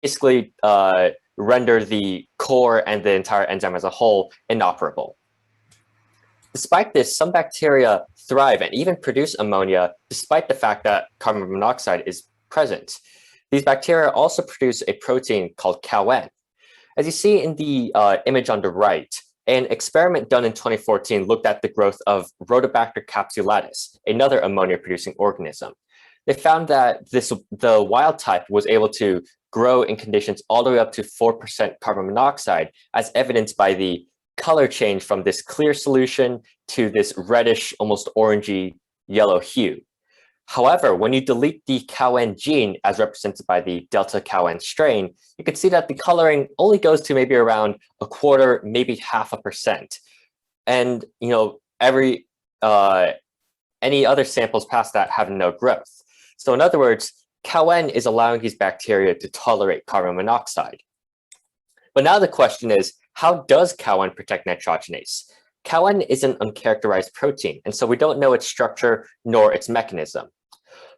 basically render the core and the entire enzyme as a whole inoperable. Despite this, some bacteria thrive and even produce ammonia despite the fact that carbon monoxide is present. These bacteria also produce a protein called Nguyen. As you see in the image on the right, an experiment done in 2014 looked at the growth of Rhodobacter capsulitis, another ammonia-producing organism. They found that the wild type was able to grow in conditions all the way up to 4% carbon monoxide, as evidenced by the color change from this clear solution to this reddish, almost orangey yellow hue. However, when you delete the Nguyen gene as represented by the delta Nguyen strain, you can see that the coloring only goes to maybe around 1/4, maybe 0.5%. And any other samples past that have no growth. So in other words, Nguyen is allowing these bacteria to tolerate carbon monoxide. But now the question is, how does Nguyen protect nitrogenase? Nguyen is an uncharacterized protein, and so we don't know its structure nor its mechanism.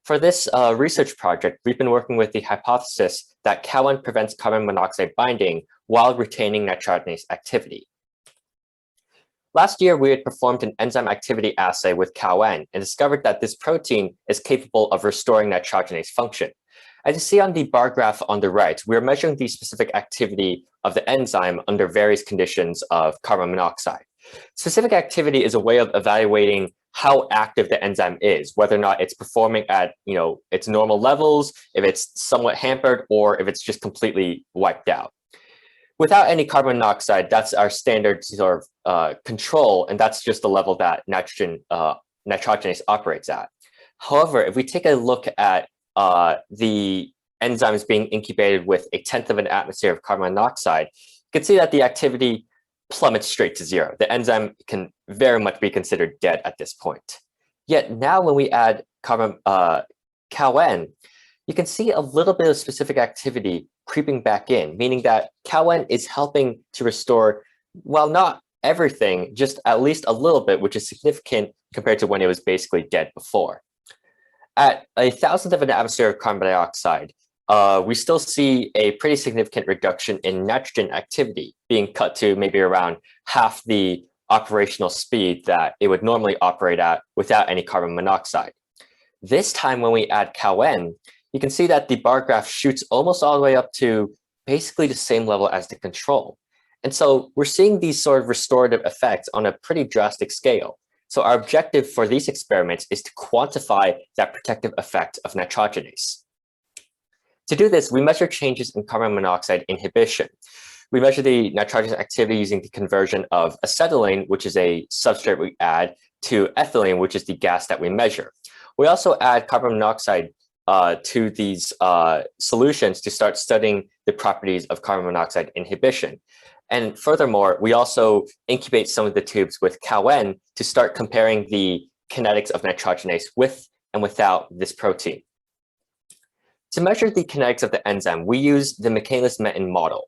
For this research project, we've been working with the hypothesis that Nguyen prevents carbon monoxide binding while retaining nitrogenase activity. Last year, we had performed an enzyme activity assay with Nguyen and discovered that this protein is capable of restoring nitrogenase function. As you see on the bar graph on the right, we're measuring the specific activity of the enzyme under various conditions of carbon monoxide. Specific activity is a way of evaluating how active the enzyme is, whether or not it's performing at its normal levels, if it's somewhat hampered, or if it's just completely wiped out. Without any carbon monoxide, that's our standard sort of control, and that's just the level that nitrogenase operates at. However, if we take a look at the enzymes being incubated with 1/10 of an atmosphere of carbon monoxide, you can see that the activity plummets straight to zero. The enzyme can very much be considered dead at this point. Yet now when we add Nguyen, you can see a little bit of specific activity creeping back in, meaning that Nguyen is helping to restore, well, not everything, just at least a little bit, which is significant compared to when it was basically dead before. At 1,000th of an atmosphere of carbon dioxide, we still see a pretty significant reduction in nitrogen activity, being cut to maybe around half the operational speed that it would normally operate at without any carbon monoxide. This time when we add Nguyen, you can see that the bar graph shoots almost all the way up to basically the same level as the control. And so we're seeing these sort of restorative effects on a pretty drastic scale. So our objective for these experiments is to quantify that protective effect of nitrogenase. To do this, we measure changes in carbon monoxide inhibition. We measure the nitrogenase activity using the conversion of acetylene, which is a substrate we add, to ethylene, which is the gas that we measure. We also add carbon monoxide to these solutions to start studying the properties of carbon monoxide inhibition. And furthermore, we also incubate some of the tubes with Nguyen to start comparing the kinetics of nitrogenase with and without this protein. To measure the kinetics of the enzyme, we use the Michaelis-Menten model.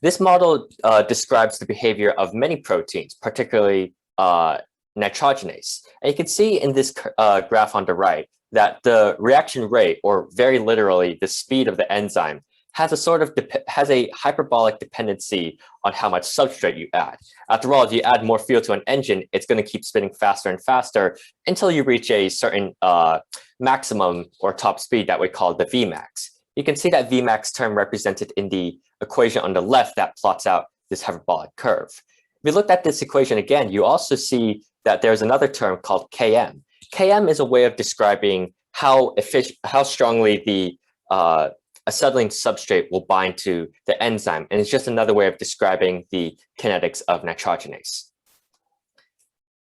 This model describes the behavior of many proteins, particularly nitrogenase. And you can see in this graph on the right that the reaction rate, or very literally the speed of the enzyme, has a hyperbolic dependency on how much substrate you add. After all, if you add more fuel to an engine, it's going to keep spinning faster and faster until you reach a certain maximum or top speed that we call the Vmax. You can see that Vmax term represented in the equation on the left that plots out this hyperbolic curve. If you look at this equation again, you also see that there's another term called Km. Km is a way of describing how strongly the acetylene substrate will bind to the enzyme, and it's just another way of describing the kinetics of nitrogenase.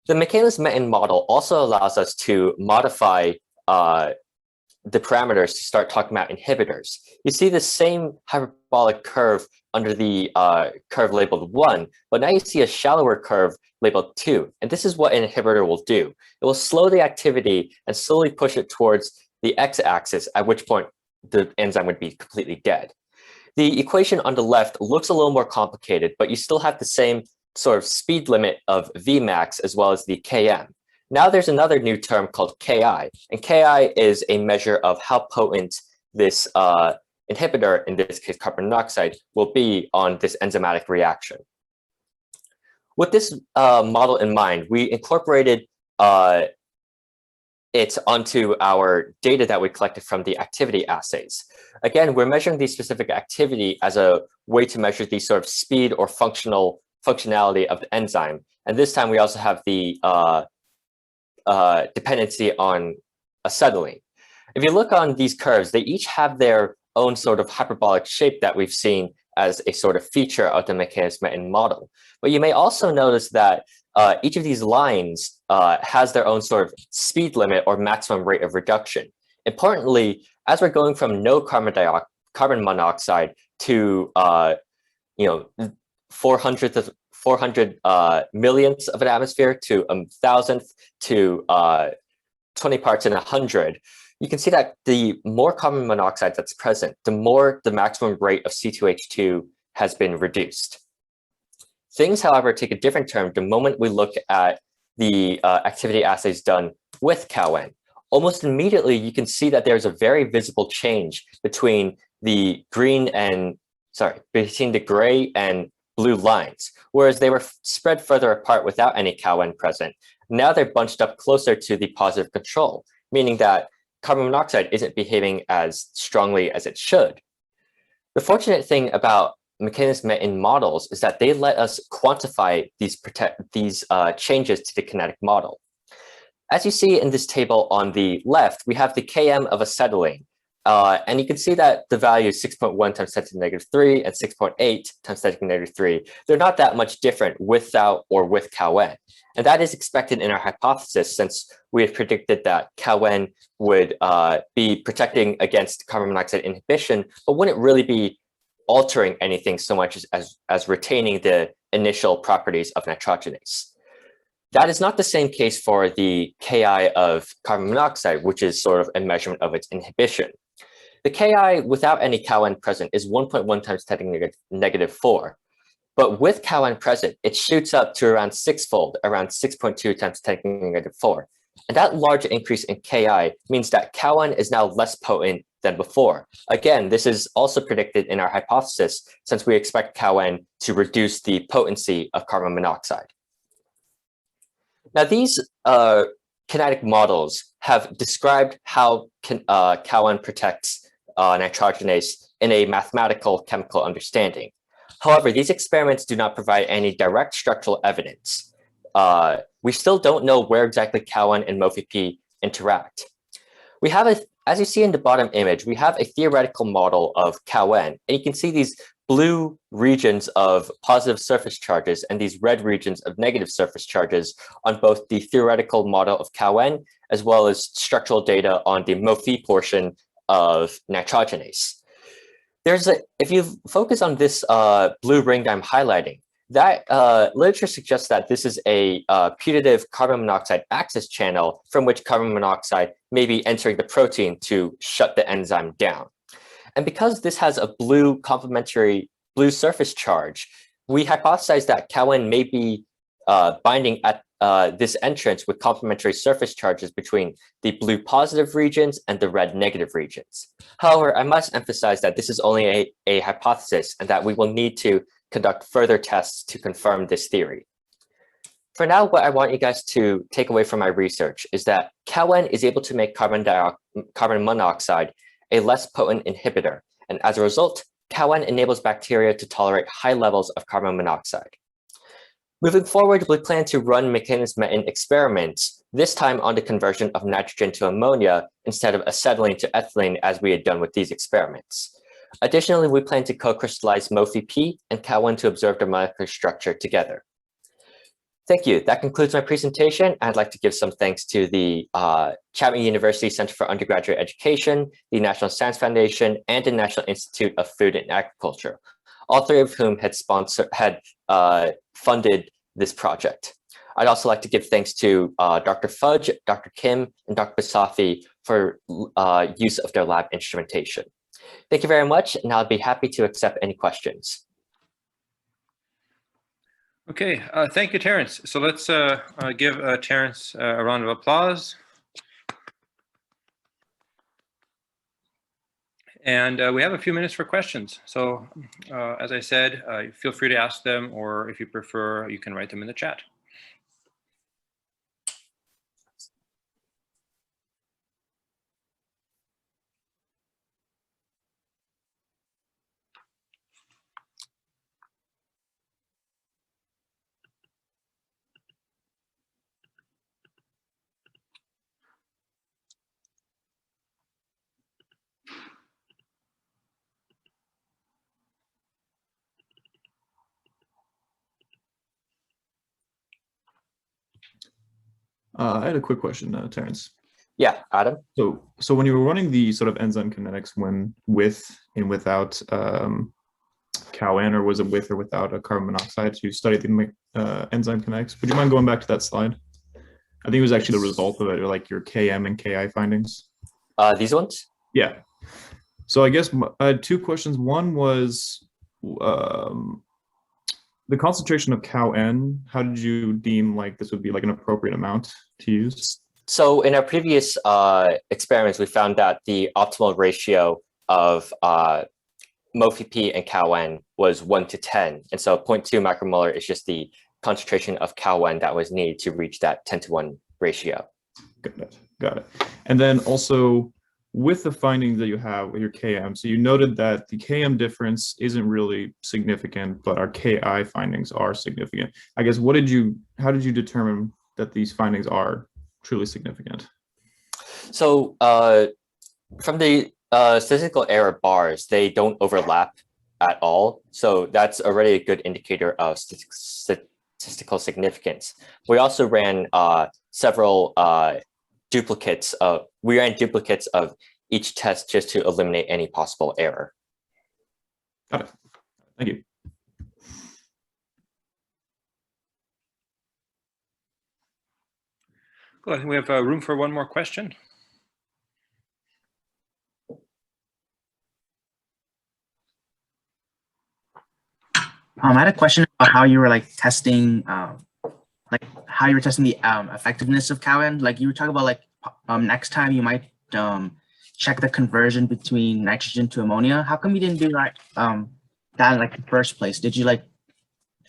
The Michaelis-Menten model also allows us to modify the parameters to start talking about inhibitors. You see the same hyperbolic curve under the curve labeled 1, but now you see a shallower curve labeled 2, and this is what an inhibitor will do. It will slow the activity and slowly push it towards the x-axis, at which point the enzyme would be completely dead. The equation on the left looks a little more complicated, but you still have the same sort of speed limit of Vmax as well as the Km. Now there's another new term called Ki, and Ki is a measure of how potent this inhibitor, in this case carbon monoxide, will be on this enzymatic reaction. With this model in mind, we incorporated it onto our data that we collected from the activity assays. Again, we're measuring the specific activity as a way to measure the sort of speed or functionality of the enzyme. And this time we also have the dependency on acetylene. If you look on these curves, they each have their own sort of hyperbolic shape that we've seen as a sort of feature of the Michaelis-Menten model. But you may also notice that each of these lines has their own sort of speed limit or maximum rate of reduction. Importantly, as we're going from no carbon monoxide to 400 millionths of an atmosphere to 1,000th to 20 parts in 100, you can see that the more carbon monoxide that's present, the more the maximum rate of C2H2 has been reduced. Things, however, take a different turn the moment we look at the activity assays done with CowN. Almost immediately, you can see that there's a very visible change between the gray and blue lines, whereas they were spread further apart without any CowN present. Now they're bunched up closer to the positive control, meaning that carbon monoxide isn't behaving as strongly as it should. The fortunate thing about Michaelis-Menten models is that they let us quantify these changes to the kinetic model. As you see in this table on the left, we have the Km of acetylene. And you can see that the value is 6.1 times 10 to the negative 3 and 6.8 times 10 to the negative 3. They're not that much different without or with CowN. And that is expected in our hypothesis, since we had predicted that CowN would be protecting against carbon monoxide inhibition, but wouldn't really be altering anything so much as retaining the initial properties of nitrogenase. That is not the same case for the Ki of carbon monoxide, which is sort of a measurement of its inhibition. The Ki without any CowN present is 1.1 times 10 to the negative 4. But with CowN present, it shoots up to around sixfold, around 6.2 times 10 to the negative 4. And that large increase in Ki means that CowN is now less potent than before. Again, this is also predicted in our hypothesis, since we expect CowN to reduce the potency of carbon monoxide. Now, these kinetic models have described how CowN protects nitrogenase in a mathematical chemical understanding. However, these experiments do not provide any direct structural evidence. We still don't know where exactly CowN and MoFeP interact. We have as you see in the bottom image, we have a theoretical model of CowN, and you can see these blue regions of positive surface charges and these red regions of negative surface charges on both the theoretical model of CowN as well as structural data on the MoFe portion of nitrogenase. If you focus on this blue ring that I'm highlighting, that literature suggests that this is a putative carbon monoxide access channel from which carbon monoxide may be entering the protein to shut the enzyme down. And because this has a complementary blue surface charge, we hypothesize that CowN may be binding at this entrance with complementary surface charges between the blue positive regions and the red negative regions. However, I must emphasize that this is only a hypothesis and that we will need to conduct further tests to confirm this theory. For now, what I want you guys to take away from my research is that CowN is able to make carbon monoxide a less potent inhibitor, and as a result, CowN enables bacteria to tolerate high levels of carbon monoxide. Moving forward, we plan to run Michaelis-Menten experiments, this time on the conversion of nitrogen to ammonia instead of acetylene to ethylene as we had done with these experiments. Additionally, we plan to co-crystallize MoFeP and CowN to observe their molecular structure together. Thank you. That concludes my presentation. I'd like to give some thanks to the Chapman University Center for Undergraduate Education, the National Science Foundation, and the National Institute of Food and Agriculture, all three of whom had funded this project. I'd also like to give thanks to Dr. Fudge, Dr. Kim, and Dr. Basafi for use of their lab instrumentation. Thank you very much, and I'll be happy to accept any questions. Okay, thank you, Terrence. So let's give Terrence a round of applause. And we have a few minutes for questions. So as I said, feel free to ask them, or if you prefer, you can write them in the chat. I had a quick question, Terrence. Yeah, Adam. So when you were running the sort of enzyme kinetics when with and without CoWN, or was it with or without a carbon monoxide to study the enzyme kinetics? Would you mind going back to that slide? I think it was actually the result of it, or like your Km and Ki findings. These ones? Yeah. So I guess I had two questions. One was the concentration of CoN. How did you deem like this would be like an appropriate amount to use? So in our previous experiments, we found that the optimal ratio of MoFeP and CoN was 1 to 10. And so 0.2 macromolar is just the concentration of CoN that was needed to reach that 10 to 1 ratio. Got it. And then also with the findings that you have with your Km, so you noted that the Km difference isn't really significant, but our Ki findings are significant. I guess how did you determine that these findings are truly significant? So from the statistical error bars, they don't overlap at all. So that's already a good indicator of statistical significance. We also ran several duplicates of each test just to eliminate any possible error. Got it. Thank you. Cool. I think we have room for one more question. I had a question about how you were like testing, how you were testing the effectiveness of CoN. Like you were talking about like next time you might check the conversion between nitrogen to ammonia. How come you didn't do that in like the first place? Did you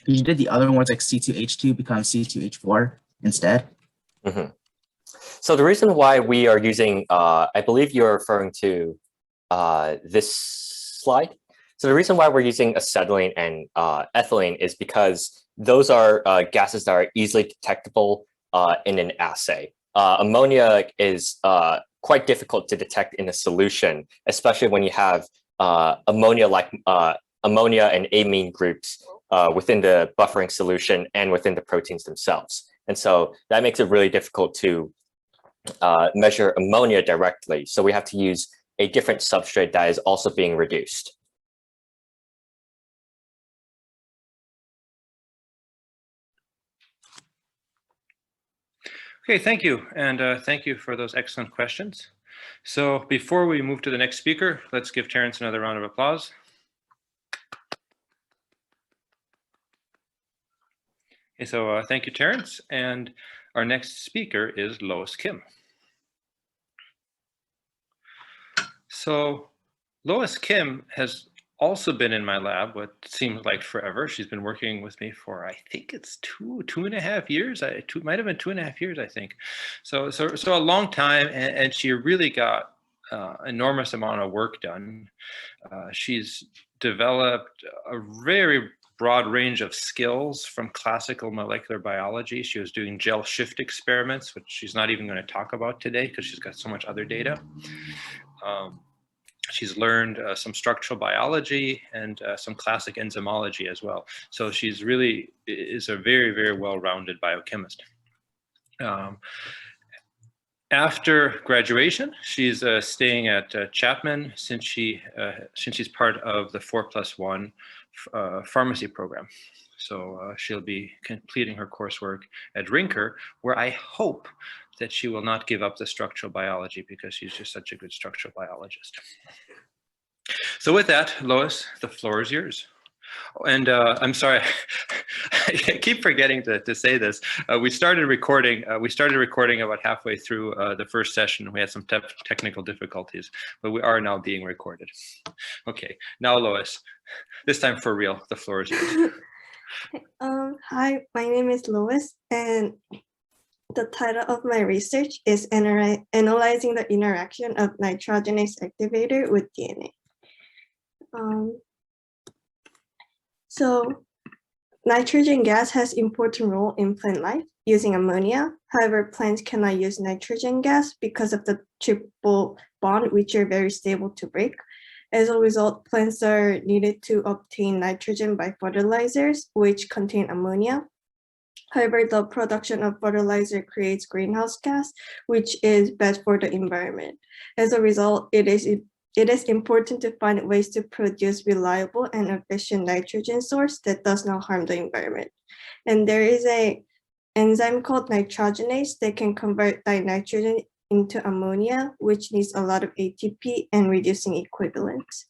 did the other ones like C2H2 become C2H4 instead? Mm-hmm. So the reason why we are using, I believe you're referring to this slide. So the reason why we're using acetylene and ethylene is because those are gases that are easily detectable in an assay. Ammonia is quite difficult to detect in a solution, especially when you have ammonia and amine groups within the buffering solution and within the proteins themselves. And so that makes it really difficult to measure ammonia directly. So we have to use a different substrate that is also being reduced. Okay, thank you. And thank you for those excellent questions. So before we move to the next speaker, let's give Terrence another round of applause. Okay, so thank you, Terrence. And our next speaker is Lois Kim. So Lois Kim has also been in my lab what seems like forever. She's been working with me for, I think it's two and a half years. Might have been 2.5 years, I think. So a long time, and she really got enormous amount of work done. She's developed a very broad range of skills from classical molecular biology. She was doing gel shift experiments, which she's not even going to talk about today because she's got so much other data. She's learned some structural biology and some classic enzymology as well. So she's really is a very, very well-rounded biochemist. After graduation, she's staying at Chapman since she's part of the 4+1 pharmacy program. So she'll be completing her coursework at Rinker, where I hope that she will not give up the structural biology because she's just such a good structural biologist. So with that, Lois, the floor is yours. And I'm sorry, I keep forgetting to say this. We started recording about halfway through the first session. We had some technical difficulties, but we are now being recorded. Okay, now Lois, this time for real. The floor is yours. Hi, my name is Lois, and the title of my research is analyzing the interaction of nitrogenase activator with DNA. So nitrogen gas has important role in plant life using ammonia. However, plants cannot use nitrogen gas because of the triple bond, which are very stable to break. As a result, plants are needed to obtain nitrogen by fertilizers, which contain ammonia. However, the production of fertilizer creates greenhouse gas, which is bad for the environment. As a result, it is important to find ways to produce reliable and efficient nitrogen source that does not harm the environment. And there is an enzyme called nitrogenase that can convert dinitrogen into ammonia, which needs a lot of ATP and reducing equivalents.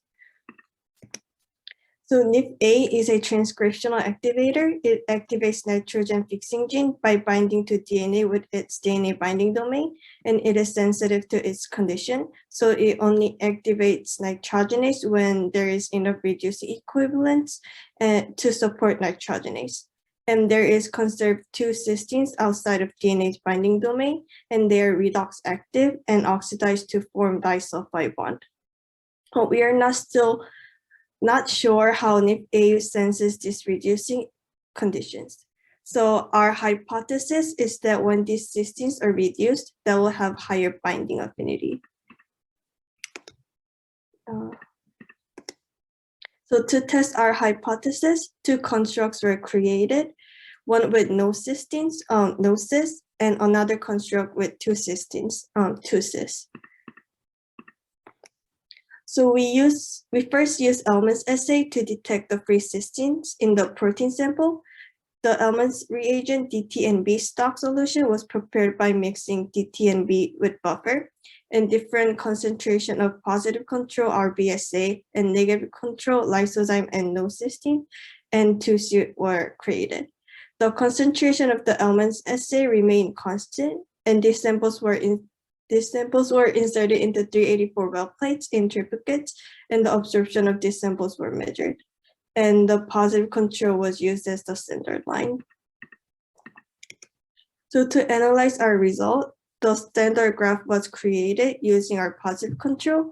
So NIF-A is a transcriptional activator. It activates nitrogen fixing gene by binding to DNA with its DNA binding domain, and it is sensitive to its condition. So it only activates nitrogenase when there is enough reducing equivalents to support nitrogenase. And there is conserved 2 cysteines outside of DNA's binding domain, and they are redox active and oxidized to form disulfide bond. But we are not sure how NIF-A senses these reducing conditions. So our hypothesis is that when these cysteines are reduced, they will have higher binding affinity. So to test our hypothesis, 2 constructs were created, one with no cysteines, no cis, and another construct with 2 cysteines, 2 cis. So we first use Elements assay to detect the free cysteines in the protein sample. The Elements reagent DT and B stock solution was prepared by mixing DT and B with buffer, and different concentration of positive control RBSA and negative control lysozyme and no cysteine and 2C were created. The concentration of the Elements assay remained constant, and these samples were inserted into 384 well plates in triplicates, and the absorption of these samples were measured. And the positive control was used as the standard line. So to analyze our result, the standard graph was created using our positive control,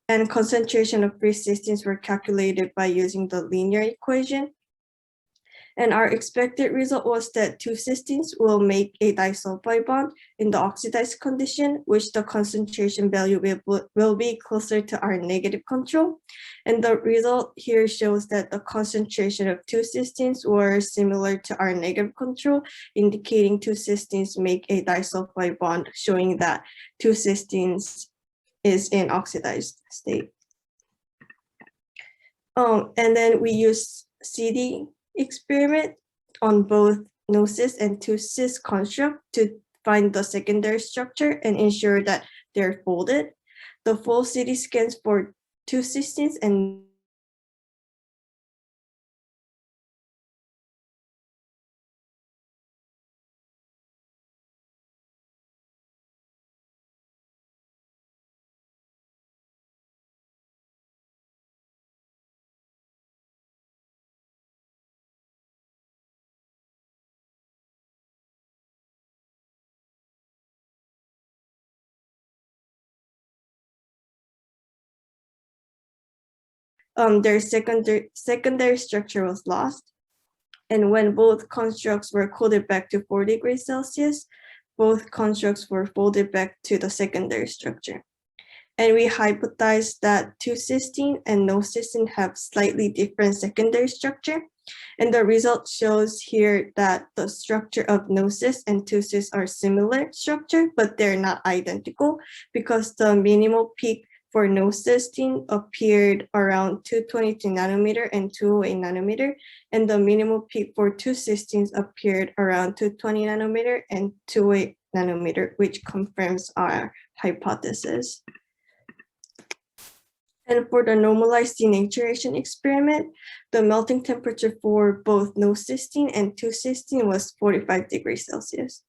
and concentration of free cysteines were calculated by using the linear equation. And our expected result was that 2 cysteines will make a disulfide bond in the oxidized condition, which the concentration value will be closer to our negative control. And the result here shows that the concentration of 2 cysteines were similar to our negative control, indicating 2 cysteines make a disulfide bond, showing that 2 cysteines is in oxidized state. And then we use CD experiment on both no cis and 2 cis construct to find the secondary structure and ensure that they're folded. The full CD scans for 2 cysteines and their secondary structure was lost. And when both constructs were cooled back to 4 degrees Celsius, both constructs were folded back to the secondary structure. And we hypothesized that 2 cysteine and no cysteine have slightly different secondary structure. And the result shows here that the structure of no cis and 2 cis are similar structure, but they're not identical because the minimal peak for no cysteine appeared around 222 nanometer and 208 nanometer, and the minimal peak for 2 cysteines appeared around 220 nanometer and 208 nanometer, which confirms our hypothesis. And for the normalized denaturation experiment, the melting temperature for both no cysteine and 2-cysteine was 45 degrees Celsius.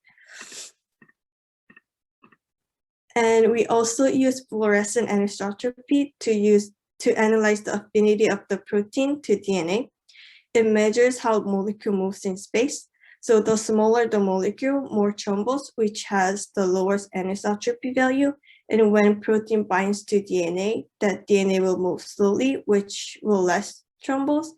And we also use fluorescent anisotropy to analyze the affinity of the protein to DNA. It measures how molecule moves in space. So the smaller the molecule, more thrombose, which has the lowest anisotropy value. And when protein binds to DNA, that DNA will move slowly, which will less thrombose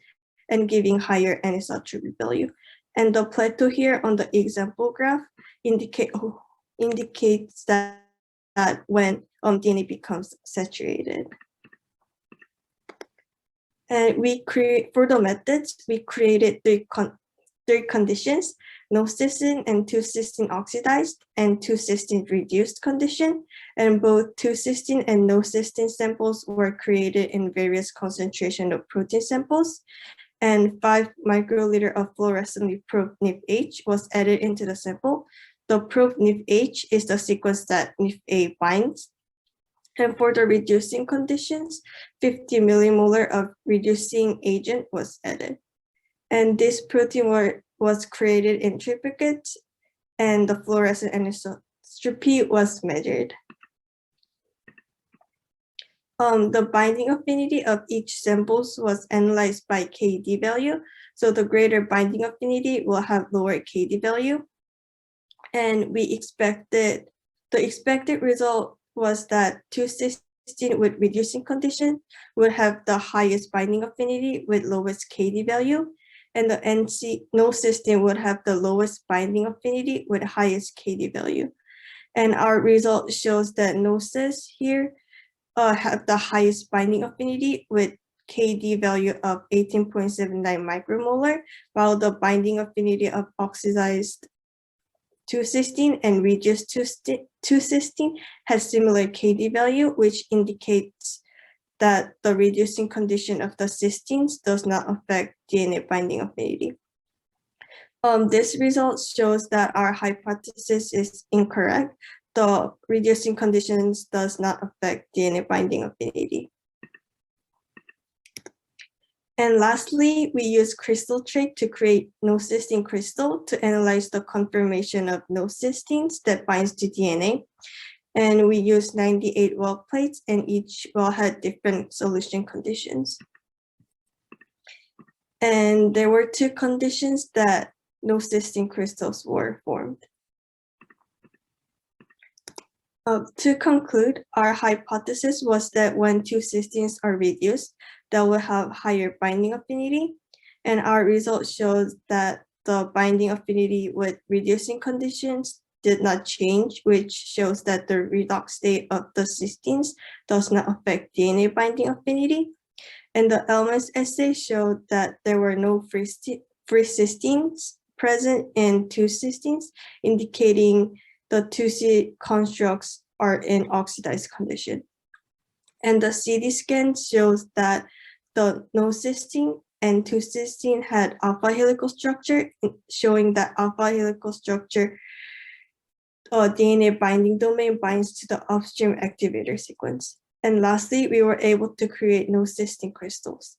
and giving higher anisotropy value. And the plateau here on the example graph indicates that when DNA becomes saturated. And for the methods, we created three conditions: no cysteine and 2-cysteine oxidized and 2-cysteine reduced condition. And both 2-cysteine and no cysteine samples were created in various concentration of protein samples. And 5 microliter of fluorescently probed NIF-H was added into the sample. The probed NIF-H is the sequence that NIF-A binds. And for the reducing conditions, 50 millimolar of reducing agent was added. And this protein was created in triplicates, and the fluorescent anisotropy was measured. The binding affinity of each samples was analyzed by KD value. So the greater binding affinity will have lower KD value. And the expected result was that 2-cysteine with reducing condition would have the highest binding affinity with lowest KD value. And the no cysteine would have the lowest binding affinity with highest KD value. And our result shows that no cis here have the highest binding affinity with KD value of 18.79 micromolar, while the binding affinity of oxidized 2-cysteine and reduced 2-cysteine has similar KD value, which indicates that the reducing condition of the cysteines does not affect DNA binding affinity. This result shows that our hypothesis is incorrect. The reducing conditions does not affect DNA binding affinity. And lastly, we use crystal trait to create no cysteine crystal to analyze the conformation of no cysteines that binds to DNA. And we used 98 well plates, and each well had different solution conditions. And there were 2 conditions that no cysteine crystals were formed. To conclude, our hypothesis was that when 2 cysteines are reduced, they will have higher binding affinity. And our result shows that the binding affinity with reducing conditions did not change, which shows that the redox state of the cysteines does not affect DNA binding affinity. And the Elements assay showed that there were no free cysteines present in 2 cysteines, indicating the 2C constructs are in oxidized condition. And the CD scan shows that the no cysteine and 2 cysteine had alpha helical structure, showing that alpha helical structure DNA binding domain binds to the upstream activator sequence. And lastly, we were able to create no cysteine crystals.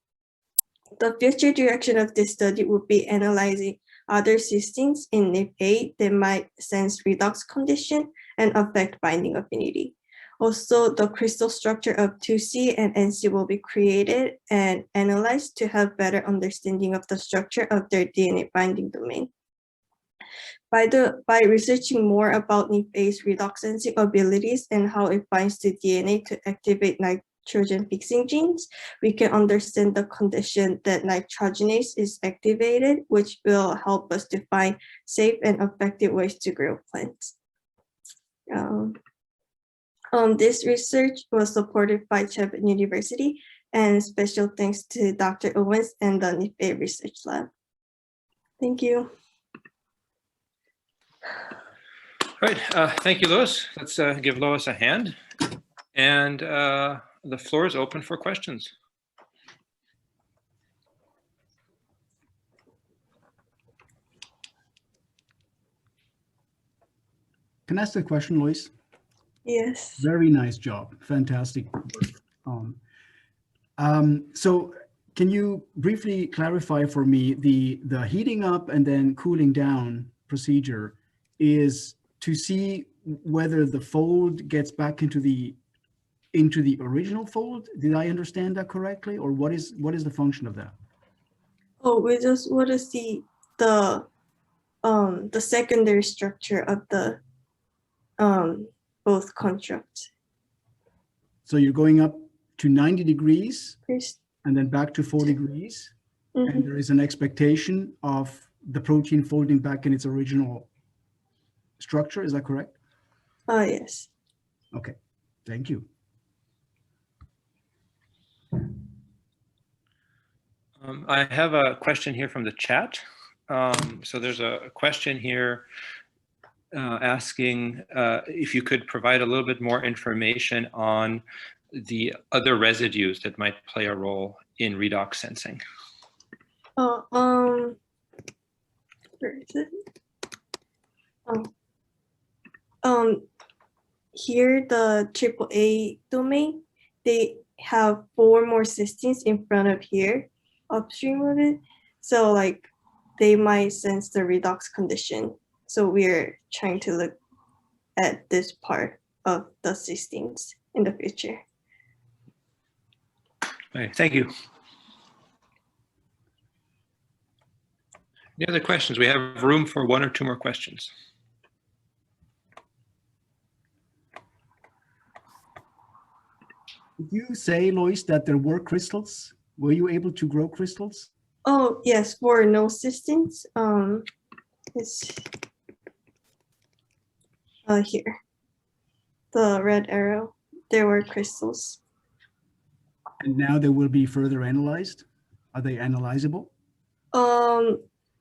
The future direction of this study would be analyzing other cysteines in NIF-A that might sense redox condition and affect binding affinity. Also, the crystal structure of 2C and NC will be created and analyzed to have better understanding of the structure of their DNA binding domain. By researching more about NIF-A's redox sensing abilities and how it binds to DNA to activate nitrogen fixing genes, we can understand the condition that nitrogenase is activated, which will help us to find safe and effective ways to grow plants. This research was supported by Chapman University, and special thanks to Dr. Owens and the NIF-A Research Lab. Thank you. All right, thank you, Lois. Let's give Lois a hand. And the floor is open for questions. Can I ask a question, Lois? Yes. Very nice job. Fantastic work. So can you briefly clarify for me the heating up and then cooling down procedure is to see whether the fold gets back into the original fold? Did I understand that correctly? Or what is the function of that? Oh, we just want to see the secondary structure of the both constructs. So you're going up to 90 degrees First, and then back to 4 degrees. mhm. And there is an expectation of the protein folding back in its original structure. Is that correct? Yes. Okay, thank you. I have a question here from the chat. So there's a question here asking if you could provide a little bit more information on the other residues that might play a role in redox sensing. Where is it? Here the AAA domain, they have 4 more cysteines in front of here, upstream of it. So like they might sense the redox condition. So we're trying to look at this part of the cysteines in the future. Okay, thank you. Any other questions? We have room for 1 or 2 more questions. Did you say, Lois, that there were crystals? Were you able to grow crystals? Oh yes, for no cysteines, it's here, the red arrow. There were crystals. And now they will be further analyzed? Are they analyzable?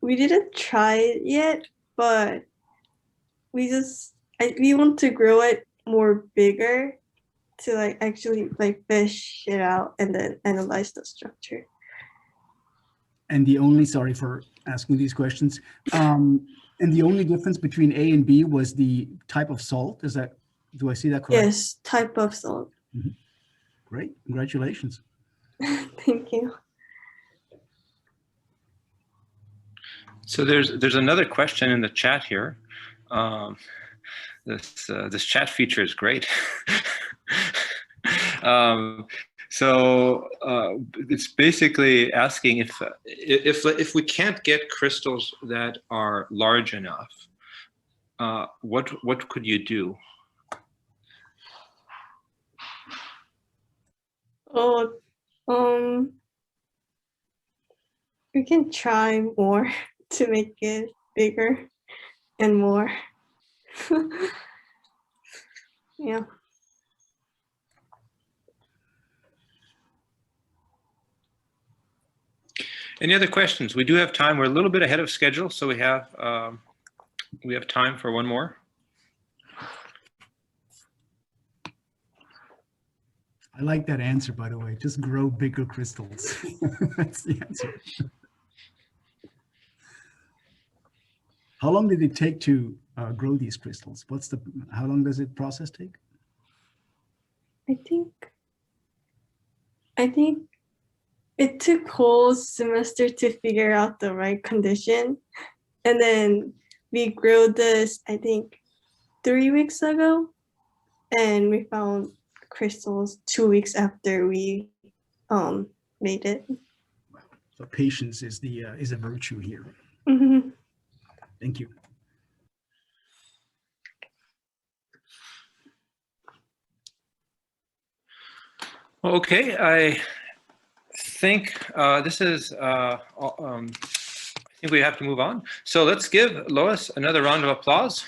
We didn't try it yet, but we want to grow it more bigger to like actually like fish it out and then analyze the structure. And the only, sorry for asking these questions, and the only difference between A and B was the type of salt. Is that, do I see that correct? Yes, type of salt. Mm-hmm. Great, congratulations. Thank you. So there's another question in the chat here. This chat feature is great. So it's basically asking if we can't get crystals that are large enough, what could you do? Oh, we can try more to make it bigger and more. Yeah. Any other questions? We do have time. We're a little bit ahead of schedule, so we have time for 1 more. I like that answer, by the way. Just grow bigger crystals. That's the answer. How long did it take to grow these crystals? How long does it process take? I think it took whole semester to figure out the right condition. And then we grew this, I think 3 weeks ago, and we found crystals 2 weeks after we made it. Wow. So patience is a virtue here. Mm-hmm. Thank you. Okay, I think this is. I think we have to move on. So let's give Lois another round of applause.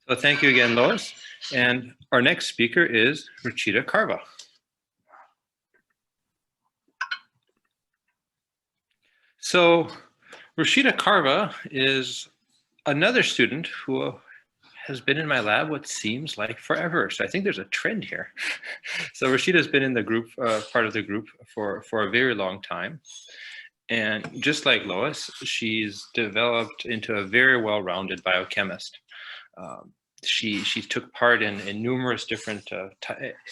So thank you again, Lois. And our next speaker is Rachida Carva. So Rachida Carva is another student who has been in my lab what seems like forever. So I think there's a trend here. So Rachida's been in the group, part of the group for a very long time. And just like Lois, she's developed into a very well-rounded biochemist. she took part in numerous different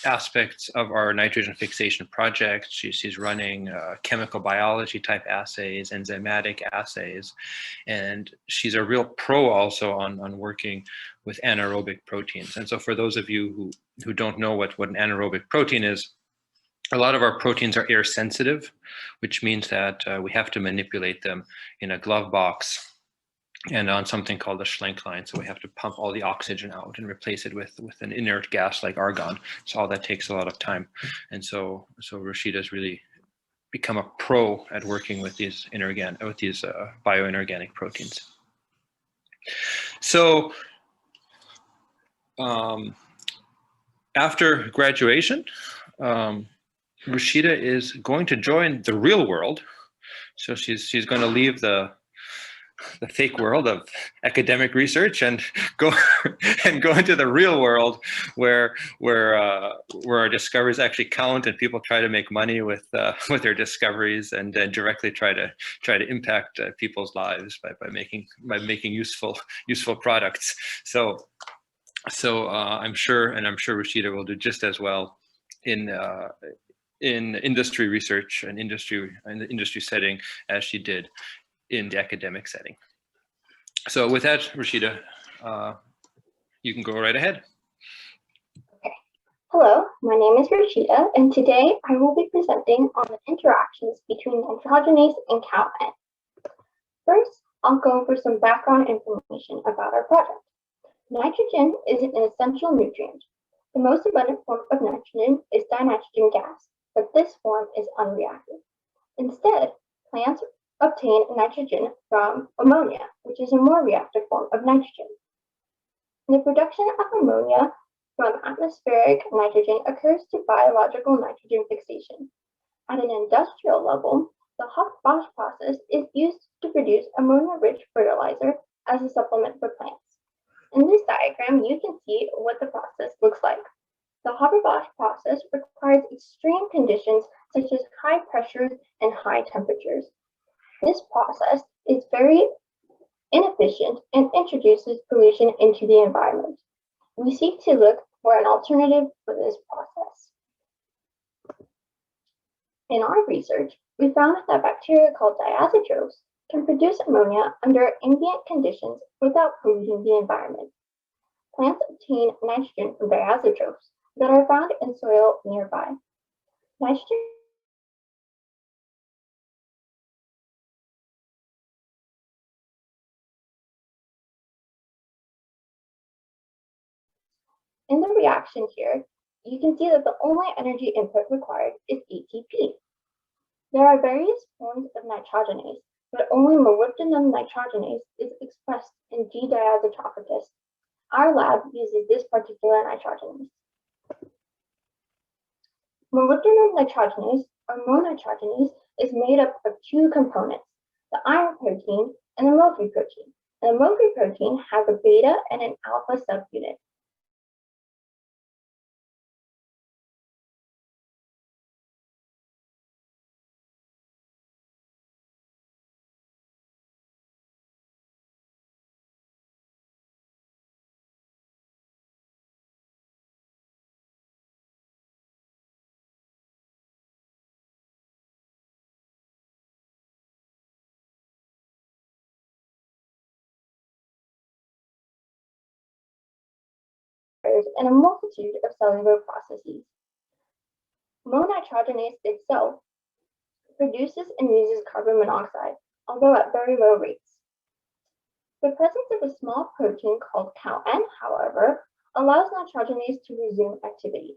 aspects of our nitrogen fixation project. She's running chemical biology type assays, enzymatic assays, and she's a real pro also on working with anaerobic proteins. And so for those of you who don't know what an anaerobic protein is, a lot of our proteins are air sensitive, which means that we have to manipulate them in a glove box and on something called a Schlenk line. So we have to pump all the oxygen out and replace it with an inert gas like argon. So all that takes a lot of time. And so Ruchita's really become a pro at working with these bioinorganic proteins. So after graduation, Ruchita is going to join the real world. So she's going to leave the fake world of academic research and go into the real world where our discoveries actually count and people try to make money with their discoveries and directly try to impact people's lives by making useful products. So I'm sure Ruchita will do just as well in industry research and in the industry setting as she did in the academic setting. So with that, Ruchita, you can go right ahead. Okay. Hello, my name is Ruchita, and today I will be presenting on the interactions between nitrogenase and CalN. First, I'll go over some background information about our project. Nitrogen is an essential nutrient. The most abundant form of nitrogen is dinitrogen gas, but this form is unreactive. Instead, plants obtain nitrogen from ammonia, which is a more reactive form of nitrogen. The production of ammonia from atmospheric nitrogen occurs through biological nitrogen fixation. At an industrial level, the Haber-Bosch process is used to produce ammonia-rich fertilizer as a supplement for plants. In this diagram, you can see what the process looks like. The Haber-Bosch process requires extreme conditions such as high pressures and high temperatures. This process is very inefficient and introduces pollution into the environment. We seek to look for an alternative for this process. In our research, we found that bacteria called diazotrophs can produce ammonia under ambient conditions without polluting the environment. Plants obtain nitrogen from diazotrophs that are found in soil nearby. Nitrogen in the reaction here, you can see that the only energy input required is ATP. There are various forms of nitrogenase, but only molybdenum nitrogenase is expressed in G-diazotrophicus. Our lab uses this particular nitrogenase. Molybdenum nitrogenase, or monitrogenase, is made up of two components, the iron protein and the Mofre protein. The Mofre protein has a beta and an alpha subunit. And a multitude of cellular processes. Monitrogenase itself produces and uses carbon monoxide, although at very low rates. The presence of a small protein called CalN, however, allows nitrogenase to resume activity.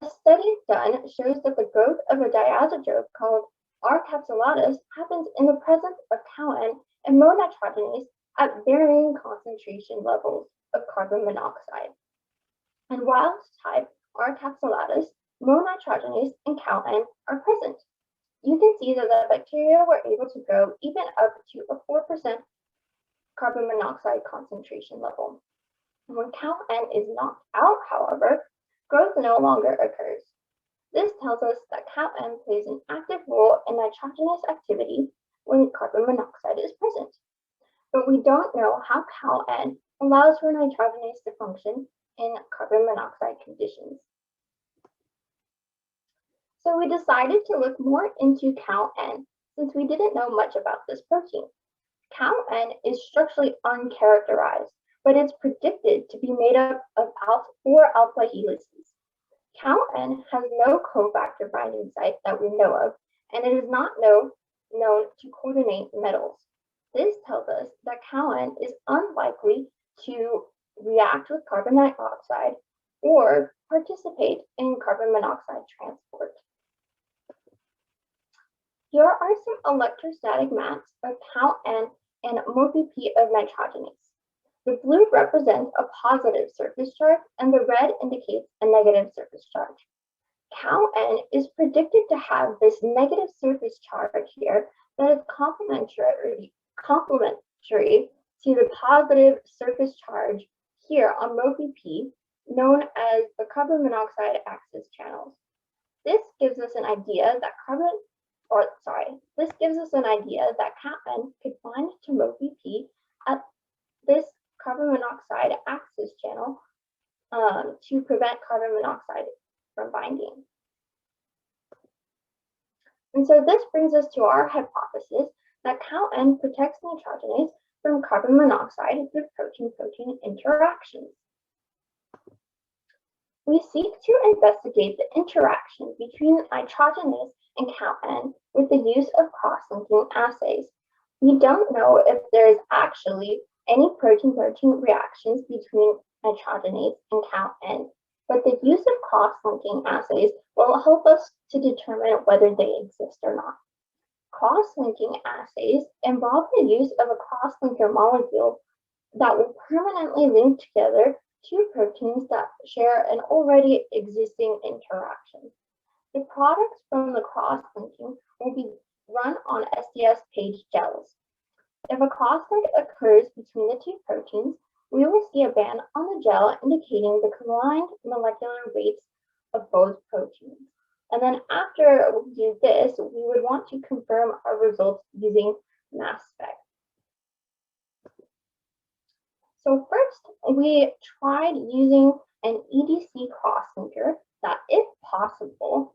A study done shows that the growth of a diazotroph called R. capsulatus happens in the presence of CalN and monitrogenase at varying concentration levels of carbon monoxide. And wild type R. capsulatus, monitrogenase, and CalN are present. You can see that the bacteria were able to grow even up to a 4% carbon monoxide concentration level. And when CalN is knocked out, however, growth no longer occurs. This tells us that CalN plays an active role in nitrogenous activity when carbon monoxide is present. But we don't know how CalN allows for nitrogenase to function in carbon monoxide conditions. So we decided to look more into CalN since we didn't know much about this protein. CalN is structurally uncharacterized, but it's predicted to be made up of four alpha helices. CalN has no cofactor binding site that we know of, and it is not known to coordinate metals. This tells us that CalN is unlikely to react with carbon dioxide or participate in carbon monoxide transport. Here are some electrostatic maps of CalN and MoPP of nitrogenase. The blue represents a positive surface charge and the red indicates a negative surface charge. CalN is predicted to have this negative surface charge here that is complementary to the positive surface charge here on MoPP, known as the carbon monoxide axis channels. This gives us an idea that CalN could bind to MoPP at this carbon monoxide axis channel to prevent carbon monoxide from binding. And so this brings us to our hypothesis that CalN protects nitrogenase from carbon monoxide through protein-protein interactions. We seek to investigate the interaction between nitrogenase and CalN with the use of cross-linking assays. We don't know if there is actually any protein-protein reactions between nitrogenase and CalN, but the use of cross-linking assays will help us to determine whether they exist or not. Cross-linking assays involve the use of a cross-linker molecule that will permanently link together two proteins that share an already existing interaction. The products from the cross-linking will be run on SDS page gels. If a cross-link occurs between the two proteins, we will see a band on the gel indicating the combined molecular weights of both proteins. And then after we do this, we would want to confirm our results using mass spec. So first, we tried using an EDC cross-linker that, if possible,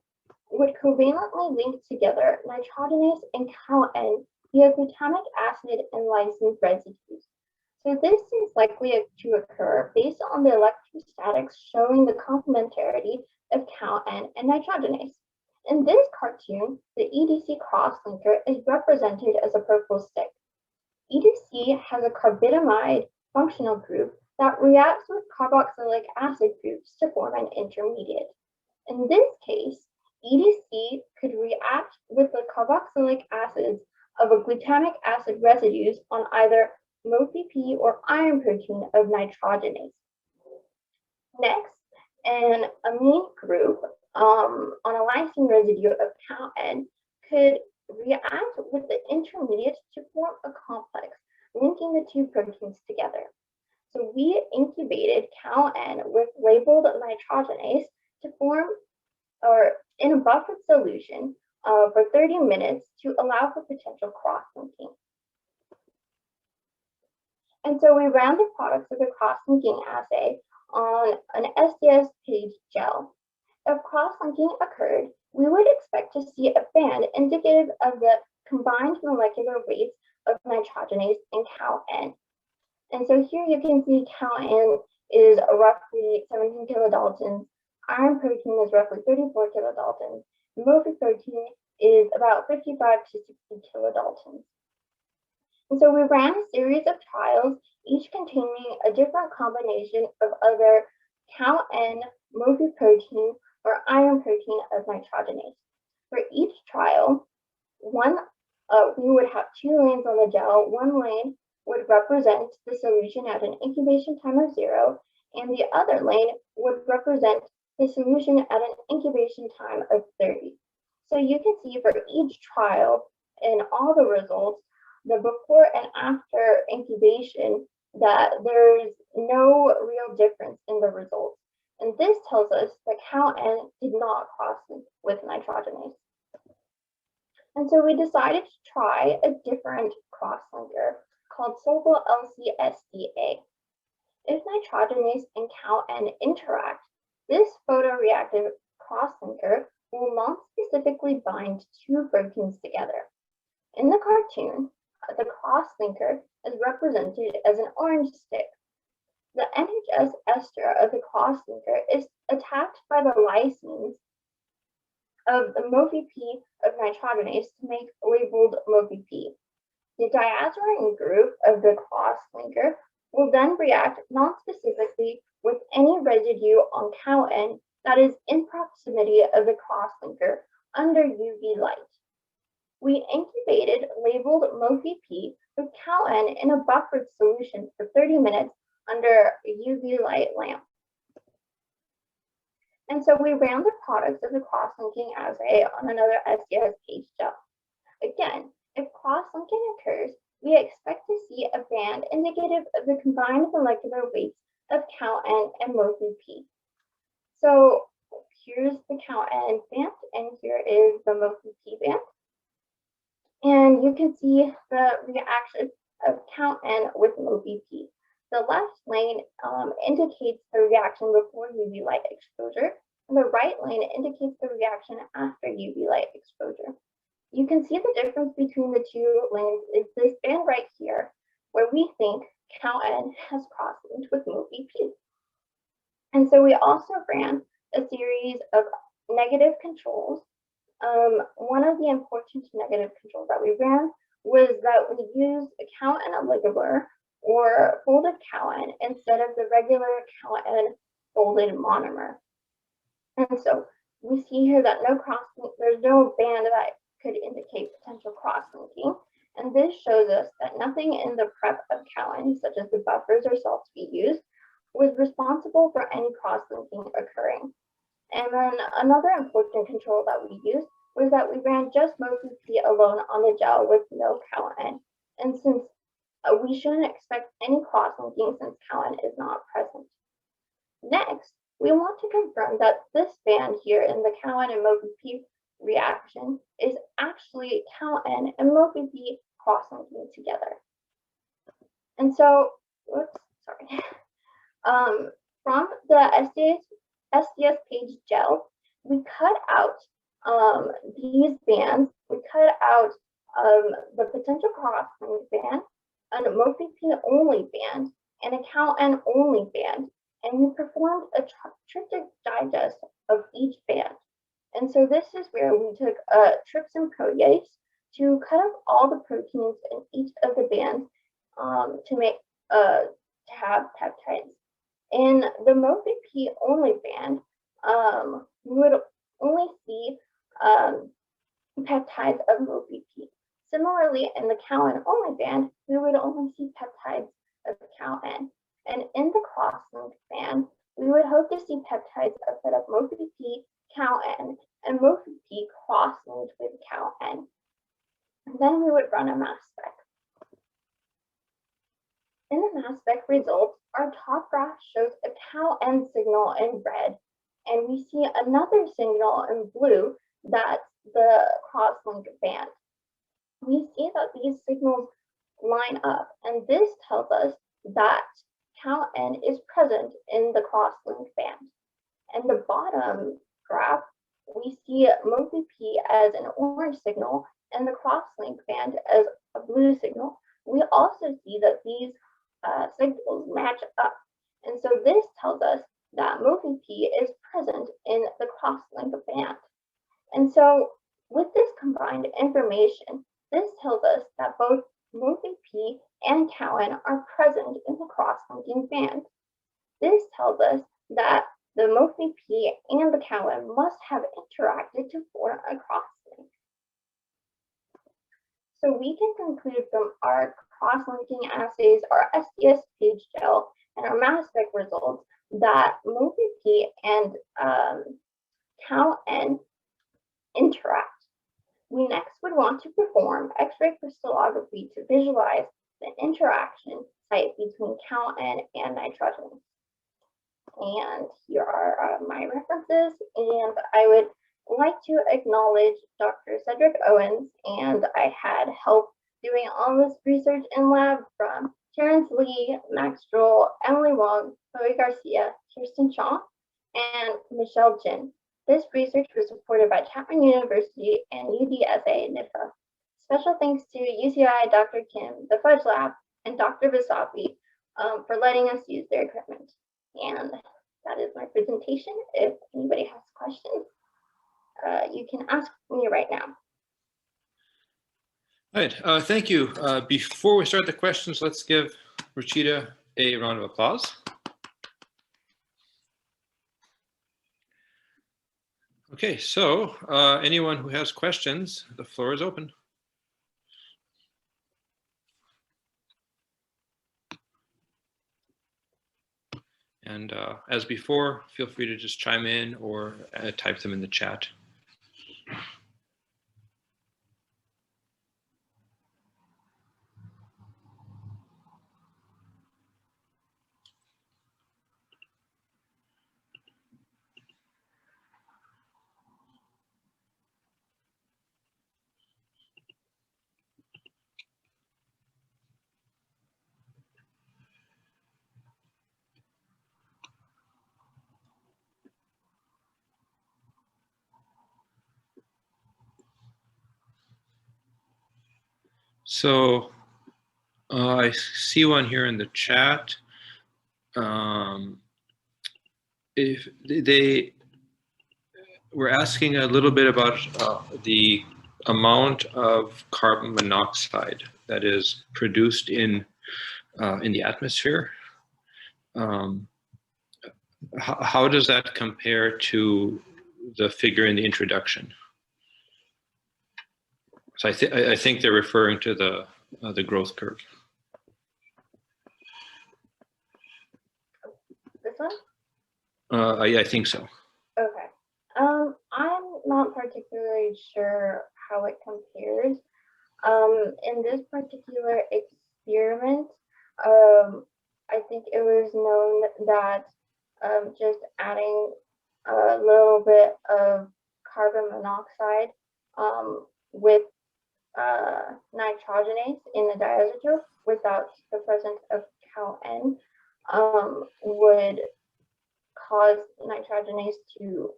would covalently link together nitrogenase and CalN via glutamic acid and lysine residues. So this seems likely to occur based on the electrostatics showing the complementarity of CalN and nitrogenase. In this cartoon, the EDC cross-linker is represented as a purple stick. EDC has a carbidamide functional group that reacts with carboxylic acid groups to form an intermediate. In this case, EDC could react with the carboxylic acids of a glutamic acid residues on either MoPP or iron protein of nitrogenase. Next, an amine group on a lysine residue of CalN could react with the intermediate to form a complex, linking the two proteins together. So we incubated CalN with labeled nitrogenase to form or in a buffered solution for 30 minutes to allow for potential cross-linking. And so we ran the products of the cross-linking assay on an SDS page gel. If cross-linking occurred, we would expect to see a band indicative of the combined molecular weights of nitrogenase and CalN. And so here you can see CalN is roughly 17 kilodaltons, iron protein is roughly 34 kilodaltons, MoPP protein is about 55 to 60 kilodaltons. And so we ran a series of trials, each containing a different combination of other CalN, MoPP protein, or iron protein of nitrogenase. For each trial, we would have two lanes on the gel. One lane would represent the solution at an incubation time of 0, and the other lane would represent the solution at an incubation time of 30. So you can see for each trial in all the results, the before and after incubation, that there's no real difference in the results. And this tells us that CalN did not cross-link with nitrogenase. And so we decided to try a different cross-linker called Sulfo LCSDA. If nitrogenase and CalN interact, this photoreactive crosslinker will non-specifically bind two proteins together. In the cartoon, the crosslinker is represented as an orange stick. The NHS ester of the crosslinker is attacked by the lysines of the MoFeP of nitrogenase to make labeled MoFeP. The diazurine group of the crosslinker will then react non-specifically with any residue on CalN that is in proximity of the crosslinker under UV light. We incubated labeled MoFeP with CalN in a buffered solution for 30 minutes under a UV light lamp. And so we ran the products of the cross-linking assay on another SDS page gel. Again, if cross-linking occurs, we expect to see a band indicative of the combined molecular weights of CalN and MoFeP. So here's the CalN band, and here is the MoFeP band. And you can see the reaction of CalN with MoFeP. The left lane indicates the reaction before UV light exposure, and the right lane indicates the reaction after UV light exposure. You can see the difference between the two lanes is this band right here, where we think CalN has cross-linked with MoFeP. And so we also ran a series of negative controls. One of the important negative controls that we ran was that we used a CalN oligomer or folded CalN instead of the regular CalN folded monomer. And so we see here that there's no band that could indicate potential cross-linking. And this shows us that nothing in the prep of CalN, such as the buffers or salts we used, was responsible for any cross-linking occurring. And then another important control that we used was that we ran just MoFeP alone on the gel with no CalN. And since we shouldn't expect any cross-linking since CalN is not present. Next, we want to confirm that this band here in the CalN and MoFeP reaction is actually CalN and MoFeP cross-linking together. And so, from the SDS page gel, we cut out these bands. We cut out the potential cross-link band, a MoFeP only band, and a CalN only band, and we performed a tryptic digest of each band. And so this is where we took a trypsin protease to cut up all the proteins in each of the bands to have peptides. In the MoFeP only band, we would only see peptides of MoFeP. Similarly, in the CalN only band, we would only see peptides of CalN. And in the cross-link band, we would hope to see peptides of set of MoFeP, CalN, and MoFeP cross-linked with CalN. And then we would run a mass spec. In the mass spec results, our top graph shows a CalN signal in red, and we see another signal in blue that's the cross-link band. We see that these signals line up, and this tells us that CalN is present in the cross-link band. In the bottom graph, we see MoFeP as an orange signal and the cross-link band as a blue signal. We also see that these signals match up. And so this tells us that MoFeP is present in the cross-link band. And so with this combined information, this tells us that both MoFeP and CalN are present in the cross-linking band. This tells us that the MoFeP and the CalN must have interacted to form a cross-link. So we can conclude from our cross-linking assays, our SDS page gel, and our mass spec results that MoFeP and CalN interact. We next would want to perform X-ray crystallography to visualize the interaction site between CalN and nitrogenous. And here are my references, and I would like to acknowledge Dr. Cedric Owens, and I had help doing all this research in lab from Terrence Lee, Max Stroll, Emily Wong, Chloe Garcia, Kirsten Shaw, and Michelle Jin. This research was supported by Chapman University and UDSA NIFA. Special thanks to UCI Dr. Kim, the Fudge Lab, and Dr. Vasapi for letting us use their equipment. And that is my presentation. If anybody has questions, you can ask me right now. All right, thank you. Before we start the questions, let's give Ruchita a round of applause. Okay, so anyone who has questions, the floor is open. And as before, feel free to just chime in or type them in the chat. So I see one here in the chat. If they were asking a little bit about the amount of carbon monoxide that is produced in the atmosphere. How does that compare to the figure in the introduction? So I think they're referring to the growth curve. This one? I think so. Okay. I'm not particularly sure how it compares. In this particular experiment, I think it was known that just adding a little bit of carbon monoxide with nitrogenase in the diazeotrope without the presence of CoN would cause nitrogenase to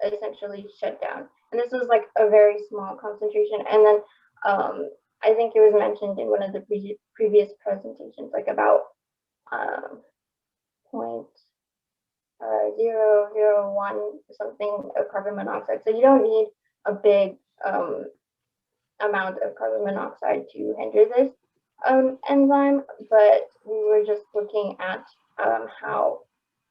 essentially shut down. And this was like a very small concentration. And then I think it was mentioned in one of the previous presentations, like about 0.001 something of carbon monoxide. So you don't need a big amount of carbon monoxide to hinder this enzyme, but we were just looking at how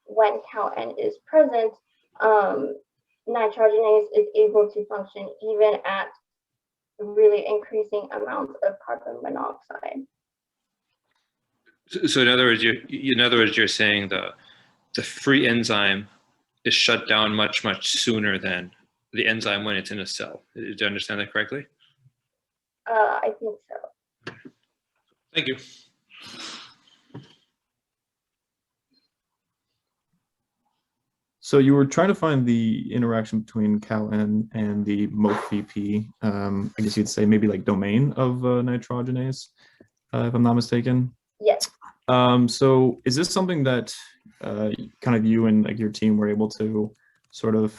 when CoN is present, nitrogenase is able to function even at really increasing amounts of carbon monoxide. So in other words, you're saying the free enzyme is shut down much sooner than the enzyme when it's in a cell. Did you understand that correctly? I think so. Thank you. So you were trying to find the interaction between CoN and the MOF-VP. I guess you'd say maybe like domain of nitrogenase, if I'm not mistaken. Yes. So is this something that kind of you and like your team were able to sort of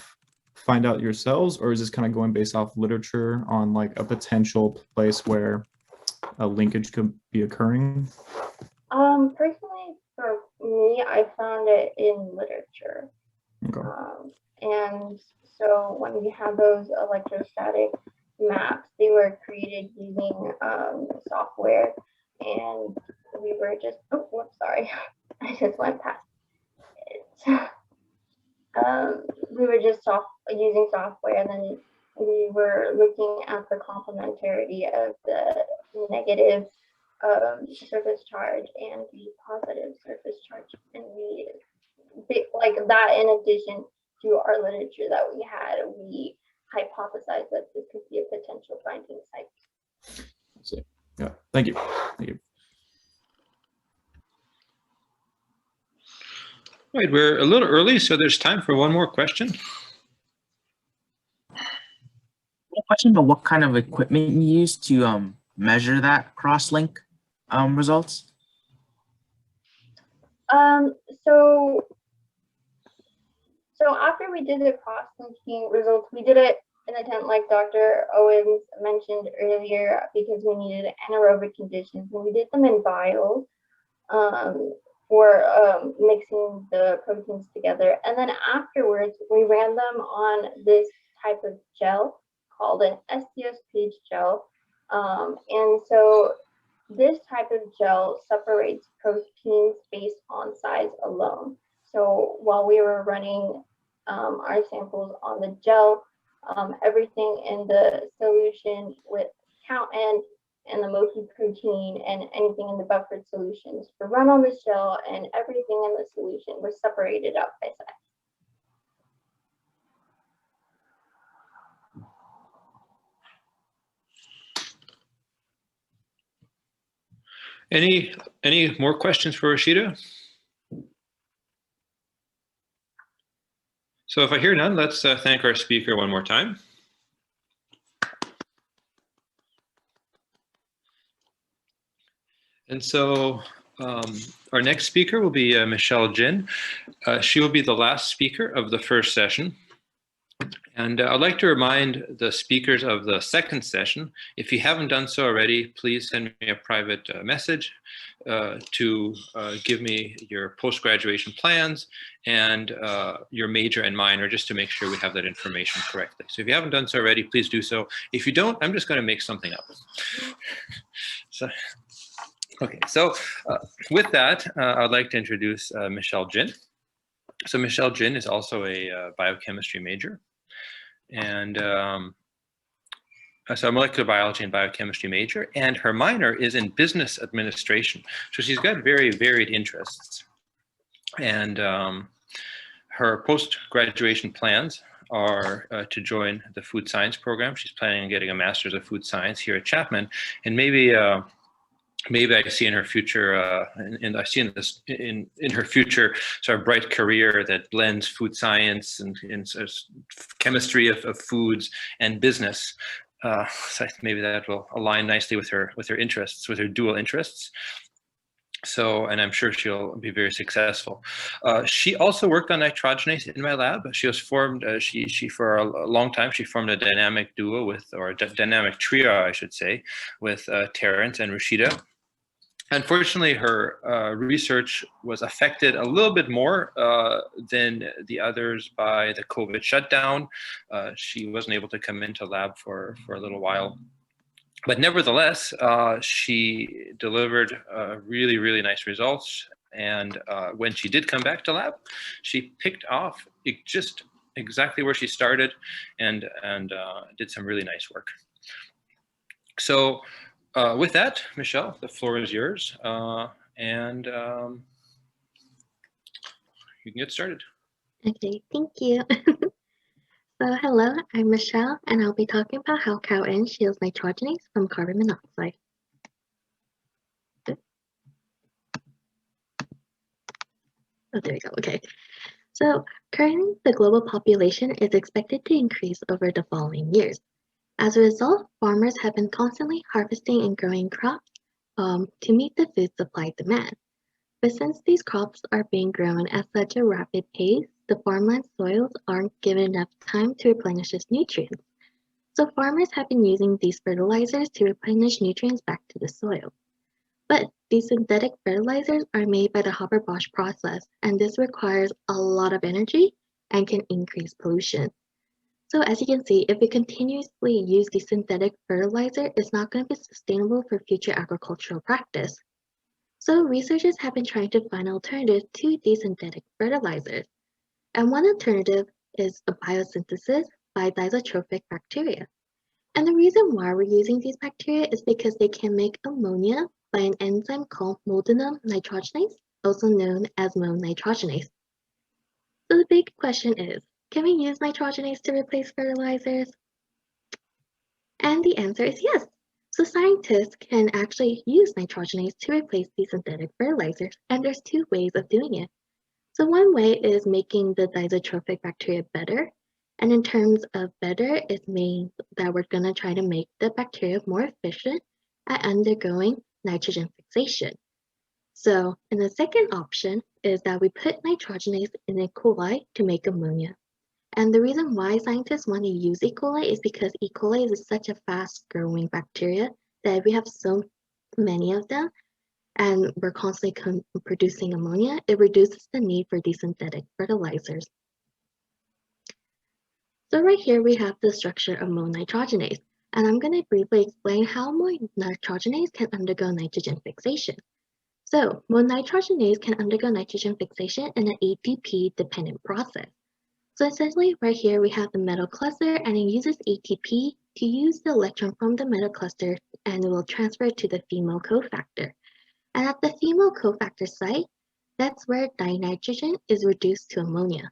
find out yourselves, or is this kind of going based off literature on like a potential place where a linkage could be occurring? Personally, for me, I found it in literature. Okay. And so when we had those electrostatic maps, they were created using software, and we were just, oh, whoops, sorry, I just went past it. We were just using software, and then we were looking at the complementarity of the negative surface charge and the positive surface charge, and we like that in addition to our literature that we had, we hypothesized that this could be a potential binding site. That's it. Yeah, thank you. Thank you. All right, we're a little early, so there's time for one more question. A question about what kind of equipment you use to measure that cross-link results? So after we did the cross-linking results, we did it in a tent like Dr. Owens mentioned earlier because we needed anaerobic conditions, and we did them in vials for mixing the proteins together. And then afterwards, we ran them on this type of gel called an STS-page gel. And so this type of gel separates proteins based on size alone. So while we were running our samples on the gel, everything in the solution with count N and the Mofi protein and anything in the buffered solutions were run on the gel, and everything in the solution was separated out by size. Any more questions for Rachida? So if I hear none, let's thank our speaker one more time. And so our next speaker will be Michelle Jin. She will be the last speaker of the first session. And I'd like to remind the speakers of the second session, if you haven't done so already, please send me a private message to give me your post-graduation plans and your major and minor, just to make sure we have that information correctly. So if you haven't done so already, please do so. If you don't, I'm just going to make something up. Okay, so with that, I'd like to introduce Michelle Jin. So Michelle Jin is also a biochemistry major. And so a molecular biology and biochemistry major, and her minor is in business administration. So she's got very varied interests. And her post-graduation plans are to join the food science program. She's planning on getting a master's of food science here at Chapman, and maybe I see in her future, and I see in her future sort of bright career that blends food science and sort of chemistry of foods and business. So maybe that will align nicely with her interests, with her dual interests. So, and I'm sure she'll be very successful. She also worked on nitrogenase in my lab. She was formed, she for a long time, she formed a dynamic duo with, or a dynamic trio, I should say, with Terrence and Ruchita. Unfortunately, her research was affected a little bit more than the others by the COVID shutdown. She wasn't able to come into lab for a little while. But nevertheless, she delivered really, really nice results. And when she did come back to lab, she picked off just exactly where she started and did some really nice work. So with that, Michelle, the floor is yours. And you can get started. Okay, thank you. So hello, I'm Michelle, and I'll be talking about how cow N shields nitrogenase from carbon monoxide. Oh, there we go, okay. So currently, the global population is expected to increase over the following years. As a result, farmers have been constantly harvesting and growing crops to meet the food supply demand. But since these crops are being grown at such a rapid pace, the farmland soils aren't given enough time to replenish its nutrients. So farmers have been using these fertilizers to replenish nutrients back to the soil. But these synthetic fertilizers are made by the Haber-Bosch process, and this requires a lot of energy and can increase pollution. So as you can see, if we continuously use the synthetic fertilizer, it's not going to be sustainable for future agricultural practice. So researchers have been trying to find alternatives to these synthetic fertilizers. And one alternative is a biosynthesis by thysotrophic bacteria. And the reason why we're using these bacteria is because they can make ammonia by an enzyme called molybdenum nitrogenase, also known as nitrogenase. So the big question is, can we use nitrogenase to replace fertilizers? And the answer is yes. So scientists can actually use nitrogenase to replace these synthetic fertilizers, and there's two ways of doing it. So one way is making the thysotrophic bacteria better, and in terms of better, it means that we're going to try to make the bacteria more efficient at undergoing nitrogen fixation. So in the second option, is that we put nitrogenase in E. coli to make ammonia. And the reason why scientists want to use E. coli is because E. coli is such a fast-growing bacteria that if we have so many of them and we're constantly producing ammonia, it reduces the need for these synthetic fertilizers. So right here we have the structure of mononitrogenase, and I'm going to briefly explain how mononitrogenase can undergo nitrogen fixation. So mononitrogenase can undergo nitrogen fixation in an ATP-dependent process. So essentially right here we have the metal cluster, and it uses ATP to use the electron from the metal cluster, and it will transfer it to the female cofactor. And at the female cofactor site, that's where dinitrogen is reduced to ammonia.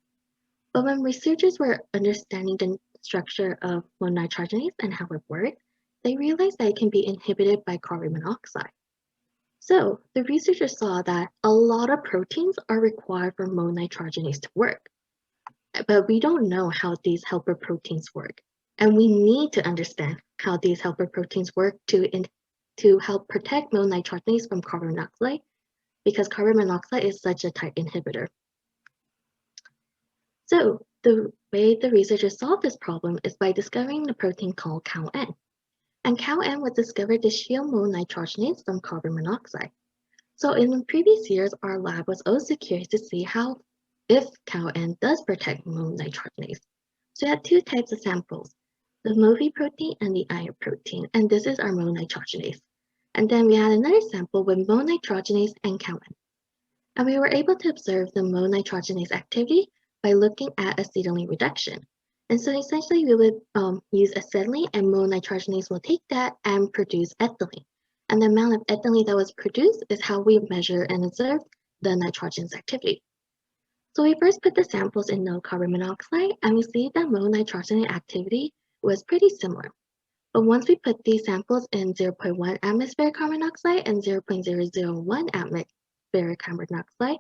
But when researchers were understanding the structure of mononitrogenase and how it works, they realized that it can be inhibited by carbon monoxide. So the researchers saw that a lot of proteins are required for mononitrogenase to work. But we don't know how these helper proteins work. And we need to understand how these helper proteins work to help protect mononitrogenase from carbon monoxide, because carbon monoxide is such a tight inhibitor. So the way the researchers solved this problem is by discovering the protein called CoN. And CoN was discovered to shield mononitrogenase from carbon monoxide. So in the previous years, our lab was also curious to see if CoN does protect mononitrogenase. So we had two types of samples, the MOVI protein and the iron protein, and this is our mononitrogenase. And then we had another sample with mononitrogenase and CoN. And we were able to observe the mononitrogenase activity by looking at acetylene reduction. And so essentially we would use acetylene, and mononitrogenase will take that and produce ethylene. And the amount of ethylene that was produced is how we measure and observe the nitrogen's activity. So we first put the samples in no carbon monoxide, and we see that mononitrogenase activity was pretty similar. But once we put these samples in 0.1 atmospheric carbon monoxide and 0.001 atmospheric carbon monoxide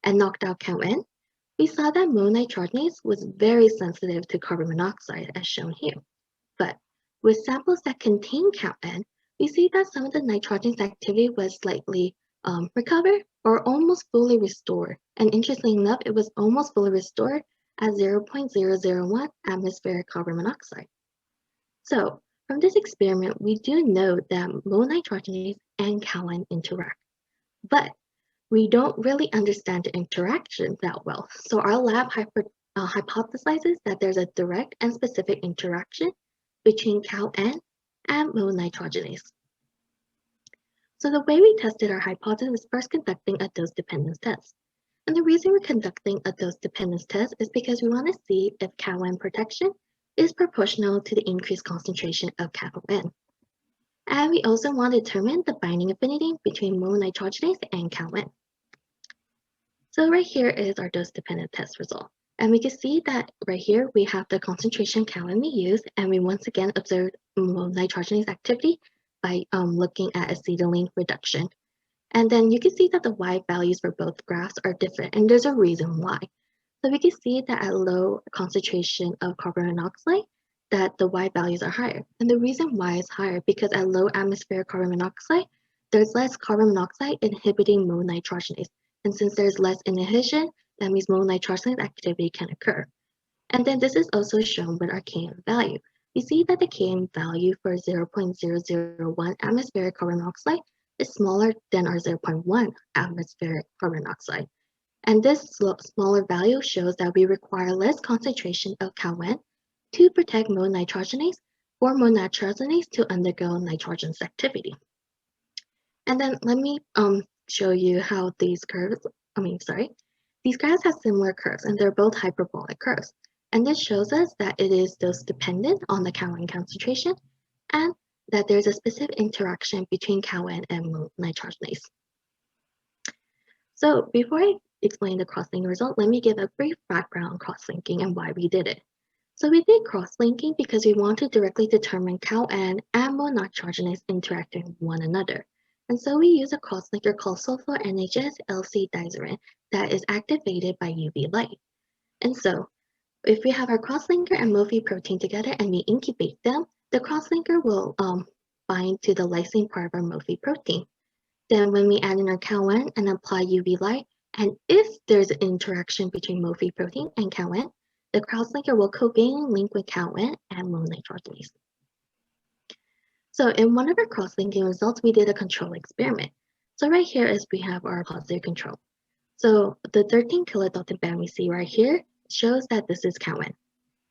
and knocked out CoN, we saw that mononitrogenase was very sensitive to carbon monoxide, as shown here. But with samples that contain CoN, we see that some of the nitrogenase activity was slightly recovered or almost fully restored. And interestingly enough, it was almost fully restored at 0.001 atmospheric carbon monoxide. So from this experiment, we do know that mononitrogenase and CoN interact, but we don't really understand the interaction that well. So our lab hypothesizes that there's a direct and specific interaction between CoN and mononitrogenase. So the way we tested our hypothesis is first conducting a dose dependence test. And the reason we're conducting a dose dependence test is because we want to see if CoN protection is proportional to the increased concentration of CoN. And we also want to determine the binding affinity between mononitrogenase and CoN. So right here is our dose-dependent test result. And we can see that right here we have the concentration CoN we used, and we once again observed mononitrogenase activity by looking at acetylene reduction. And then you can see that the Y values for both graphs are different, and there's a reason why. So we can see that at low concentration of carbon monoxide, that the Y values are higher. And the reason why is higher because at low atmospheric carbon monoxide, there's less carbon monoxide inhibiting mononitrogenase. And since there's less inhibition, that means mononitrogenase activity can occur. And then this is also shown with our Kn value. We see that the Kn value for 0.001 atmospheric carbon monoxide is smaller than our 0.1 atmospheric carbon monoxide. And this smaller value shows that we require less concentration of CoN to protect mononitrogenase for mononitrogenase to undergo nitrogenous activity. And then let me show you how these curves, these graphs have similar curves, and they're both hyperbolic curves. And this shows us that it is dose dependent on the CoN concentration, and that there's a specific interaction between CoN and mononitrogenase. So before I explain the cross-linking result, let me give a brief background on cross-linking and why we did it. So we did cross-linking because we want to directly determine CoN and mononitrogenase interacting with one another. And so we use a cross-linker called sulfur NHS LC diazorin that is activated by UV light. And so if we have our cross-linker and MOFI protein together and we incubate them, the cross-linker will bind to the lysine part of our MOFI protein. Then when we add in our CoN and apply UV light And if there's an interaction between MoFi protein and CoW, the cross-linker will covalently link with CoW and mononitrogenase. So in one of our cross-linking results, we did a control experiment. So right here is we have our positive control. So the 13 kilodalton band we see right here shows that this is CoW.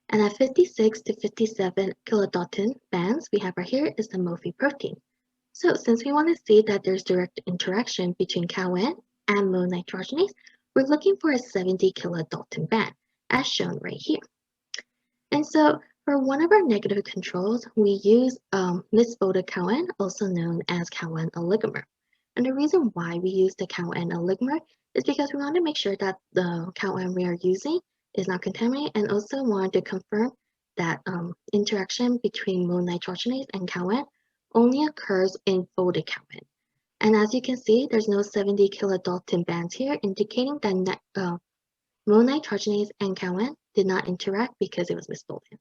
And at 56 to 57 kilodalton bands we have right here is the MoFi protein. So since we want to see that there's direct interaction between CoW and mononitrogenase, we're looking for a 70 kilodalton band, as shown right here. And so for one of our negative controls, we use misfolded CoW, also known as CoW oligomer. And the reason why we use the CoW oligomer is because we want to make sure that the CoW we are using is not contaminated, and also want to confirm that interaction between mononitrogenase and CoW only occurs in folded CoW. And as you can see, there's no 70 kilodalton bands here, indicating that mononitrogenase and CoW did not interact because it was misfolded.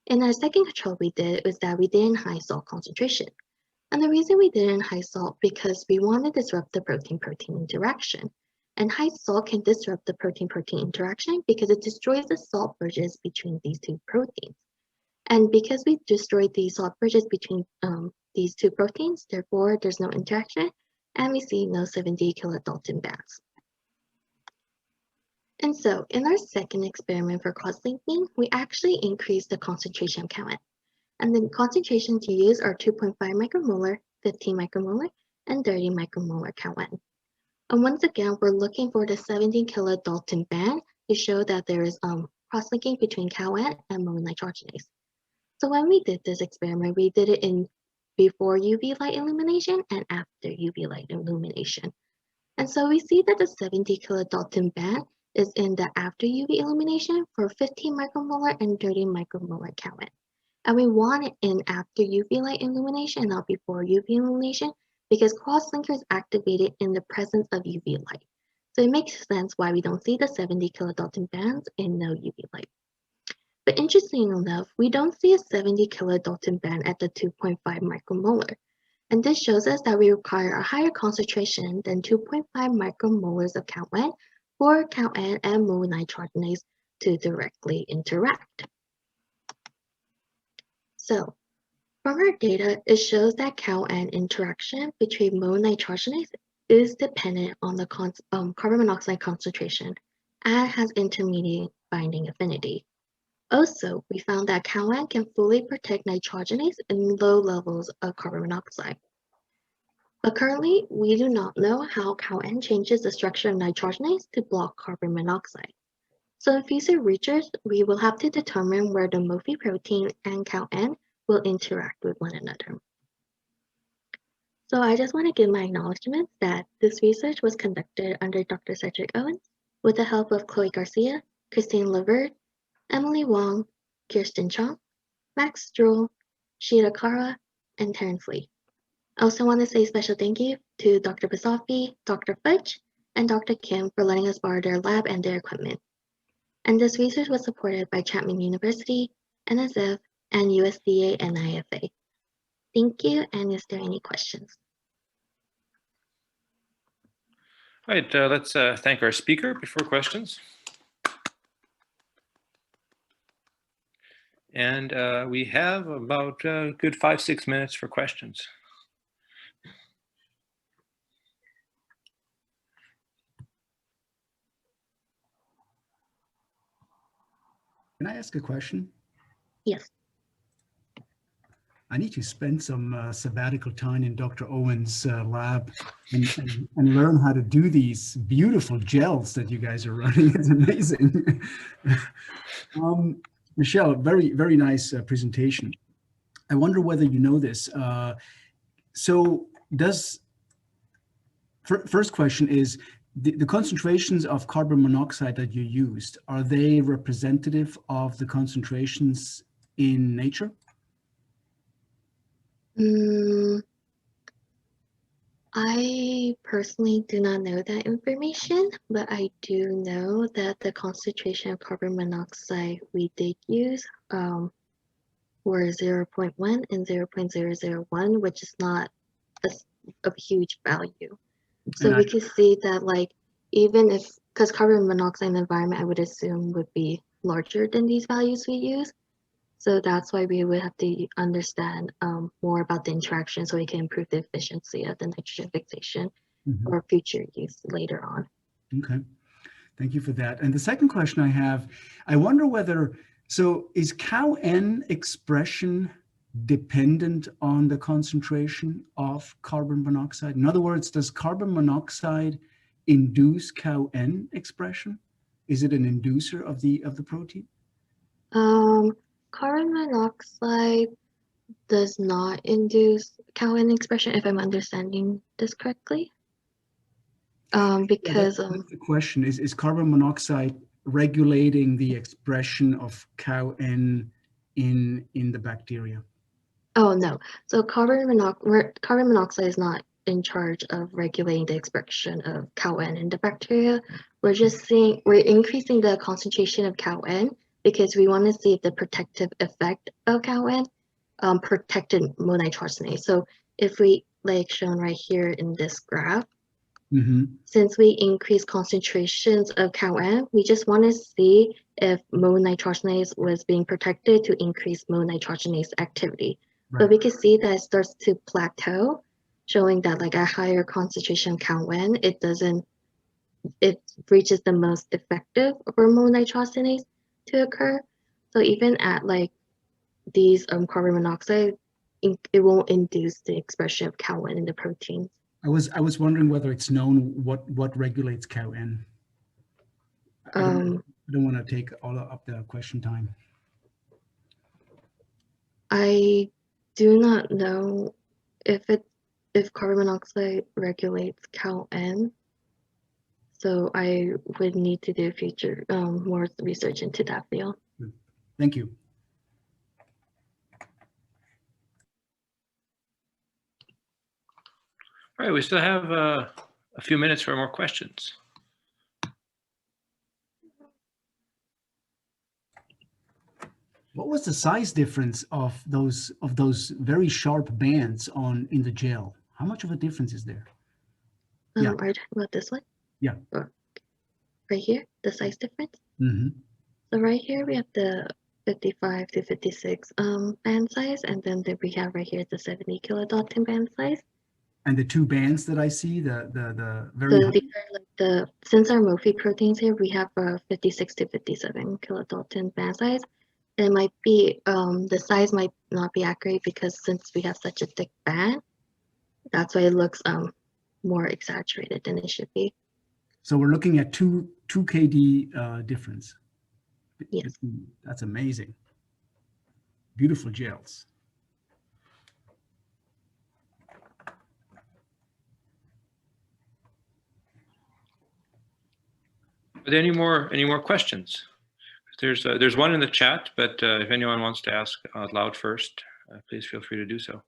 And our second control we did was that we did in high salt concentration. And the reason we did it in high salt because we want to disrupt the protein-protein interaction. And high salt can disrupt the protein-protein interaction because it destroys the salt bridges between these two proteins. And because we destroyed the salt bridges between these two proteins, therefore there's no interaction, and we see no 70 kilodalton bands. And so in our second experiment for cross-linking, we actually increased the concentration of CoW. And the concentrations you use are 2.5 micromolar, 15 micromolar, and 30 micromolar CoW. And once again, we're looking for the 70 kilodalton band to show that there is cross-linking between CoW and mononitrogenase. So when we did this experiment, we did it in before UV light illumination and after UV light illumination. And so we see that the 70 kilodalton band is in the after UV illumination for 15 micromolar and 30 micromolar CoW. And we want it in after UV light illumination, not before UV illumination, because cross-linker is activated in the presence of UV light. So it makes sense why we don't see the 70 kilodalton bands in no UV light. But interestingly enough, we don't see a 70 kilodalton band at the 2.5 micromolar. And this shows us that we require a higher concentration than 2.5 micromolars of CoW for CoW and mononitrogenase to directly interact. So from our data, it shows that CoW interaction between mononitrogenase is dependent on the carbon monoxide concentration and has intermediate binding affinity. Also, we found that CoW can fully protect nitrogenase in low levels of carbon monoxide. But currently, we do not know how CoW changes the structure of nitrogenase to block carbon monoxide. So in future research, we will have to determine where the MoFi protein and CoW will interact with one another. So I just want to give my acknowledgement that this research was conducted under Dr. Cedric Owens with the help of Chloe Garcia, Christine Laverde, Emily Wong, Kirsten Chong, Max Stroll, Rachida Carva, and Terrence Lee. I also want to say a special thank you to Dr. Basafi, Dr. Fudge, and Dr. Kim for letting us borrow their lab and their equipment. And this research was supported by Chapman University, NSF, and USDA and IFA. Thank you, and is there any questions? All right, let's thank our speaker before questions. And we have about a good 5-6 minutes for questions. Can I ask a question? Yes. I need to spend some sabbatical time in Dr. Owen's lab and learn how to do these beautiful gels that you guys are running. It's amazing. Michelle, very, very nice presentation. I wonder whether you know this. So first question is, the concentrations of carbon monoxide that you used, are they representative of the concentrations in nature? I personally do not know that information, but I do know that the concentration of carbon monoxide we did use were 0.1 and 0.001, which is not a huge value. So we can see that like even if, because carbon monoxide in the environment, I would assume would be larger than these values we use. So that's why we would have to understand more about the interaction so we can improve the efficiency of the nitrogen fixation for future use later on. Okay, thank you for that. And the second question I have, I wonder whether, so is COW-N expression dependent on the concentration of carbon monoxide? In other words, does carbon monoxide induce COW-N expression? Is it an inducer of the protein? Carbon monoxide does not induce COW-N expression, if I'm understanding this correctly. Because that's the question is carbon monoxide regulating the expression of COW-N in the bacteria? Oh no, so carbon monoxide is not in charge of regulating the expression of COW-N in the bacteria. We're just we're increasing the concentration of COW-N because we want to see if the protective effect of COW-N protected mononitrogenase. So if we, like shown right here in this graph, since we increase concentrations of COW-N, we just want to see if mononitrogenase was being protected to increase mononitrogenase activity. Right. But we can see that it starts to plateau, showing that like a higher concentration of COW-N, it reaches the most effective for mononitrogenase to occur. So even at like these carbon monoxide, it won't induce the expression of COW-N in the proteins. I was wondering whether it's known what regulates COW-N. I don't want to take all up the question time. I do not know if carbon monoxide regulates COW-N, so I would need to do future more research into that field. Thank you. All right, we still have a few minutes for more questions. What was the size difference of those very sharp bands in the gel? How much of a difference is there? Yeah. Are you talking about this one? Yeah. Or right here, the size difference? So right here we have the 55 to 56 band size, and then we have right here the 70 kilodalton band size. And the two bands that I see, the very so these are like since our MOFI proteins here, we have a 56 to 57 kilodalton band size. It might be the size might not be accurate because since we have such a thick band, that's why it looks more exaggerated than it should be. So we're looking at 2 kD difference. Yes. That's amazing. Beautiful gels. Are there any more questions? There's one in the chat, but if anyone wants to ask out loud first, please feel free to do so.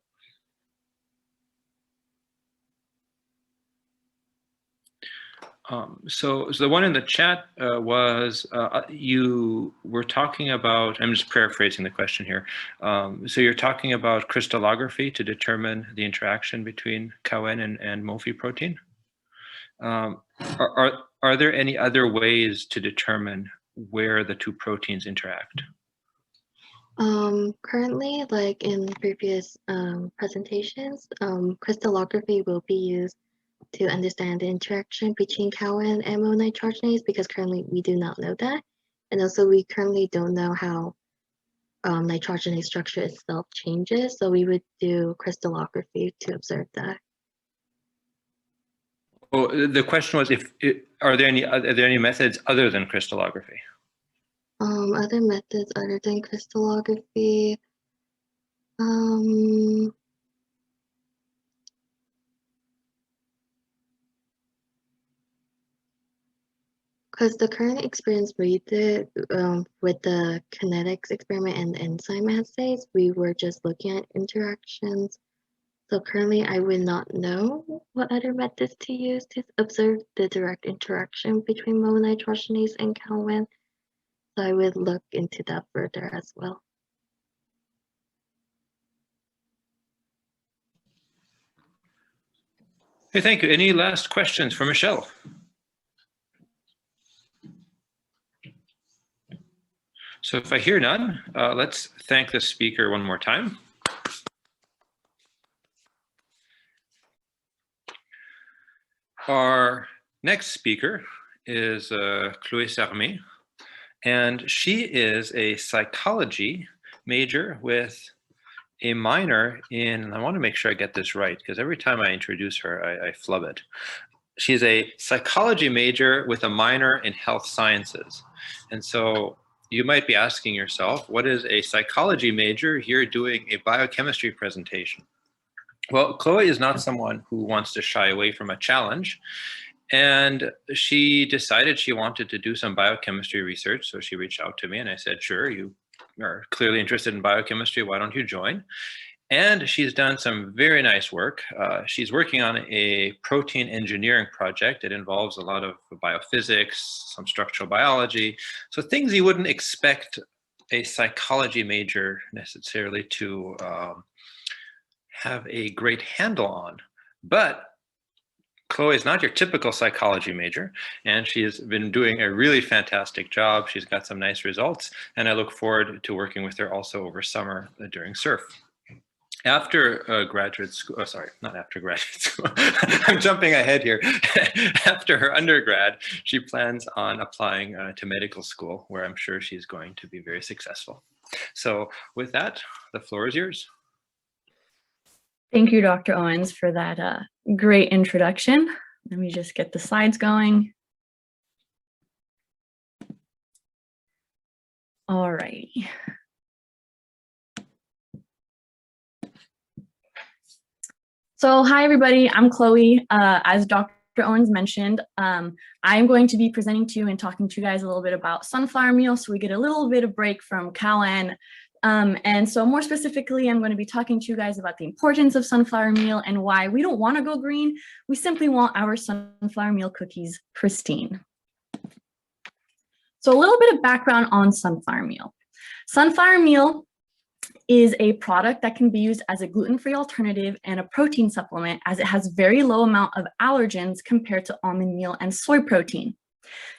So the one in the chat was you were talking about, I'm just paraphrasing the question here. So you're talking about crystallography to determine the interaction between COW-N and MOFI protein. Are there any other ways to determine where the two proteins interact? Currently, like in previous presentations, crystallography will be used to understand the interaction between COW-N and mononitrogenase because currently we do not know that. And also we currently don't know how nitrogenase structure itself changes. So we would do crystallography to observe that. Well, the question was, are there any methods other than crystallography? Other methods other than crystallography. Because the current experience we did with the kinetics experiment and enzyme assays, we were just looking at interactions. So currently, I would not know what other methods to use to observe the direct interaction between mononitrogenase and COW-N. So I would look into that further as well. Hey, thank you. Any last questions for Michelle? So if I hear none, let's thank the speaker one more time. Our next speaker is Chloé Sermet, and she is a psychology major with a minor in, and I want to make sure I get this right, because every time I introduce her, I flub it. She's a psychology major with a minor in health sciences. And so you might be asking yourself, what is a psychology major here doing a biochemistry presentation? Well, Chloe is not someone who wants to shy away from a challenge. And she decided she wanted to do some biochemistry research. So she reached out to me and I said, sure, you are clearly interested in biochemistry. Why don't you join? And she's done some very nice work. She's working on a protein engineering project. It involves a lot of biophysics, some structural biology. So things you wouldn't expect a psychology major necessarily to have a great handle on. But Chloe is not your typical psychology major, and she has been doing a really fantastic job. She's got some nice results, and I look forward to working with her also over summer during SURF. After graduate school, sorry, not after graduate school, I'm jumping ahead here. After her undergrad, she plans on applying to medical school, where I'm sure she's going to be very successful. So with that, the floor is yours. Thank you, Dr. Owens, for that great introduction. Let me just get the slides going. All right. So hi, everybody. I'm Chloe. As Dr. Owens mentioned, I'm going to be presenting to you and talking to you guys a little bit about sunflower meal, so we get a little bit of break from CalN. And so more specifically, I'm going to be talking to you guys about the importance of sunflower meal and why we don't want to go green. We simply want our sunflower meal cookies pristine. So a little bit of background on sunflower meal. Sunflower meal is a product that can be used as a gluten-free alternative and a protein supplement, as it has very low amount of allergens compared to almond meal and soy protein.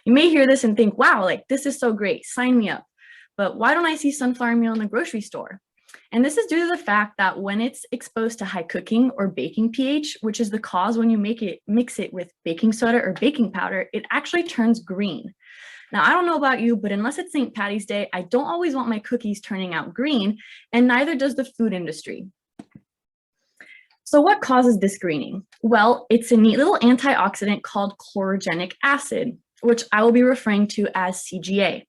You may hear this and think, wow, like this is so great, sign me up. But why don't I see sunflower meal in the grocery store? And this is due to the fact that when it's exposed to high cooking or baking pH, which is the cause when you mix it with baking soda or baking powder, it actually turns green. Now, I don't know about you, but unless it's St. Patty's Day, I don't always want my cookies turning out green, and neither does the food industry. So what causes this greening? Well, it's a neat little antioxidant called chlorogenic acid, which I will be referring to as CGA.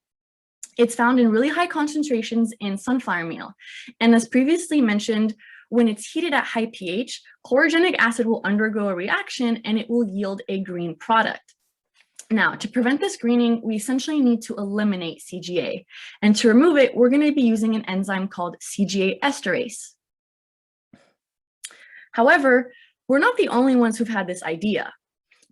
It's found in really high concentrations in sunflower meal. And as previously mentioned, when it's heated at high pH, chlorogenic acid will undergo a reaction and it will yield a green product. Now, to prevent this greening, we essentially need to eliminate CGA. And to remove it, we're going to be using an enzyme called CGA esterase. However, we're not the only ones who've had this idea.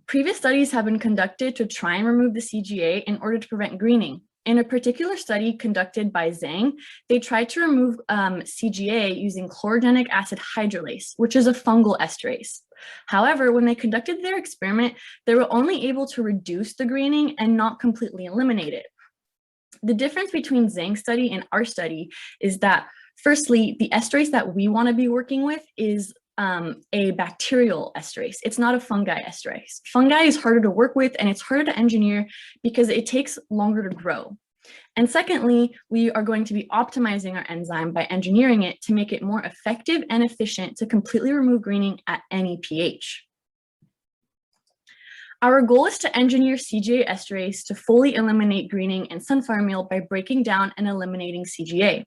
Previous studies have been conducted to try and remove the CGA in order to prevent greening. In a particular study conducted by Zhang, they tried to remove CGA using chlorogenic acid hydrolase, which is a fungal esterase. However, when they conducted their experiment, they were only able to reduce the greening and not completely eliminate it. The difference between Zhang's study and our study is that, firstly, the esterase that we want to be working with is a bacterial esterase. It's not a fungi esterase. Fungi is harder to work with and it's harder to engineer because it takes longer to grow. And secondly, we are going to be optimizing our enzyme by engineering it to make it more effective and efficient to completely remove greening at any pH. Our goal is to engineer CGA esterase to fully eliminate greening in sunflower meal by breaking down and eliminating CGA.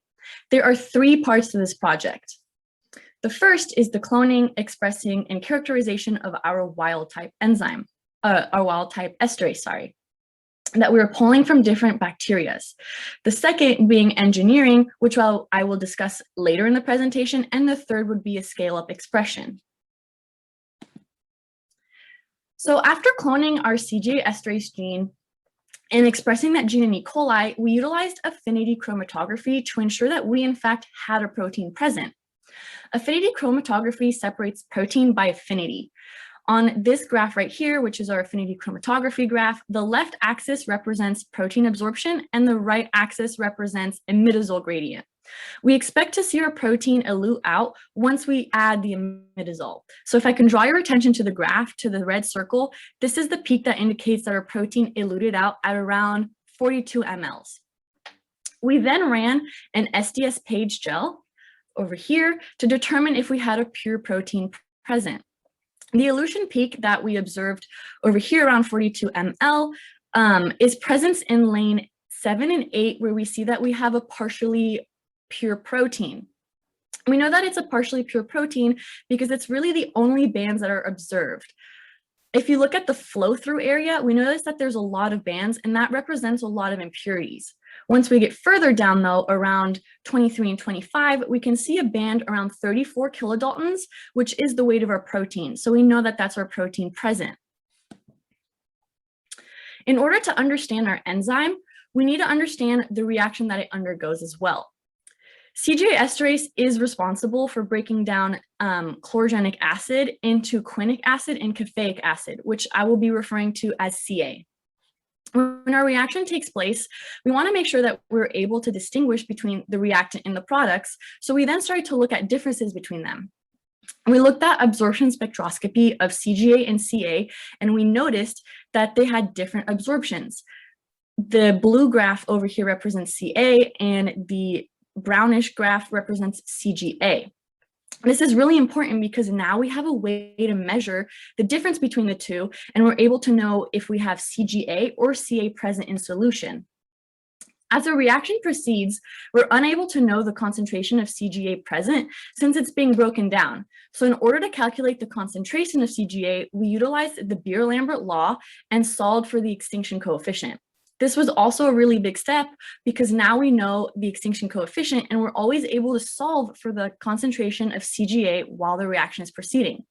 There are 3 parts to this project. The first is the cloning, expressing, and characterization of our wild-type enzyme, our wild-type esterase, that we are pulling from different bacteria. The second being engineering, which I will discuss later in the presentation, and the third would be a scale-up expression. So after cloning our CGA esterase gene and expressing that gene in E. coli, we utilized affinity chromatography to ensure that we in fact had a protein present. Affinity chromatography separates protein by affinity. On this graph right here, which is our affinity chromatography graph, the left axis represents protein absorption and the right axis represents imidazole gradient. We expect to see our protein elute out once we add the imidazole. So if I can draw your attention to the graph, to the red circle, this is the peak that indicates that our protein eluted out at around 42 mLs. We then ran an SDS page gel over here to determine if we had a pure protein present. The elution peak that we observed over here around 42 ml is present in lane 7 and 8, where we see that we have a partially pure protein. We know that it's a partially pure protein because it's really the only bands that are observed. If you look at the flow through area, we notice that there's a lot of bands, and that represents a lot of impurities. Once we get further down though, around 23 and 25, we can see a band around 34 kilodaltons, which is the weight of our protein. So we know that that's our protein present. In order to understand our enzyme, we need to understand the reaction that it undergoes as well. CGA esterase is responsible for breaking down chlorogenic acid into quinic acid and caffeic acid, which I will be referring to as CA. When our reaction takes place, we want to make sure that we're able to distinguish between the reactant and the products. So we then started to look at differences between them. We looked at absorption spectroscopy of CGA and CA, and we noticed that they had different absorptions. The blue graph over here represents CA, and the brownish graph represents CGA. This is really important because now we have a way to measure the difference between the two, and we're able to know if we have CGA or CA present in solution. As the reaction proceeds, we're unable to know the concentration of CGA present since it's being broken down. So in order to calculate the concentration of CGA, we utilized the Beer-Lambert law and solved for the extinction coefficient. This was also a really big step because now we know the extinction coefficient, and we're always able to solve for the concentration of CGA while the reaction is proceeding.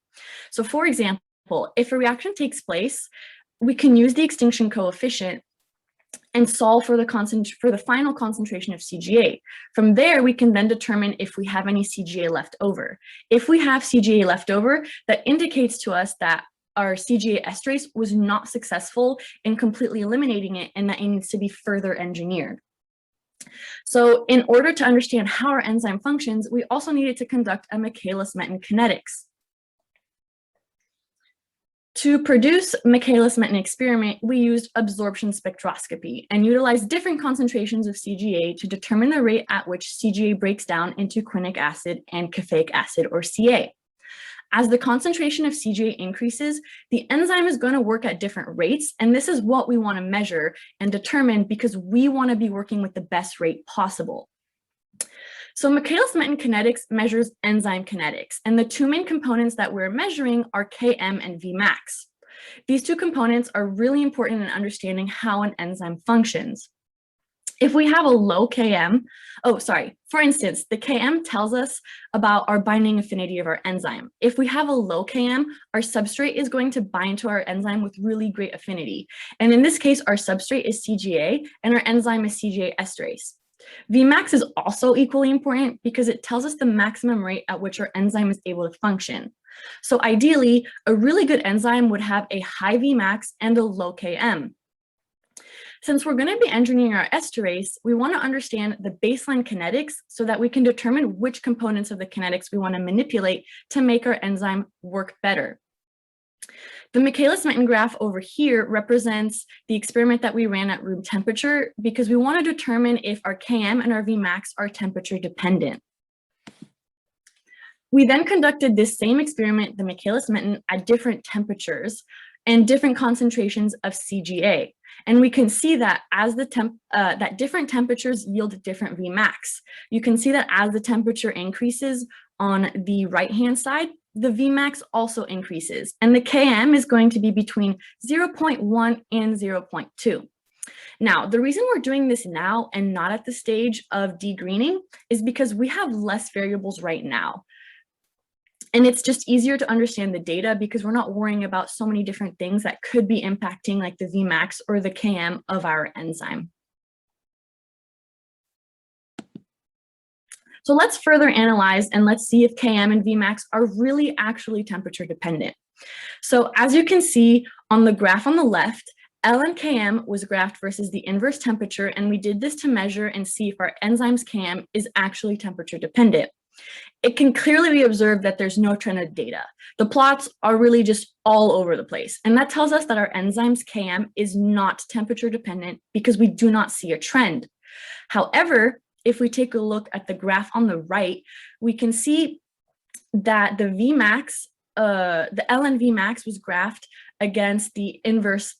So for example, if a reaction takes place, we can use the extinction coefficient and solve for the final concentration of CGA. From there, we can then determine if we have any CGA left over. If we have CGA left over, that indicates to us that our CGA esterase was not successful in completely eliminating it, and that it needs to be further engineered. So in order to understand how our enzyme functions, we also needed to conduct a Michaelis-Menten kinetics. To produce Michaelis-Menten experiment, we used absorption spectroscopy and utilized different concentrations of CGA to determine the rate at which CGA breaks down into quinic acid and caffeic acid, or CA. As the concentration of CGA increases, the enzyme is going to work at different rates, and this is what we want to measure and determine because we want to be working with the best rate possible. So Michaelis-Menten kinetics measures enzyme kinetics, and the two main components that we're measuring are Km and Vmax. These two components are really important in understanding how an enzyme functions. If we have a low Km, for instance, the Km tells us about our binding affinity of our enzyme. If we have a low Km, our substrate is going to bind to our enzyme with really great affinity. And in this case, our substrate is CGA and our enzyme is CGA esterase. Vmax is also equally important because it tells us the maximum rate at which our enzyme is able to function. So ideally, a really good enzyme would have a high Vmax and a low Km. Since we're going to be engineering our esterase, we want to understand the baseline kinetics so that we can determine which components of the kinetics we want to manipulate to make our enzyme work better. The Michaelis-Menten graph over here represents the experiment that we ran at room temperature because we want to determine if our Km and our Vmax are temperature dependent. We then conducted this same experiment, the Michaelis-Menten, at different temperatures and different concentrations of CGA. And we can see that as that different temperatures yield different Vmax. You can see that as the temperature increases on the right-hand side, the Vmax also increases, and the Km is going to be between 0.1 and 0.2. Now, the reason we're doing this now and not at the stage of degreening is because we have less variables right now. And it's just easier to understand the data because we're not worrying about so many different things that could be impacting like the Vmax or the Km of our enzyme. So let's further analyze and let's see if Km and Vmax are really actually temperature dependent. So as you can see on the graph on the left, ln Km was graphed versus the inverse temperature, and we did this to measure and see if our enzyme's Km is actually temperature dependent. It can clearly be observed that there's no trend of data. The plots are really just all over the place, and that tells us that our enzyme's Km is not temperature dependent because we do not see a trend. However, if we take a look at the graph on the right, we can see that the Vmax, the ln Vmax was graphed against the inverse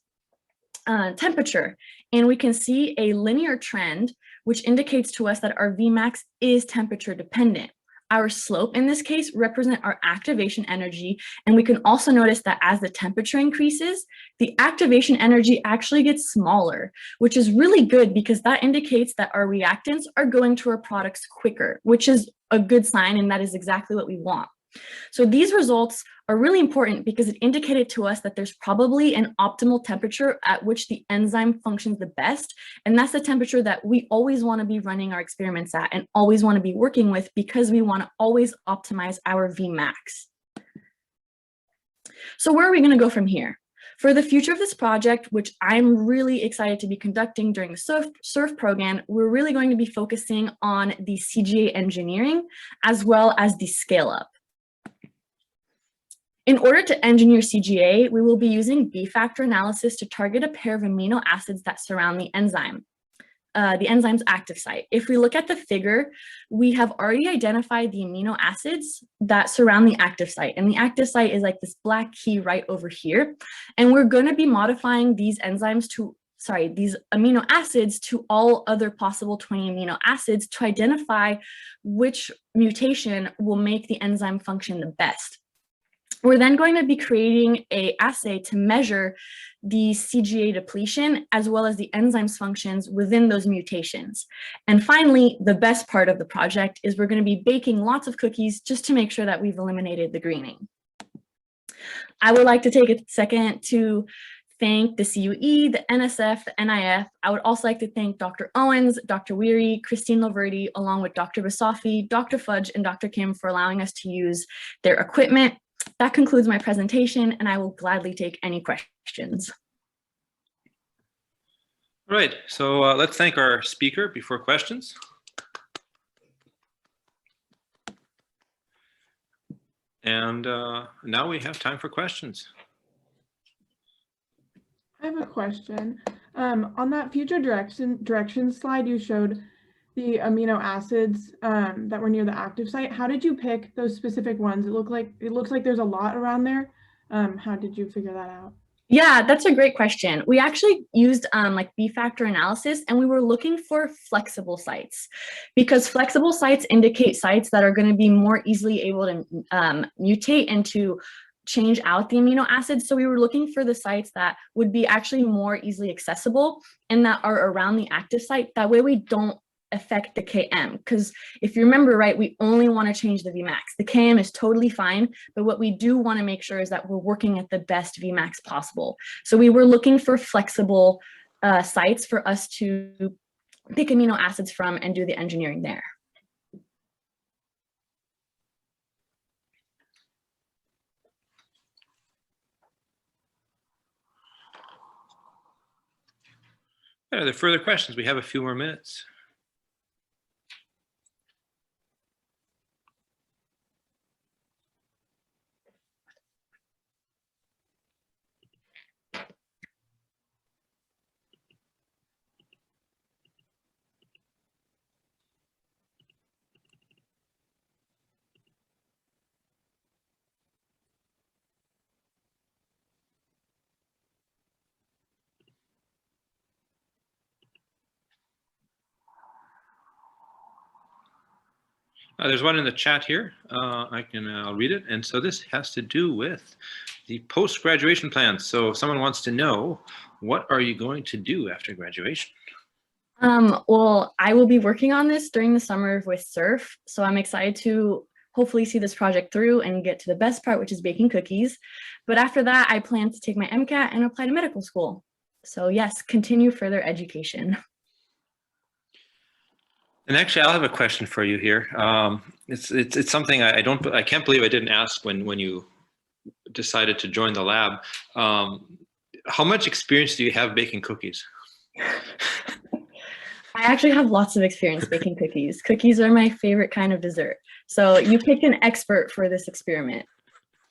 temperature, and we can see a linear trend, which indicates to us that our Vmax is temperature dependent. Our slope in this case represent our activation energy, and we can also notice that as the temperature increases, the activation energy actually gets smaller, which is really good because that indicates that our reactants are going to our products quicker, which is a good sign, and that is exactly what we want. So these results are really important because it indicated to us that there's probably an optimal temperature at which the enzyme functions the best, and that's the temperature that we always want to be running our experiments at and always want to be working with because we want to always optimize our Vmax. So where are we going to go from here? For the future of this project, which I'm really excited to be conducting during the SURF program, we're really going to be focusing on the CGA engineering as well as the scale-up. In order to engineer CGA, we will be using B-factor analysis to target a pair of amino acids that surround the enzyme's active site. If we look at the figure, we have already identified the amino acids that surround the active site. And the active site is like this black key right over here. And we're going to be modifying these these amino acids to all other possible 20 amino acids to identify which mutation will make the enzyme function the best. We're then going to be creating an assay to measure the CGA depletion as well as the enzyme's functions within those mutations. And finally, the best part of the project is we're going to be baking lots of cookies just to make sure that we've eliminated the greening. I would like to take a second to thank the CUE, the NSF, the NIF. I would also like to thank Dr. Owens, Dr. Weary, Christine Laverty, along with Dr. Basafi, Dr. Fudge, and Dr. Kim for allowing us to use their equipment. That concludes my presentation, and I will gladly take any questions. All right, so let's thank our speaker before questions. And now we have time for questions. I have a question. On that future directions slide, you showed the amino acids that were near the active site. How did you pick those specific ones? It looks like there's a lot around there. How did you figure that out? Yeah, that's a great question. We actually used like B-factor analysis, and we were looking for flexible sites because flexible sites indicate sites that are going to be more easily able to mutate and to change out the amino acids. So we were looking for the sites that would be actually more easily accessible and that are around the active site. That way we don't affect the Km, because if you remember right, we only want to change the Vmax. The Km is totally fine, but what we do want to make sure is that we're working at the best Vmax possible. So we were looking for flexible sites for us to pick amino acids from and do the engineering there. Are there further questions? We have a few more minutes. There's one in the chat here. I'll read it. And so this has to do with the post-graduation plans. So if someone wants to know, what are you going to do after graduation? Well, I will be working on this during the summer with SURF. So I'm excited to hopefully see this project through and get to the best part, which is baking cookies. But after that, I plan to take my MCAT and apply to medical school. So yes, continue further education. And actually, I'll have a question for you here. It's something I can't believe I didn't ask when you decided to join the lab. How much experience do you have baking cookies? I actually have lots of experience baking cookies. Cookies are my favorite kind of dessert. So you picked an expert for this experiment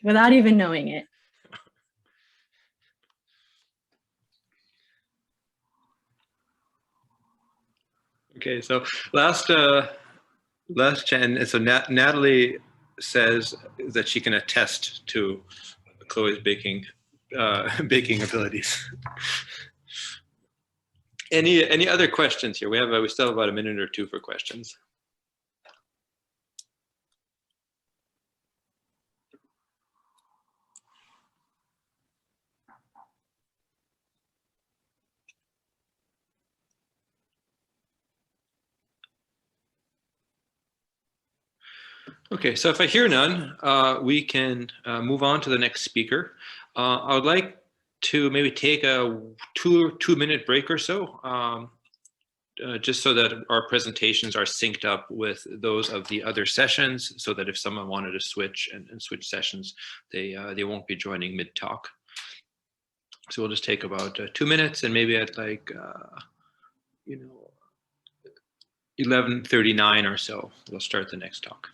without even knowing it. Okay, so last and so Natalie says that she can attest to Chloe's baking abilities. Any other questions here? We still have about a minute or two for questions. Okay, so if I hear none, we can move on to the next speaker. I would like to maybe take a two-minute break or so, just so that our presentations are synced up with those of the other sessions, so that if someone wanted to switch and switch sessions, they won't be joining mid-talk. So we'll just take about 2 minutes, and maybe at like 11:39 or so, we'll start the next talk.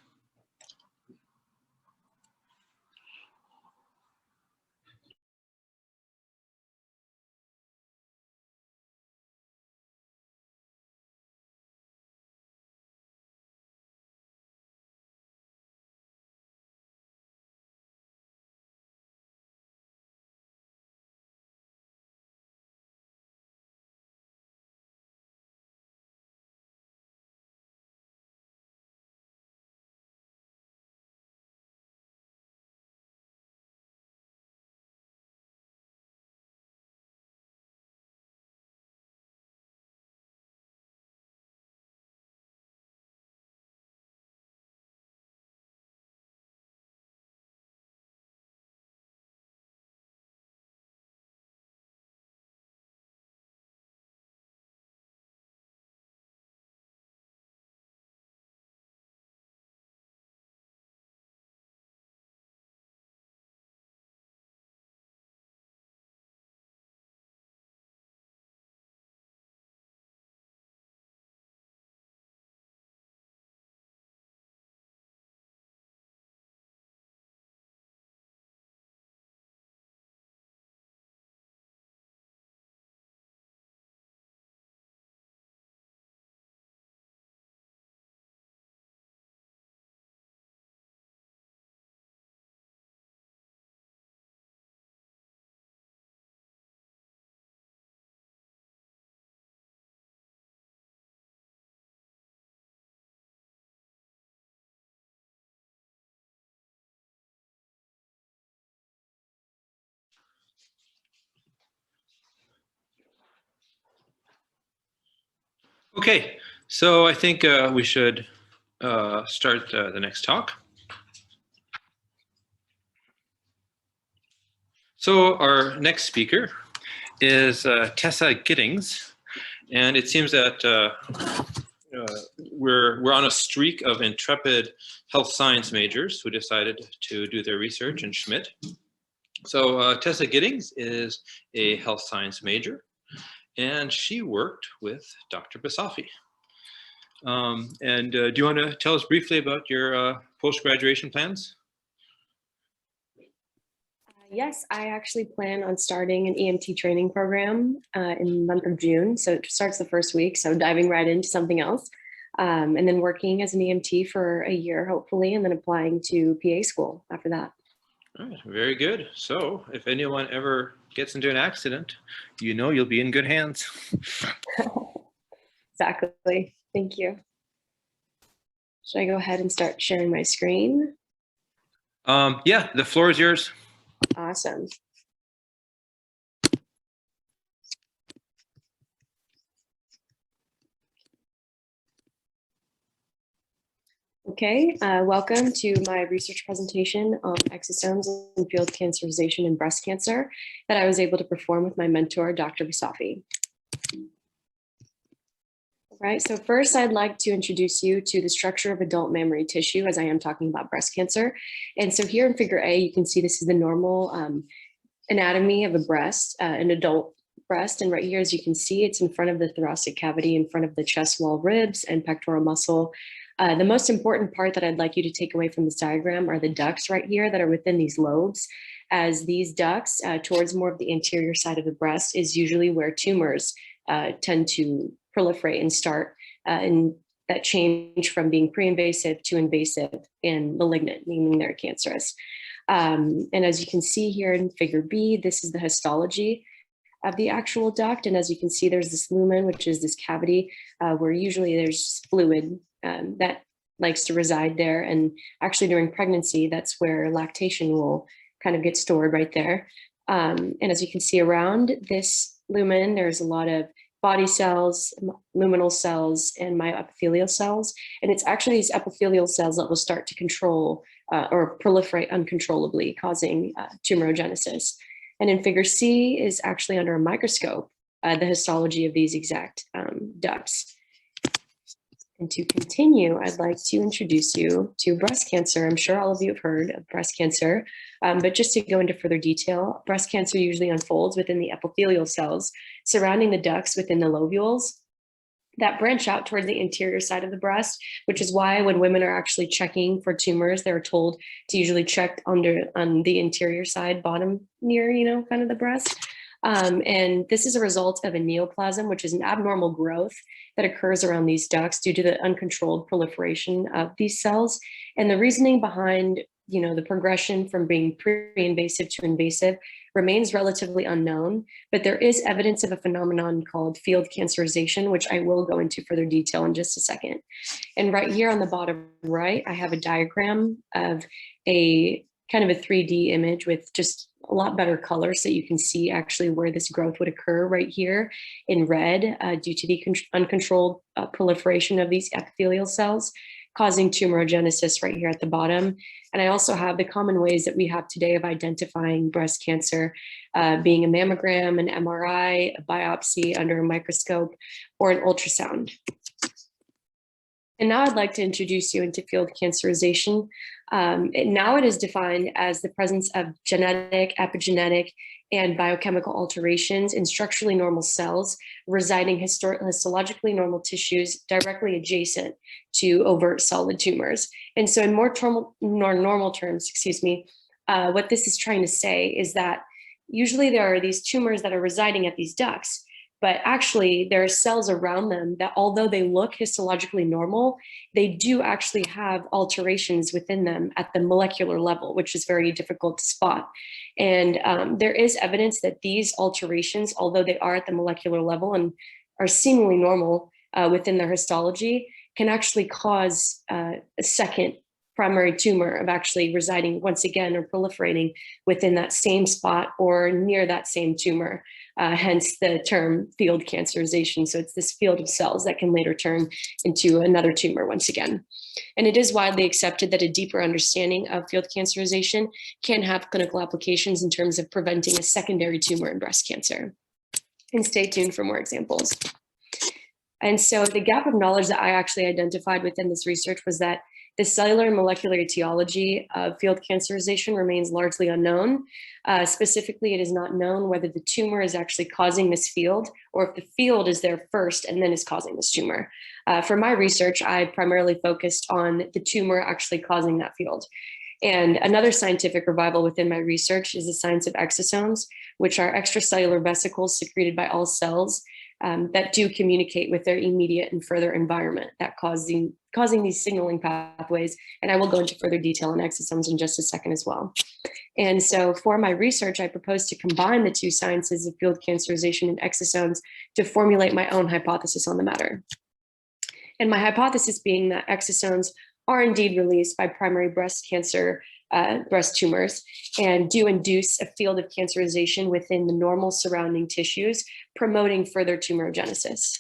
Okay, so I think we should start the next talk. So our next speaker is Tessa Giddings, and it seems that we're on a streak of intrepid health science majors who decided to do their research in Schmidt. So Tessa Giddings is a health science major, and she worked with Dr. Basafi. Do you want to tell us briefly about your post-graduation plans? Yes, I actually plan on starting an EMT training program in the month of June. So it starts the first week, so diving right into something else. And then working as an EMT for a year, hopefully, and then applying to PA school after that. All right, very good. So if anyone ever gets into an accident, you know you'll be in good hands. Exactly. Thank you. Should I go ahead and start sharing my screen? Yeah, the floor is yours. Awesome. Okay, welcome to my research presentation on exosomes and field cancerization in breast cancer that I was able to perform with my mentor, Dr. Basafi. Right, so first I'd like to introduce you to the structure of adult mammary tissue, as I am talking about breast cancer. And so here in figure A, you can see this is the normal anatomy of a breast, an adult breast. And right here, as you can see, it's in front of the thoracic cavity, in front of the chest wall ribs and pectoral muscle. The most important part that I'd like you to take away from this diagram are the ducts right here that are within these lobes, as these ducts towards more of the anterior side of the breast is usually where tumors tend to proliferate and start, and that change from being pre-invasive to invasive and malignant, meaning they're cancerous. And as you can see here in figure B, this is the histology of the actual duct. And as you can see, there's this lumen, which is this cavity where usually there's fluid that likes to reside there. And actually during pregnancy, that's where lactation will kind of get stored right there. And as you can see around this lumen, there's a lot of body cells, luminal cells, and myoepithelial cells. And it's actually these epithelial cells that will start to control or proliferate uncontrollably, causing tumorigenesis. And in figure C is actually under a microscope, the histology of these exact ducts. And to continue, I'd like to introduce you to breast cancer. I'm sure all of you have heard of breast cancer, but just to go into further detail, breast cancer usually unfolds within the epithelial cells surrounding the ducts within the lobules that branch out towards the anterior side of the breast, which is why when women are actually checking for tumors, they're told to usually check on the interior side, bottom near, kind of the breast. And this is a result of a neoplasm, which is an abnormal growth that occurs around these ducts due to the uncontrolled proliferation of these cells. And the reasoning behind, the progression from being pre-invasive to invasive remains relatively unknown, but there is evidence of a phenomenon called field cancerization, which I will go into further detail in just a second. And right here on the bottom right, I have a diagram of a kind of a 3D image with just a lot better color so you can see actually where this growth would occur right here in red due to the uncontrolled proliferation of these epithelial cells, causing tumorigenesis right here at the bottom. And I also have the common ways that we have today of identifying breast cancer, being a mammogram, an MRI, a biopsy under a microscope, or an ultrasound. And now I'd like to introduce you into field cancerization. Now it is defined as the presence of genetic, epigenetic, and biochemical alterations in structurally normal cells residing histologically normal tissues directly adjacent to overt solid tumors. And so in more normal terms, what this is trying to say is that usually there are these tumors that are residing at these ducts, but actually there are cells around them that, although they look histologically normal, they do actually have alterations within them at the molecular level, which is very difficult to spot. And there is evidence that these alterations, although they are at the molecular level and are seemingly normal within their histology, can actually cause a second primary tumor of actually residing once again or proliferating within that same spot or near that same tumor. Hence the term field cancerization. So it's this field of cells that can later turn into another tumor once again. And it is widely accepted that a deeper understanding of field cancerization can have clinical applications in terms of preventing a secondary tumor in breast cancer. And stay tuned for more examples. And so the gap of knowledge that I actually identified within this research was that the cellular and molecular etiology of field cancerization remains largely unknown. Specifically, it is not known whether the tumor is actually causing this field or if the field is there first and then is causing this tumor. For my research, I primarily focused on the tumor actually causing that field. And another scientific revival within my research is the science of exosomes, which are extracellular vesicles secreted by all cells that do communicate with their immediate and further environment that causing these signaling pathways. And I will go into further detail on exosomes in just a second as well. And so for my research, I proposed to combine the two sciences of field cancerization and exosomes to formulate my own hypothesis on the matter. And my hypothesis being that exosomes are indeed released by primary breast cancer, breast tumors, and do induce a field of cancerization within the normal surrounding tissues, promoting further tumorigenesis.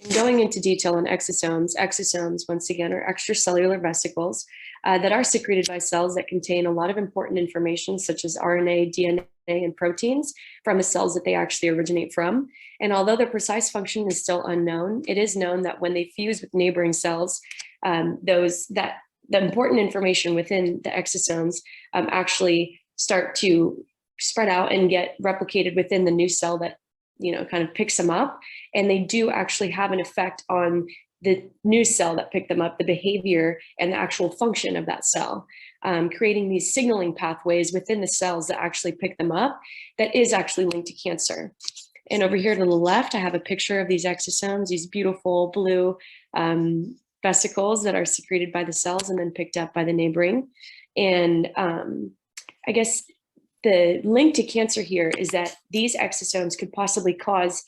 And going into detail on exosomes, exosomes, once again, are extracellular vesicles that are secreted by cells that contain a lot of important information, such as RNA, DNA, and proteins from the cells that they actually originate from. And although their precise function is still unknown, it is known that when they fuse with neighboring cells, the important information within the exosomes actually start to spread out and get replicated within the new cell that, you know, kind of picks them up. And they do actually have an effect on the new cell that picked them up, the behavior and the actual function of that cell, creating these signaling pathways within the cells that actually pick them up that is actually linked to cancer. And over here to the left, I have a picture of these exosomes, these beautiful blue vesicles that are secreted by the cells and then picked up by the neighboring. And I guess the link to cancer here is that these exosomes could possibly cause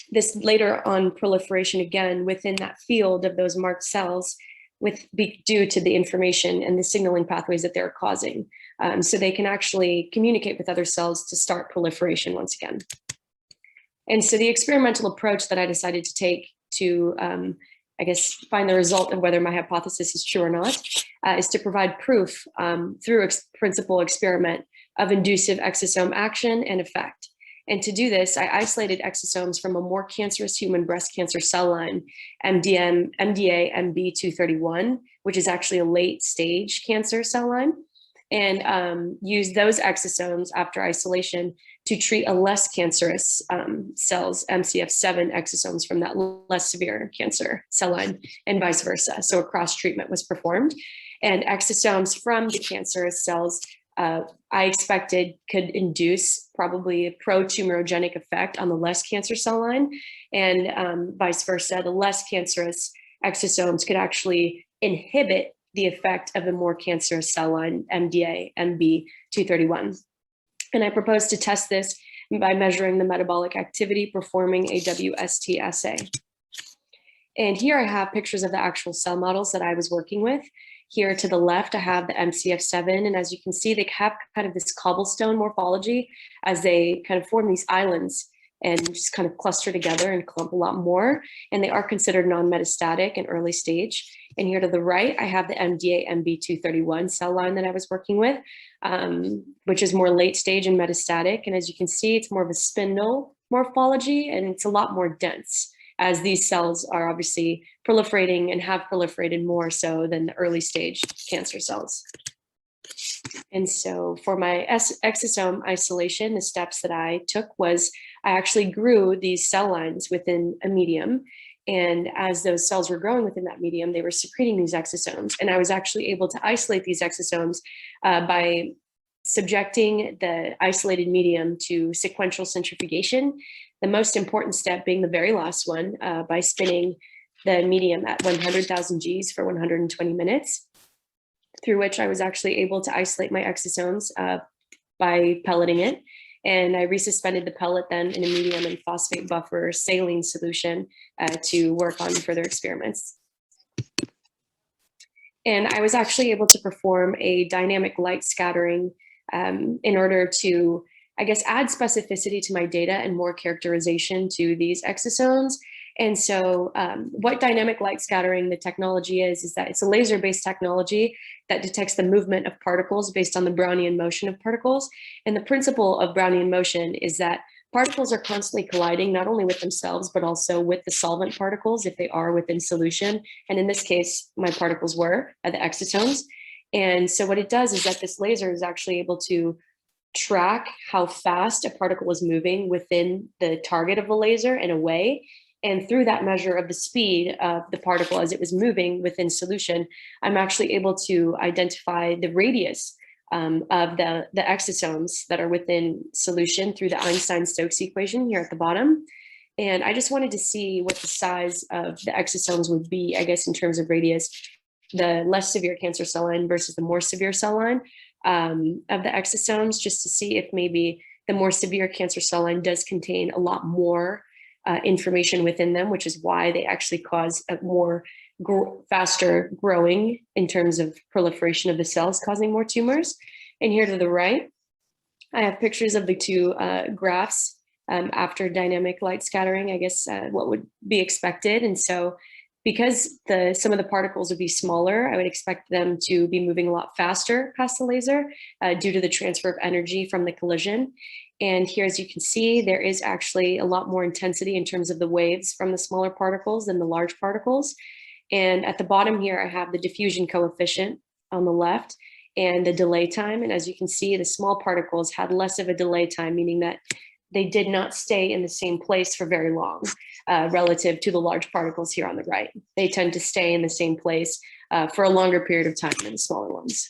this later on proliferation again within that field of those marked cells due to the information and the signaling pathways that they're causing. So they can actually communicate with other cells to start proliferation once again. And so the experimental approach that I decided to take to, I guess, find the result of whether my hypothesis is true or not, is to provide proof through principal experiment of inducive exosome action and effect. And to do this, I isolated exosomes from a more cancerous human breast cancer cell line, MDA-MB231, which is actually a late stage cancer cell line, and used those exosomes after isolation to treat a less cancerous cells, MCF7 exosomes from that less severe cancer cell line, and vice versa. So a cross treatment was performed, and exosomes from the cancerous cells I expected could induce probably a pro-tumorigenic effect on the less cancer cell line, and vice versa. The less cancerous exosomes could actually inhibit the effect of the more cancerous cell line, MDA-MB231. And I proposed to test this by measuring the metabolic activity performing a Wst assay. And here I have pictures of the actual cell models that I was working with. Here to the left, I have the MCF7, and as you can see, they have kind of this cobblestone morphology as they kind of form these islands and just kind of cluster together and clump a lot more. And they are considered non-metastatic and early stage. And here to the right, I have the MDA-MB231 cell line that I was working with, which is more late stage and metastatic. And as you can see, it's more of a spindle morphology, and it's a lot more dense, as these cells are obviously proliferating and have proliferated more so than the early stage cancer cells. And so for my exosome isolation, the steps that I took was I actually grew these cell lines within a medium. And as those cells were growing within that medium, they were secreting these exosomes. And I was actually able to isolate these exosomes by subjecting the isolated medium to sequential centrifugation. The most important step being the very last one, by spinning the medium at 100,000 Gs for 120 minutes, through which I was actually able to isolate my exosomes by pelleting it. And I resuspended the pellet then in a medium and phosphate buffer saline solution to work on further experiments. And I was actually able to perform a dynamic light scattering in order to, I guess, add specificity to my data and more characterization to these exosomes. And so what dynamic light scattering, the technology is that it's a laser-based technology that detects the movement of particles based on the Brownian motion of particles. And the principle of Brownian motion is that particles are constantly colliding, not only with themselves, but also with the solvent particles if they are within solution. And in this case, my particles were the exosomes. And so what it does is that this laser is actually able to track how fast a particle is moving within the target of the laser and away. And through that measure of the speed of the particle as it was moving within solution, I'm actually able to identify the radius of the exosomes that are within solution through the Einstein-Stokes equation here at the bottom. And I just wanted to see what the size of the exosomes would be, I guess, in terms of radius, the less severe cancer cell line versus the more severe cell line of the exosomes, just to see if maybe the more severe cancer cell line does contain a lot more information within them, which is why they actually cause a more faster growing in terms of proliferation of the cells, causing more tumors. And here to the right, I have pictures of the two graphs after dynamic light scattering, I guess what would be expected. And so because some of the particles would be smaller, I would expect them to be moving a lot faster past the laser due to the transfer of energy from the collision. And here, as you can see, there is actually a lot more intensity in terms of the waves from the smaller particles than the large particles. And at the bottom here, I have the diffusion coefficient on the left and the delay time. And as you can see, the small particles had less of a delay time, meaning that they did not stay in the same place for very long relative to the large particles here on the right. They tend to stay in the same place for a longer period of time than the smaller ones.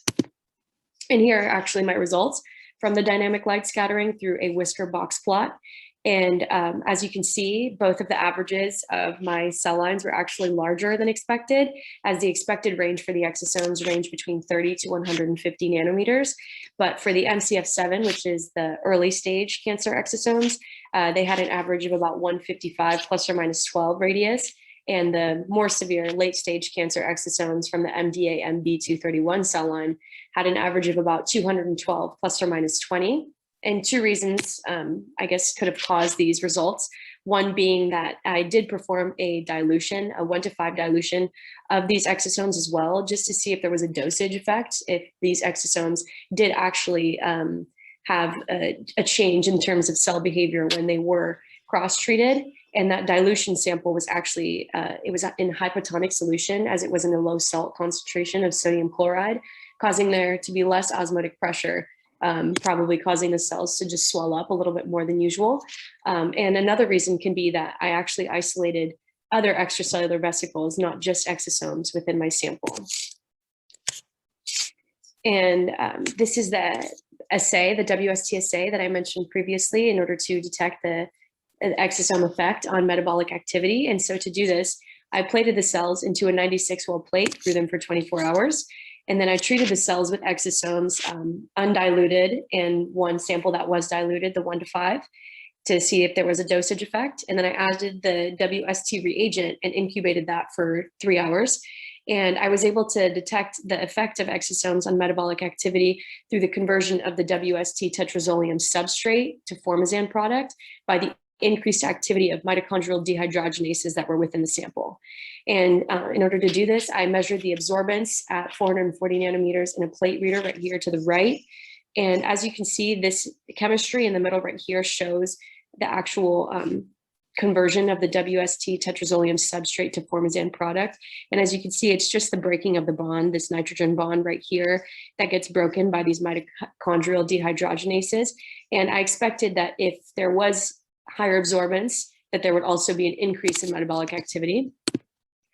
And here are actually my results from the dynamic light scattering through a Whisker Box Plot. And as you can see, both of the averages of my cell lines were actually larger than expected, as the expected range for the exosomes range between 30 to 150 nanometers. But for the MCF7, which is the early stage cancer exosomes, they had an average of about 155 plus or minus 12 radius. And the more severe late stage cancer exosomes from the MDA MB231 cell line had an average of about 212 plus or minus 20. And two reasons, I guess, could have caused these results. One being that I did perform a dilution, a 1 to 5 dilution of these exosomes as well, just to see if there was a dosage effect, if these exosomes did actually have a change in terms of cell behavior when they were cross-treated. And that dilution sample was actually, it was in hypotonic solution, as it was in a low salt concentration of sodium chloride, causing there to be less osmotic pressure, probably causing the cells to just swell up a little bit more than usual. And another reason can be that I actually isolated other extracellular vesicles, not just exosomes, within my sample. And this is the assay, the Wst assay that I mentioned previously, in order to detect the exosome effect on metabolic activity. And so to do this, I plated the cells into a 96-well plate, grew them for 24 hours. And then I treated the cells with exosomes undiluted and one sample that was diluted, the 1 to 5, to see if there was a dosage effect. And then I added the WST reagent and incubated that for 3 hours. And I was able to detect the effect of exosomes on metabolic activity through the conversion of the WST tetrazolium substrate to formazan product by the increased activity of mitochondrial dehydrogenases that were within the sample. And in order to do this, I measured the absorbance at 440 nanometers in a plate reader right here to the right. And as you can see, this chemistry in the middle right here shows the actual conversion of the WST tetrazolium substrate to formazan product. And as you can see, it's just the breaking of the bond, this nitrogen bond right here, that gets broken by these mitochondrial dehydrogenases. And I expected that if there was higher absorbance, that there would also be an increase in metabolic activity.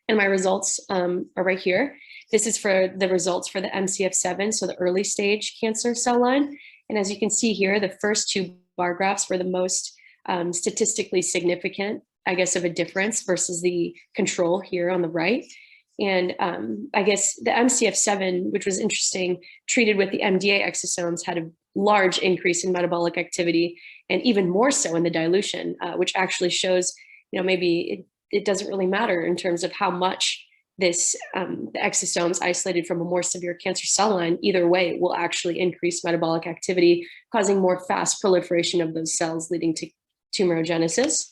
And my results are right here. This is for the results for the MCF7, so the early stage cancer cell line. And as you can see here, the first two bar graphs were the most statistically significant, I guess, of a difference versus the control here on the right. And I guess the MCF7, which was interesting, treated with the MDA exosomes had a large increase in metabolic activity, and even more so in the dilution, which actually shows, maybe it doesn't really matter in terms of how much this the exosomes isolated from a more severe cancer cell line. Either way, will actually increase metabolic activity, causing more fast proliferation of those cells, leading to tumorigenesis.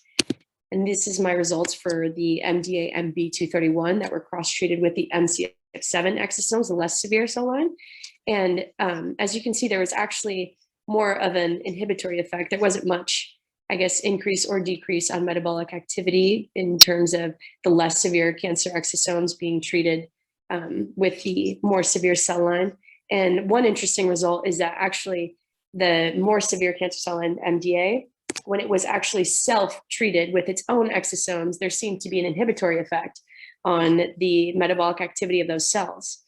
And this is my results for the MDA MB231 that were cross-treated with the MCF7 exosomes, the less severe cell line. And as you can see, there was actually more of an inhibitory effect. There wasn't much, I guess, increase or decrease on metabolic activity in terms of the less severe cancer exosomes being treated with the more severe cell line. And one interesting result is that actually the more severe cancer cell line, MDA, when it was actually self-treated with its own exosomes, there seemed to be an inhibitory effect on the metabolic activity of those cells.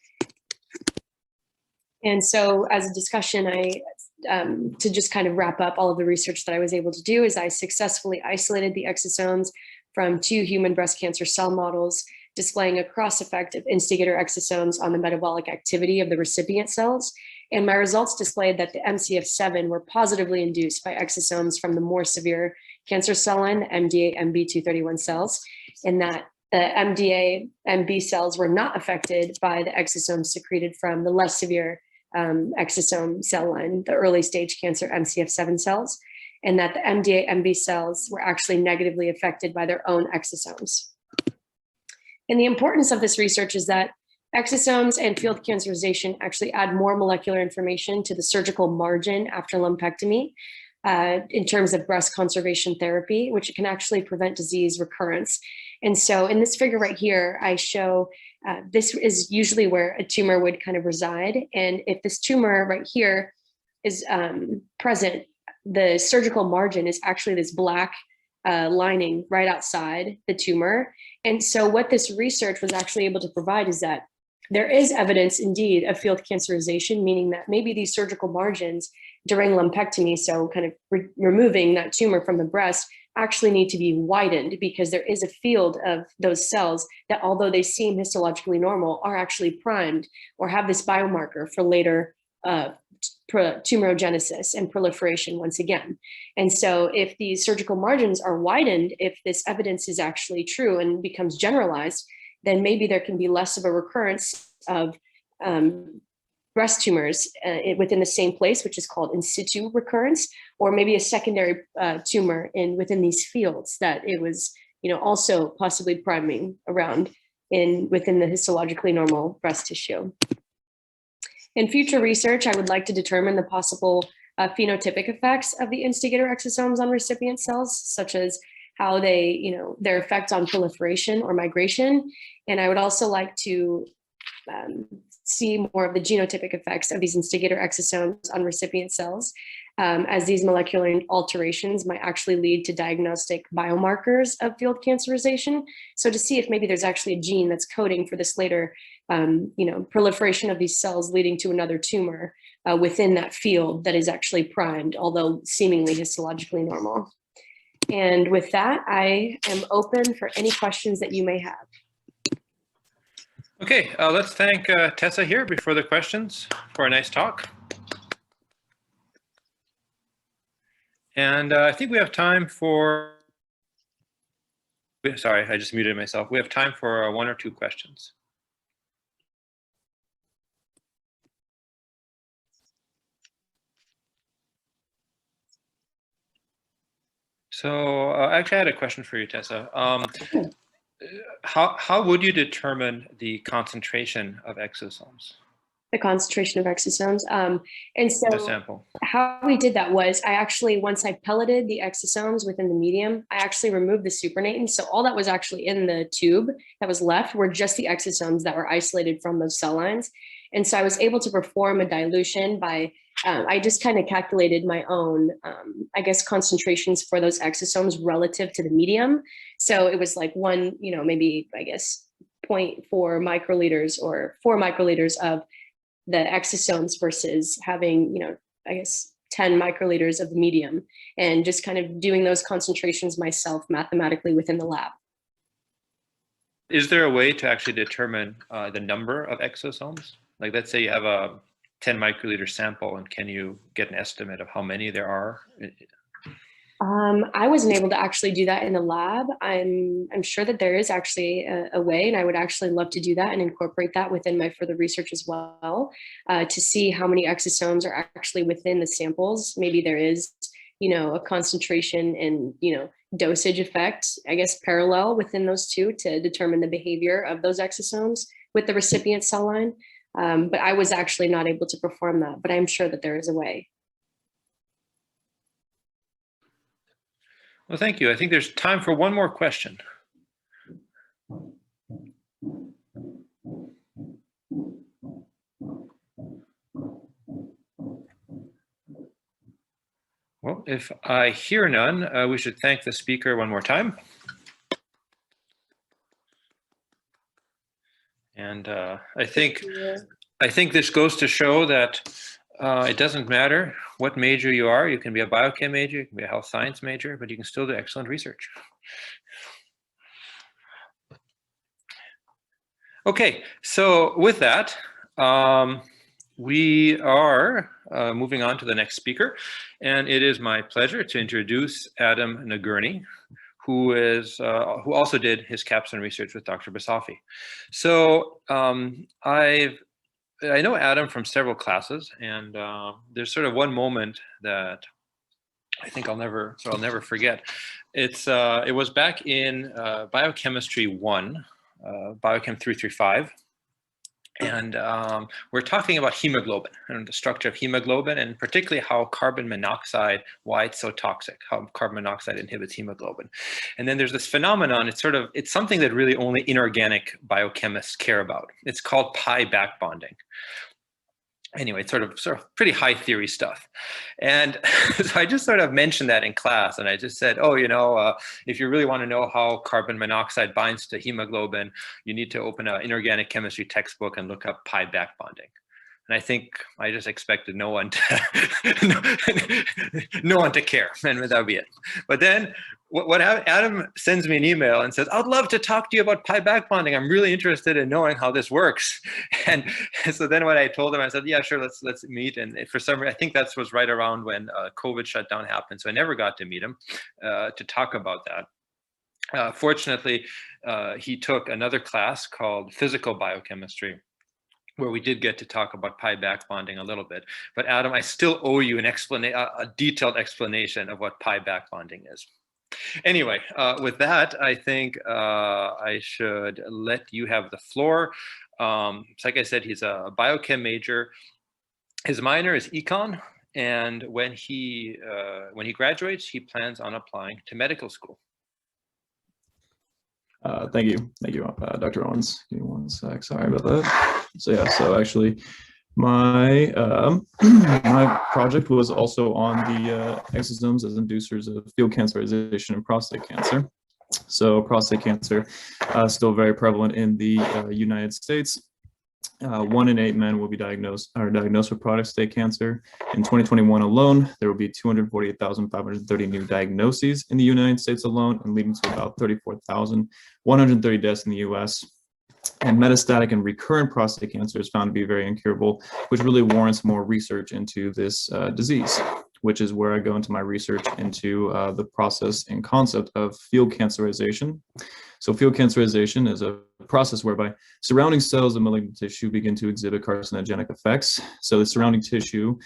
And so as a discussion, to just kind of wrap up all of the research that I was able to do, is I successfully isolated the exosomes from 2 human breast cancer cell models, displaying a cross effect of instigator exosomes on the metabolic activity of the recipient cells. And my results displayed that the MCF7 were positively induced by exosomes from the more severe cancer cell line, the MDA MB231 cells, and that the MDA MB cells were not affected by the exosomes secreted from the less severe exosome cell line, the early stage cancer MCF7 cells. and that the MDA MB cells were actually negatively affected by their own exosomes. And the importance of this research is that exosomes and field cancerization actually add more molecular information to the surgical margin after lumpectomy in terms of breast conservation therapy, which can actually prevent disease recurrence. And so in this figure right here, I show this is usually where a tumor would kind of reside. And if this tumor right here is present, the surgical margin is actually this black lining right outside the tumor. And so what this research was actually able to provide is that there is evidence indeed of field cancerization, meaning that maybe these surgical margins during lumpectomy, so kind of removing that tumor from the breast, actually need to be widened because there is a field of those cells that, although they seem histologically normal, are actually primed or have this biomarker for later tumorigenesis and proliferation once again. And so if these surgical margins are widened, if this evidence is actually true and becomes generalized, then maybe there can be less of a recurrence of breast tumors within the same place, which is called in situ recurrence, or maybe a secondary tumor within these fields that it was, also possibly priming around within the histologically normal breast tissue. In future research, I would like to determine the possible phenotypic effects of the instigator exosomes on recipient cells, such as how they, their effect on proliferation or migration. And I would also like to see more of the genotypic effects of these instigator exosomes on recipient cells, as these molecular alterations might actually lead to diagnostic biomarkers of field cancerization. So to see if maybe there's actually a gene that's coding for this later, proliferation of these cells leading to another tumor within that field that is actually primed, although seemingly histologically normal. And with that, I am open for any questions that you may have. Okay, let's thank Tessa here before the questions for a nice talk. And I think we have time for, sorry, I just muted myself. We have time for 1 or 2 questions. So actually I had a question for you, Tessa. How would you determine the concentration of exosomes? The concentration of exosomes. And so the sample. How we did that was I actually, once I pelleted the exosomes within the medium, I actually removed the supernatant. So all that was actually in the tube that was left were just the exosomes that were isolated from those cell lines. And so I was able to perform a dilution by, I just kind of calculated my own, concentrations for those exosomes relative to the medium. So it was like maybe 0.4 microliters or 4 microliters of the exosomes versus having, 10 microliters of the medium, and just kind of doing those concentrations myself mathematically within the lab. Is there a way to actually determine the number of exosomes? Like, let's say you have a 10 microliter sample, and can you get an estimate of how many there are? I wasn't able to actually do that in the lab. I'm sure that there is actually a way, and I would actually love to do that and incorporate that within my further research as well, to see how many exosomes are actually within the samples. Maybe there is, a concentration and, dosage effect, parallel within those two to determine the behavior of those exosomes with the recipient cell line. But I was actually not able to perform that, but I'm sure that there is a way. Well, thank you. I think there's time for one more question. Well, if I hear none, we should thank the speaker one more time. And I think this goes to show that it doesn't matter what major you are. You can be a biochem major, you can be a health science major, but you can still do excellent research. Okay, so with that, we are moving on to the next speaker, and it is my pleasure to introduce Adam Nagourney, who also did his capstone research with Dr. Basafi. So I know Adam from several classes, and there's sort of one moment that I think I'll never forget. It was back in Biochemistry 1, Biochem 335. And we're talking about hemoglobin and the structure of hemoglobin, and particularly how carbon monoxide, why it's so toxic, how carbon monoxide inhibits hemoglobin. And then there's this phenomenon, it's something that really only inorganic biochemists care about. It's called pi back bonding. Anyway, it's sort of pretty high theory stuff. And so I just sort of mentioned that in class, and I just said, oh, if you really want to know how carbon monoxide binds to hemoglobin, you need to open an inorganic chemistry textbook and look up pi back bonding. And I think I just expected no one to care, and that would be it. But then what Adam sends me an email and says, I'd love to talk to you about pi back bonding. I'm really interested in knowing how this works. And so then when I told him, I said, yeah, sure, let's meet. And for some reason, I think that was right around when COVID shutdown happened. So I never got to meet him to talk about that. Fortunately, he took another class called Physical Biochemistry, where we did get to talk about pi back bonding a little bit. But Adam, I still owe you a detailed explanation of what pi back bonding is. Anyway, with that, I think I should let you have the floor. Like I said, he's a biochem major. His minor is econ, and when he graduates, he plans on applying to medical school. Thank you, Dr. Owens. Give me one sec. Sorry about that. So yeah, so actually, my my project was also on the exosomes as inducers of field cancerization and prostate cancer. So prostate cancer still very prevalent in the United States. 1 in 8 men will be diagnosed with prostate cancer. In 2021 alone, there will be 248,530 new diagnoses in the United States alone, and leading to about 34,130 deaths in the US. And metastatic and recurrent prostate cancer is found to be very incurable, which really warrants more research into this disease, which is where I go into my research into the process and concept of field cancerization. So field cancerization is a process whereby surrounding cells of malignant tissue begin to exhibit carcinogenic effects. So the surrounding tissue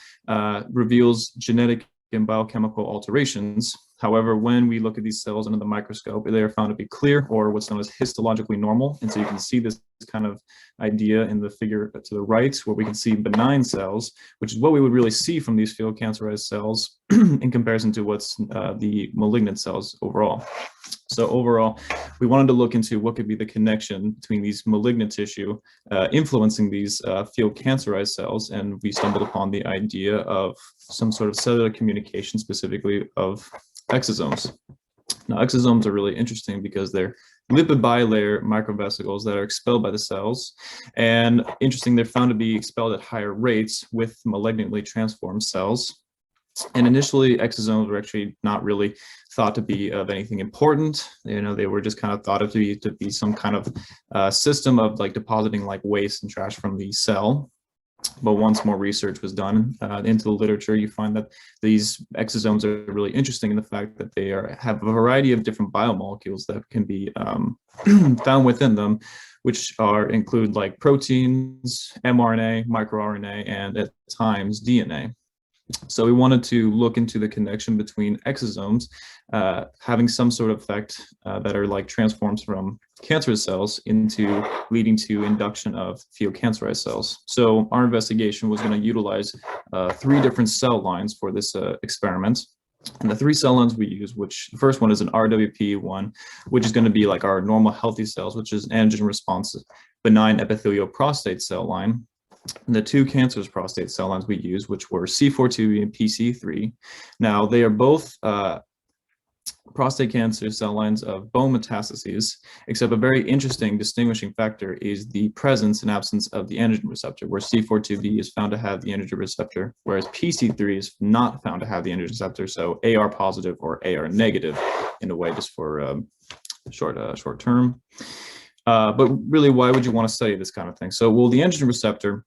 reveals genetic and biochemical alterations. However, when we look at these cells under the microscope, they are found to be clear, or what's known as histologically normal. And so you can see this kind of idea in the figure to the right, where we can see benign cells, which is what we would really see from these field cancerized cells in comparison to what's the malignant cells overall. So overall, we wanted to look into what could be the connection between these malignant tissue influencing these field cancerized cells, and we stumbled upon the idea of some sort of cellular communication, specifically of exosomes. Now, exosomes are really interesting because they're lipid bilayer microvesicles that are expelled by the cells, and interesting, they're found to be expelled at higher rates with malignantly transformed cells. And initially, exosomes were actually not really thought to be of anything important. They were just kind of thought of to be some kind of system of like depositing like waste and trash from the cell. But once more research was done into the literature, you find that these exosomes are really interesting in the fact that they have a variety of different biomolecules that can be found within them, which include like proteins, mRNA, microRNA, and at times DNA. So we wanted to look into the connection between exosomes having some sort of effect that are like transforms from cancerous cells into leading to induction of field cancerized cells. So our investigation was going to utilize 3 different cell lines for this experiment. And the 3 cell lines we use, which the first one is an RWP one, which is going to be like our normal healthy cells, which is antigen responsive benign epithelial prostate cell line. And the 2 cancerous prostate cell lines we use, which were C4-2 and PC3. Now, they are both prostate cancer cell lines of bone metastases, except a very interesting distinguishing factor is the presence and absence of the androgen receptor, where C4-2b is found to have the androgen receptor, whereas PC3 is not found to have the androgen receptor, so AR positive or AR negative in a way, just for short term. But really, why would you want to study this kind of thing? So, well, the androgen receptor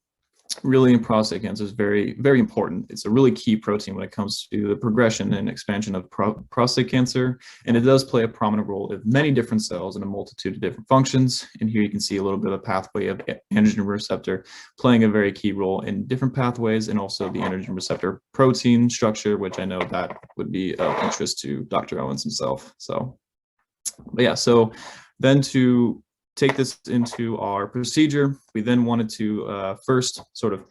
really in prostate cancer is very, very important. It's a really key protein when it comes to the progression and expansion of prostate cancer. And it does play a prominent role in many different cells and a multitude of different functions. And here you can see a little bit of a pathway of androgen receptor playing a very key role in different pathways, and also the androgen receptor protein structure, which I know that would be of interest to Dr. Owens himself. So, but yeah, so then to take this into our procedure, we then wanted to first sort of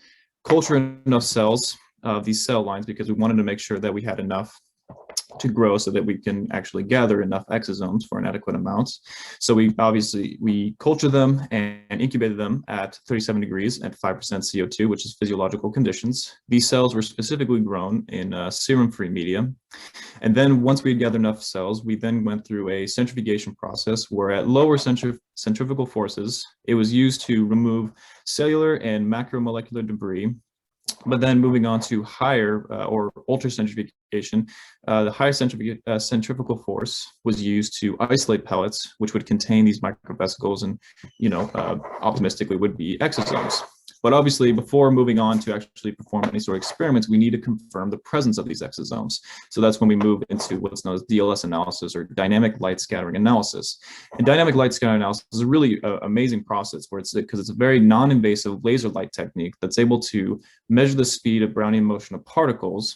culture enough cells of these cell lines, because we wanted to make sure that we had enough to grow so that we can actually gather enough exosomes for an adequate amount. So we cultured them and incubated them at 37 degrees at 5% CO2, which is physiological conditions. These cells were specifically grown in serum-free medium. And then once we had gathered enough cells, we then went through a centrifugation process where at lower centrifugal forces, it was used to remove cellular and macromolecular debris. But then moving on to higher or ultracentrifugation, the higher centrifugal force was used to isolate pellets, which would contain these microvesicles and, optimistically would be exosomes. But obviously, before moving on to actually perform any sort of experiments, we need to confirm the presence of these exosomes. So that's when we move into what's known as DLS analysis, or dynamic light scattering analysis. And dynamic light scattering analysis is a really amazing process because it's a very non-invasive laser light technique that's able to measure the speed of Brownian motion of particles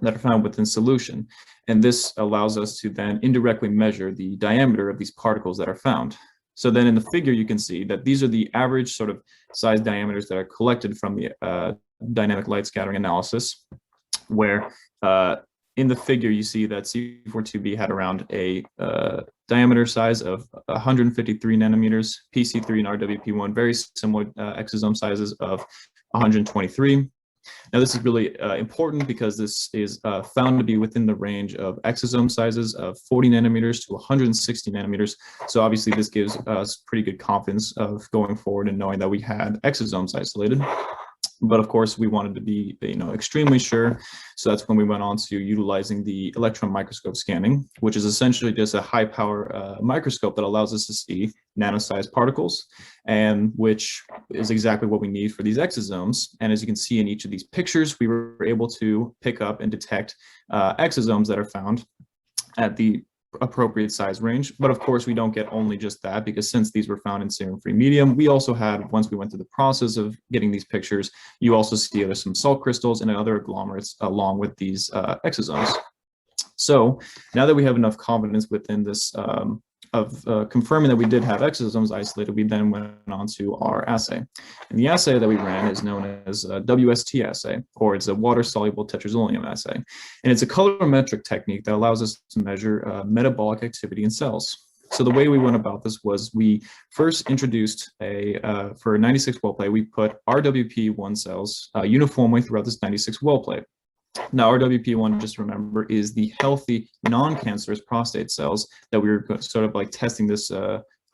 that are found within solution. And this allows us to then indirectly measure the diameter of these particles that are found. So then in the figure, you can see that these are the average sort of size diameters that are collected from the dynamic light scattering analysis, where in the figure, you see that C42B had around a diameter size of 153 nanometers, PC3 and RWP1, very similar exosome sizes of 123. Now, this is really important because this is found to be within the range of exosome sizes of 40 nanometers to 160 nanometers. So obviously, this gives us pretty good confidence of going forward and knowing that we had exosomes isolated. But of course, we wanted to be, extremely sure. So that's when we went on to utilizing the electron microscope scanning, which is essentially just a high power microscope that allows us to see nano-sized particles, and which is exactly what we need for these exosomes. And as you can see in each of these pictures, we were able to pick up and detect exosomes that are found at the appropriate size range. But of course, we don't get only just that, because since these were found in serum-free medium, we also had, once we went through the process of getting these pictures, you also see there's some salt crystals and other agglomerates along with these exosomes. So now that we have enough confidence within this confirming that we did have exosomes isolated, we then went on to our assay. And the assay that we ran is known as Wst Assay, or it's a water-soluble tetrazolium assay. And it's a colorimetric technique that allows us to measure metabolic activity in cells. So the way we went about this was we first introduced for a 96 well plate, we put RWP1 cells uniformly throughout this 96 well plate. Now, RWP1, just remember, is the healthy, non-cancerous prostate cells that we were sort of like testing this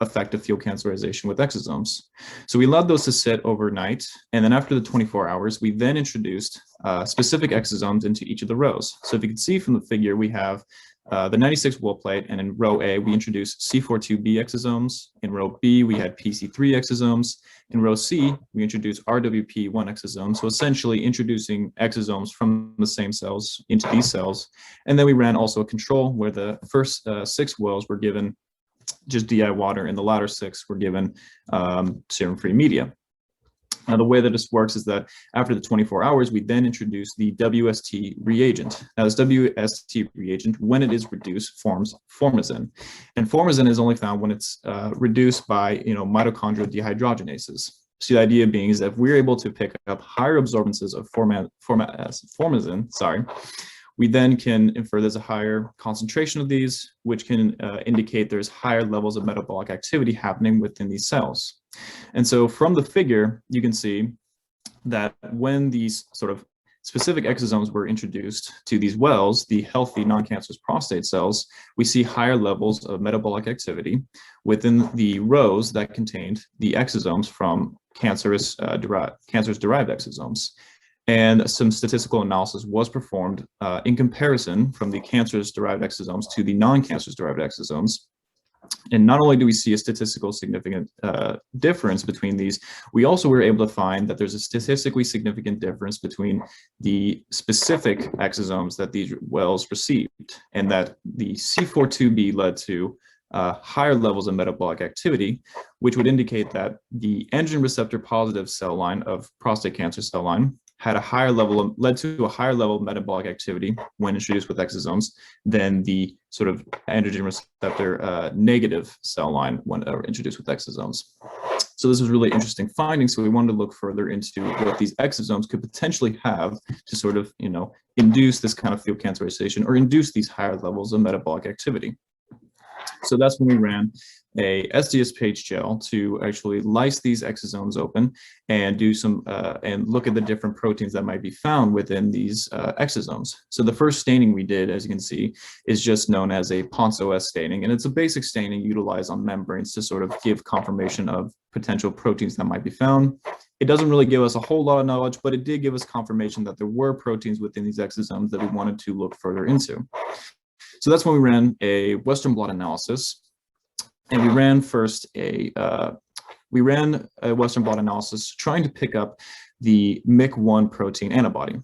effect of field cancerization with exosomes. So we allowed those to sit overnight. And then after the 24 hours, we then introduced specific exosomes into each of the rows. So if you can see from the figure, we have the 96 well plate, and in row A, we introduced C42B exosomes. In row B, we had PC3 exosomes. In row C, we introduced RWP1 exosomes, so essentially introducing exosomes from the same cells into these cells. And then we ran also a control where the first 6 wells were given just DI water, and the latter 6 were given serum-free media. Now, the way that this works is that after the 24 hours, we then introduce the WST reagent. Now, this WST reagent, when it is reduced, forms formazine. And formazine is only found when it's reduced by, mitochondrial dehydrogenases. So the idea being is that if we're able to pick up higher absorbances of formazine, we then can infer there's a higher concentration of these, which can indicate there's higher levels of metabolic activity happening within these cells. And so from the figure, you can see that when these sort of specific exosomes were introduced to these wells, the healthy non-cancerous prostate cells, we see higher levels of metabolic activity within the rows that contained the exosomes from cancerous-derived exosomes. And some statistical analysis was performed in comparison from the cancerous-derived exosomes to the non-cancerous-derived exosomes. And not only do we see a statistical significant difference between these, we also were able to find that there's a statistically significant difference between the specific exosomes that these wells received, and that the C42B led to higher levels of metabolic activity, which would indicate that the androgen receptor positive cell line of prostate cancer cell line had a higher level led to a higher level of metabolic activity when introduced with exosomes than the sort of androgen receptor negative cell line when introduced with exosomes. So this was really interesting finding. So we wanted to look further into what these exosomes could potentially have to sort of, induce this kind of field cancerization or induce these higher levels of metabolic activity. So that's when we ran a SDS-PAGE gel to actually lyse these exosomes open and do some and look at the different proteins that might be found within these exosomes. So the first staining we did, as you can see, is just known as a Ponce Os staining, and it's a basic staining utilized on membranes to sort of give confirmation of potential proteins that might be found. It doesn't really give us a whole lot of knowledge, but it did give us confirmation that there were proteins within these exosomes that we wanted to look further into. So that's when we ran a Western blot analysis, and we ran first a Western blot analysis trying to pick up the MYC1 protein antibody.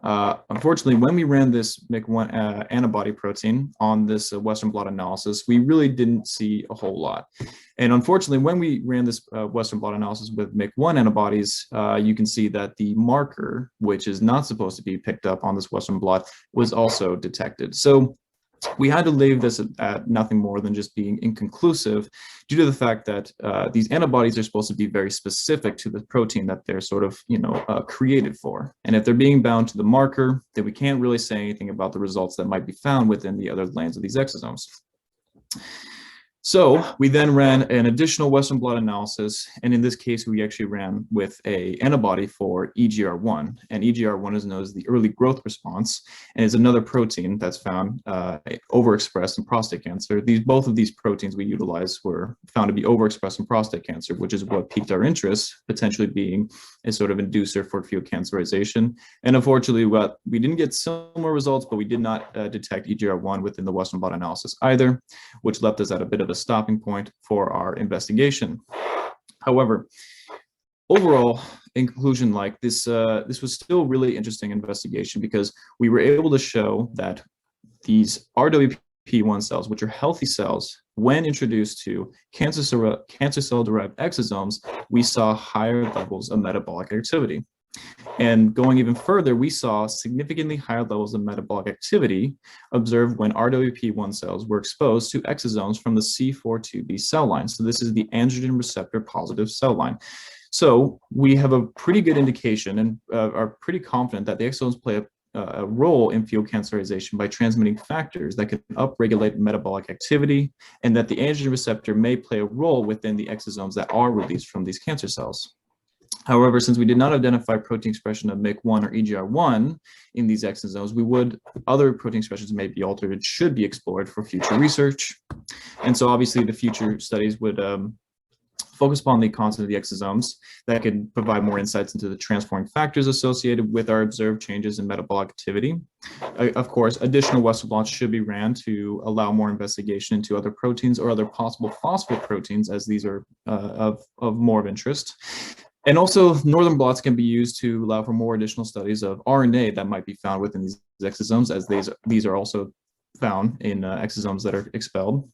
Unfortunately, when we ran this MYC1 antibody protein on this Western blot analysis, we really didn't see a whole lot. And unfortunately, when we ran this Western blot analysis with MYC1 antibodies, you can see that the marker, which is not supposed to be picked up on this Western blot, was also detected. So we had to leave this at nothing more than just being inconclusive due to the fact that these antibodies are supposed to be very specific to the protein that they're sort of, created for. And if they're being bound to the marker, then we can't really say anything about the results that might be found within the other lands of these exosomes. So we then ran an additional Western blot analysis, and in this case, we actually ran with an antibody for EGR1, and EGR1 is known as the early growth response, and is another protein that's found overexpressed in prostate cancer. Both of these proteins we utilized were found to be overexpressed in prostate cancer, which is what piqued our interest, potentially being a sort of inducer for field cancerization. And unfortunately, we didn't get similar results, but we did not detect EGR1 within the Western blot analysis either, which left us at a bit of a stopping point for our investigation. However, overall, in conclusion, this was still really interesting investigation because we were able to show that these RWP1 cells, which are healthy cells, when introduced to cancer cell-derived exosomes, we saw higher levels of metabolic activity. And going even further, we saw significantly higher levels of metabolic activity observed when RWP1 cells were exposed to exosomes from the C42B cell line. So this is the androgen receptor positive cell line. So we have a pretty good indication and are pretty confident that the exosomes play a role in field cancerization by transmitting factors that can upregulate metabolic activity, and that the androgen receptor may play a role within the exosomes that are released from these cancer cells. However, since we did not identify protein expression of MYC1 or EGR1 in these exosomes, other protein expressions may be altered and should be explored for future research. And so obviously the future studies would focus upon the content of the exosomes that could provide more insights into the transforming factors associated with our observed changes in metabolic activity. Of course, additional Western blots should be ran to allow more investigation into other proteins or other possible phosphoproteins, as these are of more of interest. And also, northern blots can be used to allow for more additional studies of RNA that might be found within these exosomes, as these are also found in exosomes that are expelled.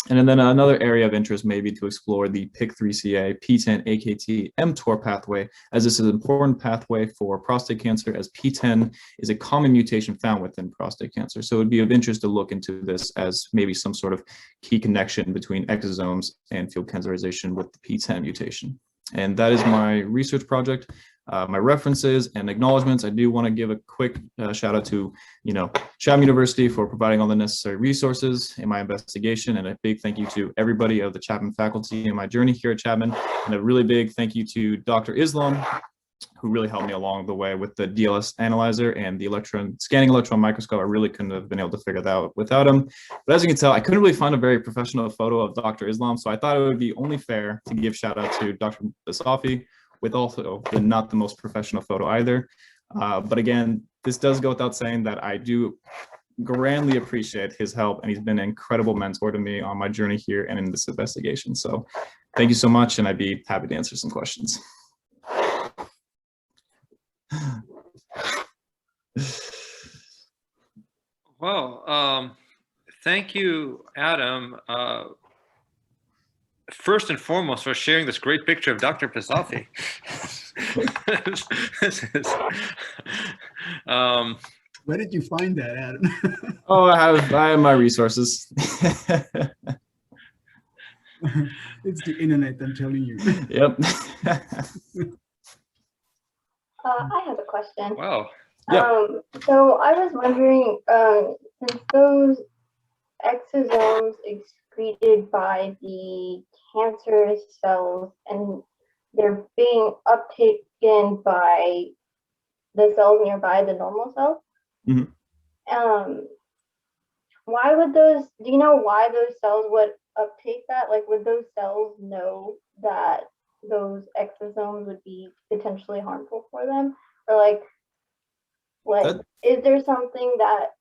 And then another area of interest may be to explore the PIK3CA, PTEN, AKT, mTOR pathway, as this is an important pathway for prostate cancer, as PTEN is a common mutation found within prostate cancer. So it would be of interest to look into this as maybe some sort of key connection between exosomes and field cancerization with the PTEN mutation. And that is my research project. My references and acknowledgements. I do want to give a quick shout out to, Chapman University for providing all the necessary resources in my investigation, and a big thank you to everybody of the Chapman faculty in my journey here at Chapman, and a really big thank you to Dr. Islam, who really helped me along the way with the Dls Analyzer and the scanning electron microscope. I really couldn't have been able to figure that out without him. But as you can tell, I couldn't really find a very professional photo of Dr. Islam, so I thought it would be only fair to give shout out to Dr. Basafi, with also not the most professional photo either. But again, this does go without saying that I do grandly appreciate his help, and he's been an incredible mentor to me on my journey here and in this investigation. So thank you so much, and I'd be happy to answer some questions. Well, thank you, Adam. First and foremost, for sharing this great picture of Dr. Pisafi. Where did you find that, Adam? Oh, I have my resources. It's the internet, I'm telling you. Yep. I have a question. Wow. Yeah. So I was wondering, since those exosomes excreted by the cancerous cells and they're being uptaken by the cells nearby the normal cells, why would those, do you know why those cells would uptake that? Like, would those cells know that those exosomes would be potentially harmful for them? Or like is there something that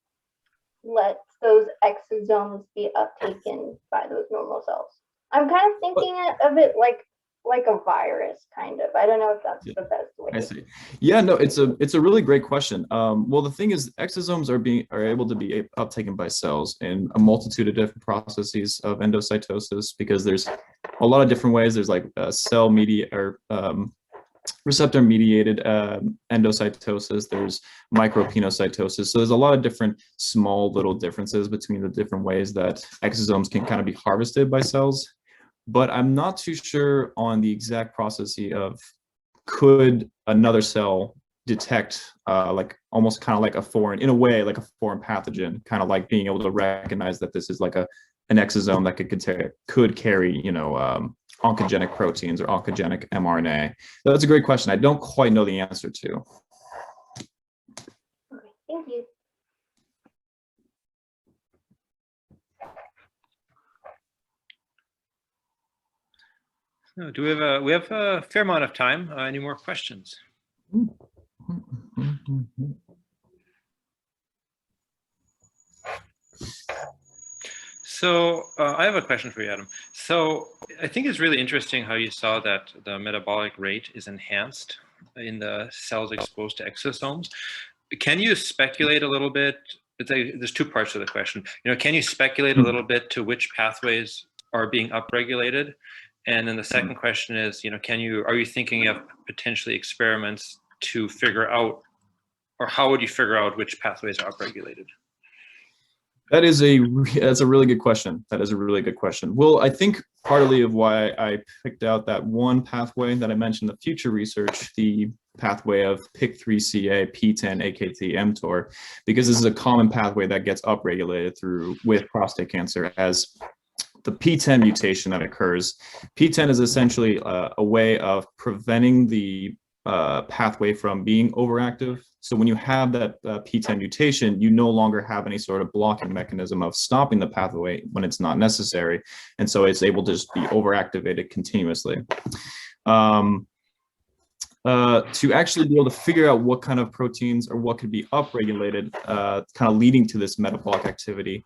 lets those exosomes be uptaken by those normal cells? I'm kind of thinking of it like a virus, kind of. I don't know if that's the best way. I see. Yeah, no, it's a really great question. Well, the thing is, exosomes are able to be uptaken by cells in a multitude of different processes of endocytosis, because there's a lot of different ways. There's like cell mediated or receptor mediated endocytosis. There's micropenocytosis. So there's a lot of different small little differences between the different ways that exosomes can kind of be harvested by cells. But I'm not too sure on the exact process of could another cell detect like almost kind of like a foreign, in a way, like a foreign pathogen, kind of like being able to recognize that this is like an exosome that could carry, you know, oncogenic proteins or oncogenic mRNA. That's a great question. I don't quite know the answer to. Okay, thank you. No, do we have a fair amount of time? Any more questions? So I have a question for you, Adam. So I think it's really interesting how you saw that the metabolic rate is enhanced in the cells exposed to exosomes. Can you speculate a little bit? There's two parts to the question. You know, can you speculate a little bit to which pathways are being upregulated? And then the second question is, you know, are you thinking of potentially experiments to figure out, or how would you figure out which pathways are upregulated? That's a really good question. That is a really good question. Well, I think partly of why I picked out that one pathway that I mentioned in the future research, the pathway of PIK3CA, PTEN, AKT, mTOR, because this is a common pathway that gets upregulated with prostate cancer as the PTEN mutation that occurs. PTEN is essentially a way of preventing the pathway from being overactive. So when you have that PTEN mutation, you no longer have any sort of blocking mechanism of stopping the pathway when it's not necessary. And so it's able to just be overactivated continuously. To actually be able to figure out what kind of proteins or what could be upregulated, kind of leading to this metabolic activity,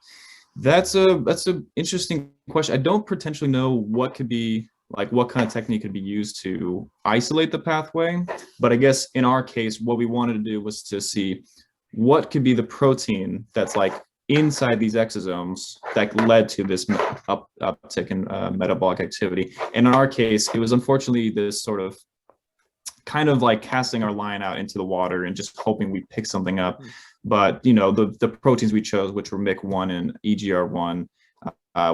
that's an interesting question. I don't potentially know what could be, like what kind of technique could be used to isolate the pathway. But I guess in our case, what we wanted to do was to see what could be the protein that's like inside these exosomes that led to this uptick in metabolic activity. And in our case, it was unfortunately this sort of kind of like casting our line out into the water and just hoping we pick something up. But, you know, the proteins we chose, which were MYC1 and EGR1,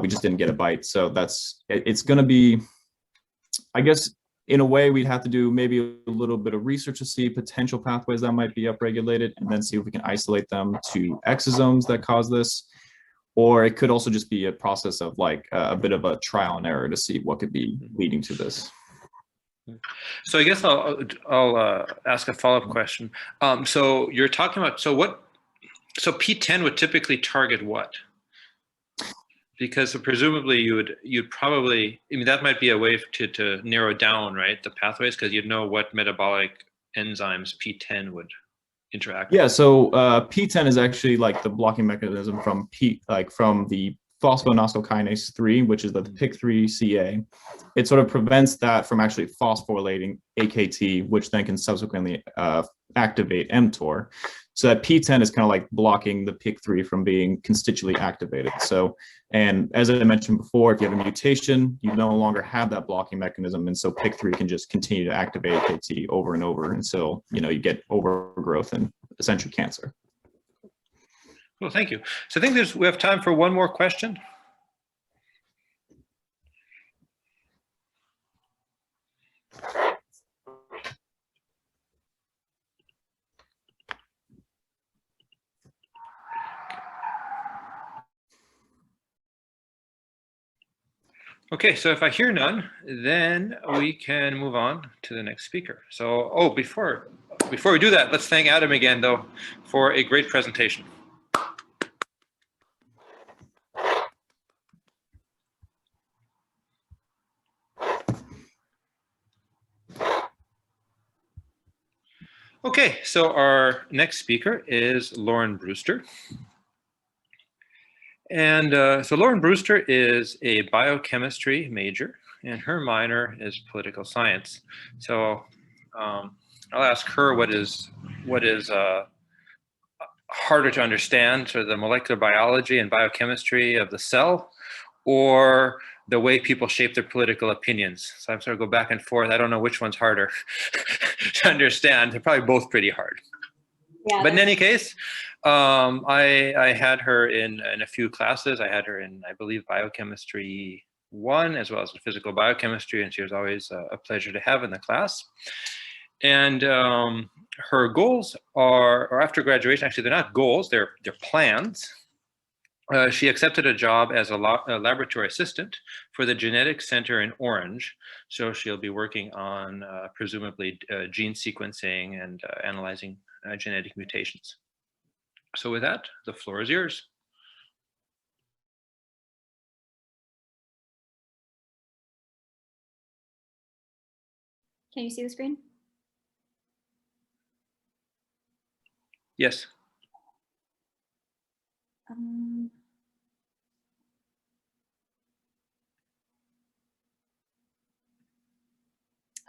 we just didn't get a bite. So it's going to be, I guess, in a way, we'd have to do maybe a little bit of research to see potential pathways that might be upregulated, and then see if we can isolate them to exosomes that cause this. Or it could also just be a process of like a bit of a trial and error to see what could be leading to this. So I guess I'll ask a follow-up question. So you're talking about, so P10 would typically target what? Because presumably you'd probably, I mean, that might be a way to narrow down, right, the pathways, because you'd know what metabolic enzymes P10 would interact? Yeah, so P10 is actually like the blocking mechanism from from the phosphoinositol kinase 3, which is the PIK3CA. It sort of prevents that from actually phosphorylating AKT, which then can subsequently activate mTOR. So that P10 is kind of like blocking the PIK3 from being constitutively activated. So, and as I mentioned before, if you have a mutation, you no longer have that blocking mechanism, and so PIK3 can just continue to activate AKT over and over until you get overgrowth and essentially cancer. Well, thank you. So I think we have time for one more question. Okay, so if I hear none, then we can move on to the next speaker. So, before we do that, let's thank Adam again, though, for a great presentation. Okay, so our next speaker is Lauren Brewster. And so Lauren Brewster is a biochemistry major, and her minor is political science. So I'll ask her what is harder to understand, sort of the molecular biology and biochemistry of the cell, or the way people shape their political opinions. So I'm sort of go back and forth. I don't know which one's harder to understand. They're probably both pretty hard. Yeah, but in any case, I had her in a few classes. I had her in, I believe, biochemistry 1, as well as physical biochemistry, and she was always a pleasure to have in the class. And her goals are, or after graduation, actually, they're not goals, they're plans. She accepted a job as a laboratory assistant for the Genetics Center in Orange. So she'll be working on presumably gene sequencing and analyzing genetic mutations. So with that, the floor is yours. Can you see the screen? Yes.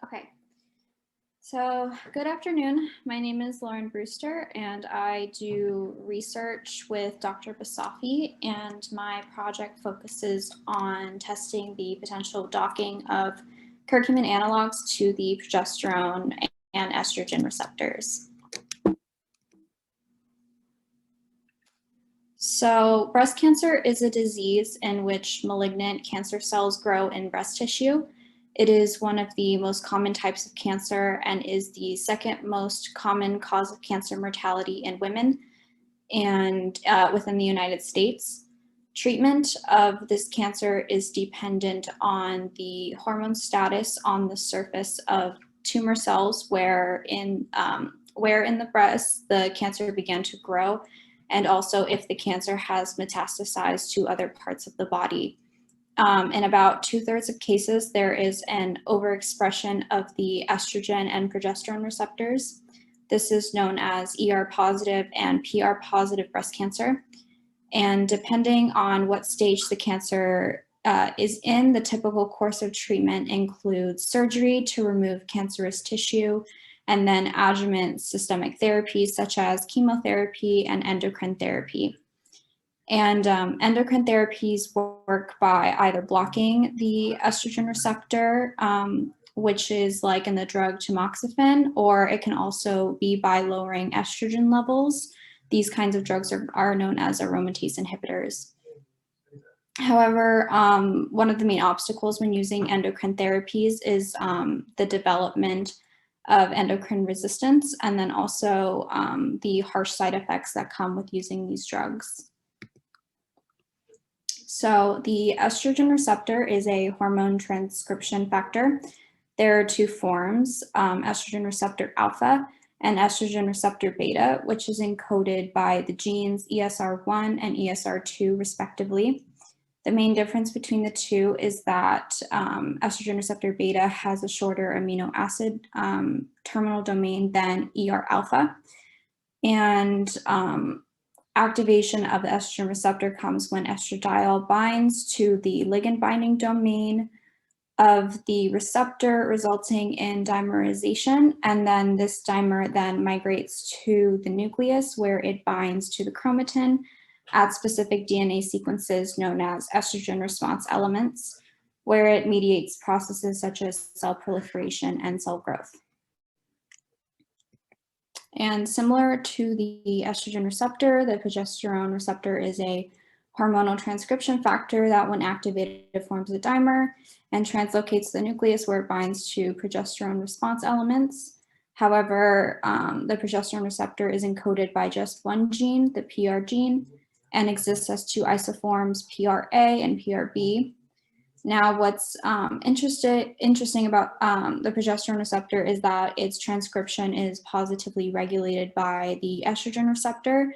Okay. So good afternoon. My name is Lauren Brewster, and I do research with Dr. Basafi, and my project focuses on testing the potential docking of curcumin analogs to the progesterone and estrogen receptors. So breast cancer is a disease in which malignant cancer cells grow in breast tissue. It is one of the most common types of cancer and is the second most common cause of cancer mortality in women and within the United States. Treatment of this cancer is dependent on the hormone status on the surface of tumor cells where in the breast the cancer began to grow, and also if the cancer has metastasized to other parts of the body. In about 2/3 of cases, there is an overexpression of the estrogen and progesterone receptors. This is known as ER positive and PR positive breast cancer. And depending on what stage the cancer is in, the typical course of treatment includes surgery to remove cancerous tissue, and then adjuvant systemic therapies such as chemotherapy and endocrine therapy. And endocrine therapies work by either blocking the estrogen receptor, which is like in the drug tamoxifen, or it can also be by lowering estrogen levels. These kinds of drugs are known as aromatase inhibitors. However, one of the main obstacles when using endocrine therapies is the development of endocrine resistance, and then also the harsh side effects that come with using these drugs. So the estrogen receptor is a hormone transcription factor. There are two forms, estrogen receptor alpha and estrogen receptor beta, which is encoded by the genes ESR1 and ESR2 respectively. The main difference between the two is that estrogen receptor beta has a shorter amino acid terminal domain than ER alpha. And activation of the estrogen receptor comes when estradiol binds to the ligand binding domain of the receptor, resulting in dimerization. And then this dimer then migrates to the nucleus where it binds to the chromatin at specific DNA sequences known as estrogen response elements, where it mediates processes such as cell proliferation and cell growth. And similar to the estrogen receptor, the progesterone receptor is a hormonal transcription factor that, when activated, forms a dimer and translocates the nucleus where it binds to progesterone response elements. However, the progesterone receptor is encoded by just one gene, the PR gene, and exists as two isoforms, PRA and PRB. Now, what's interesting about the progesterone receptor is that its transcription is positively regulated by the estrogen receptor,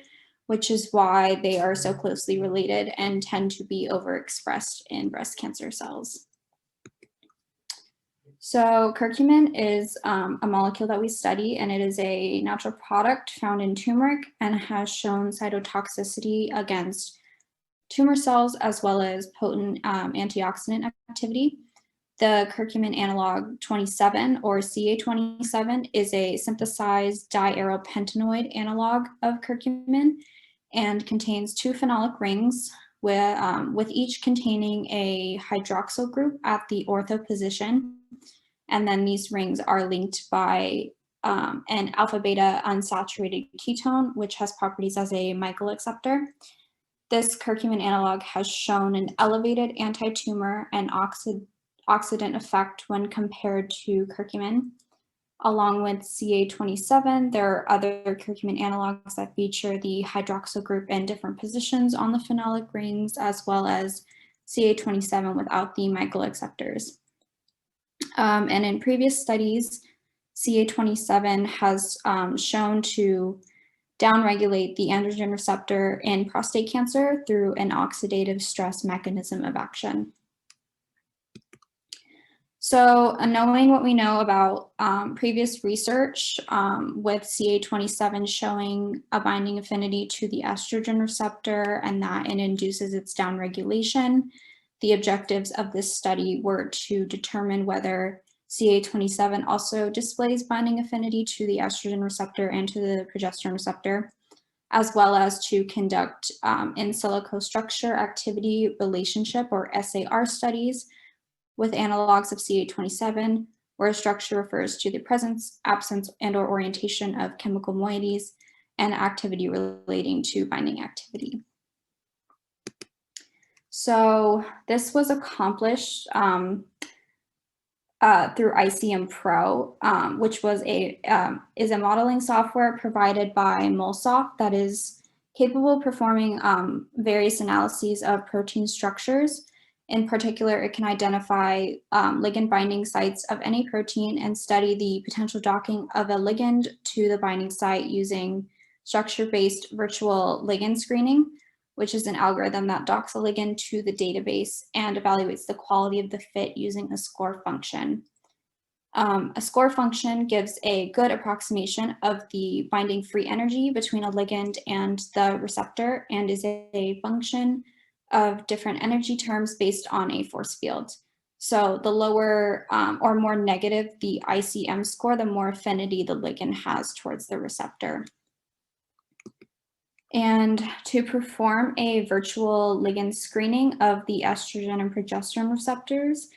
which is why they are so closely related and tend to be overexpressed in breast cancer cells. So curcumin is a molecule that we study, and it is a natural product found in turmeric and has shown cytotoxicity against tumor cells as well as potent antioxidant activity. The curcumin analog 27, or CA27, is a synthesized diarylpentanoid analog of curcumin and contains two phenolic rings with each containing a hydroxyl group at the ortho position. And then these rings are linked by an alpha beta unsaturated ketone, which has properties as a Michaelis acceptor. This curcumin analog has shown an elevated anti-tumor and oxidant effect when compared to curcumin. Along with CA27, there are other curcumin analogs that feature the hydroxyl group in different positions on the phenolic rings, as well as CA27 without the Michaelis acceptors. And in previous studies, CA27 has shown to downregulate the androgen receptor in prostate cancer through an oxidative stress mechanism of action. So knowing what we know about previous research with CA27 showing a binding affinity to the estrogen receptor and that it induces its downregulation, the objectives of this study were to determine whether CA27 also displays binding affinity to the estrogen receptor and to the progesterone receptor, as well as to conduct in silico structure activity relationship, or SAR studies, with analogs of CA27, where structure refers to the presence, absence, and/or orientation of chemical moieties and activity relating to binding activity. So this was accomplished through ICM Pro, which was is a modeling software provided by MolSoft that is capable of performing various analyses of protein structures. In particular, it can identify ligand binding sites of any protein and study the potential docking of a ligand to the binding site using structure-based virtual ligand screening, which is an algorithm that docks a ligand to the database and evaluates the quality of the fit using a score function. A score function gives a good approximation of the binding free energy between a ligand and the receptor and is a function of different energy terms based on a force field. So the lower or more negative the ICM score, the more affinity the ligand has towards the receptor. And to perform a virtual ligand screening of the estrogen and progesterone receptors,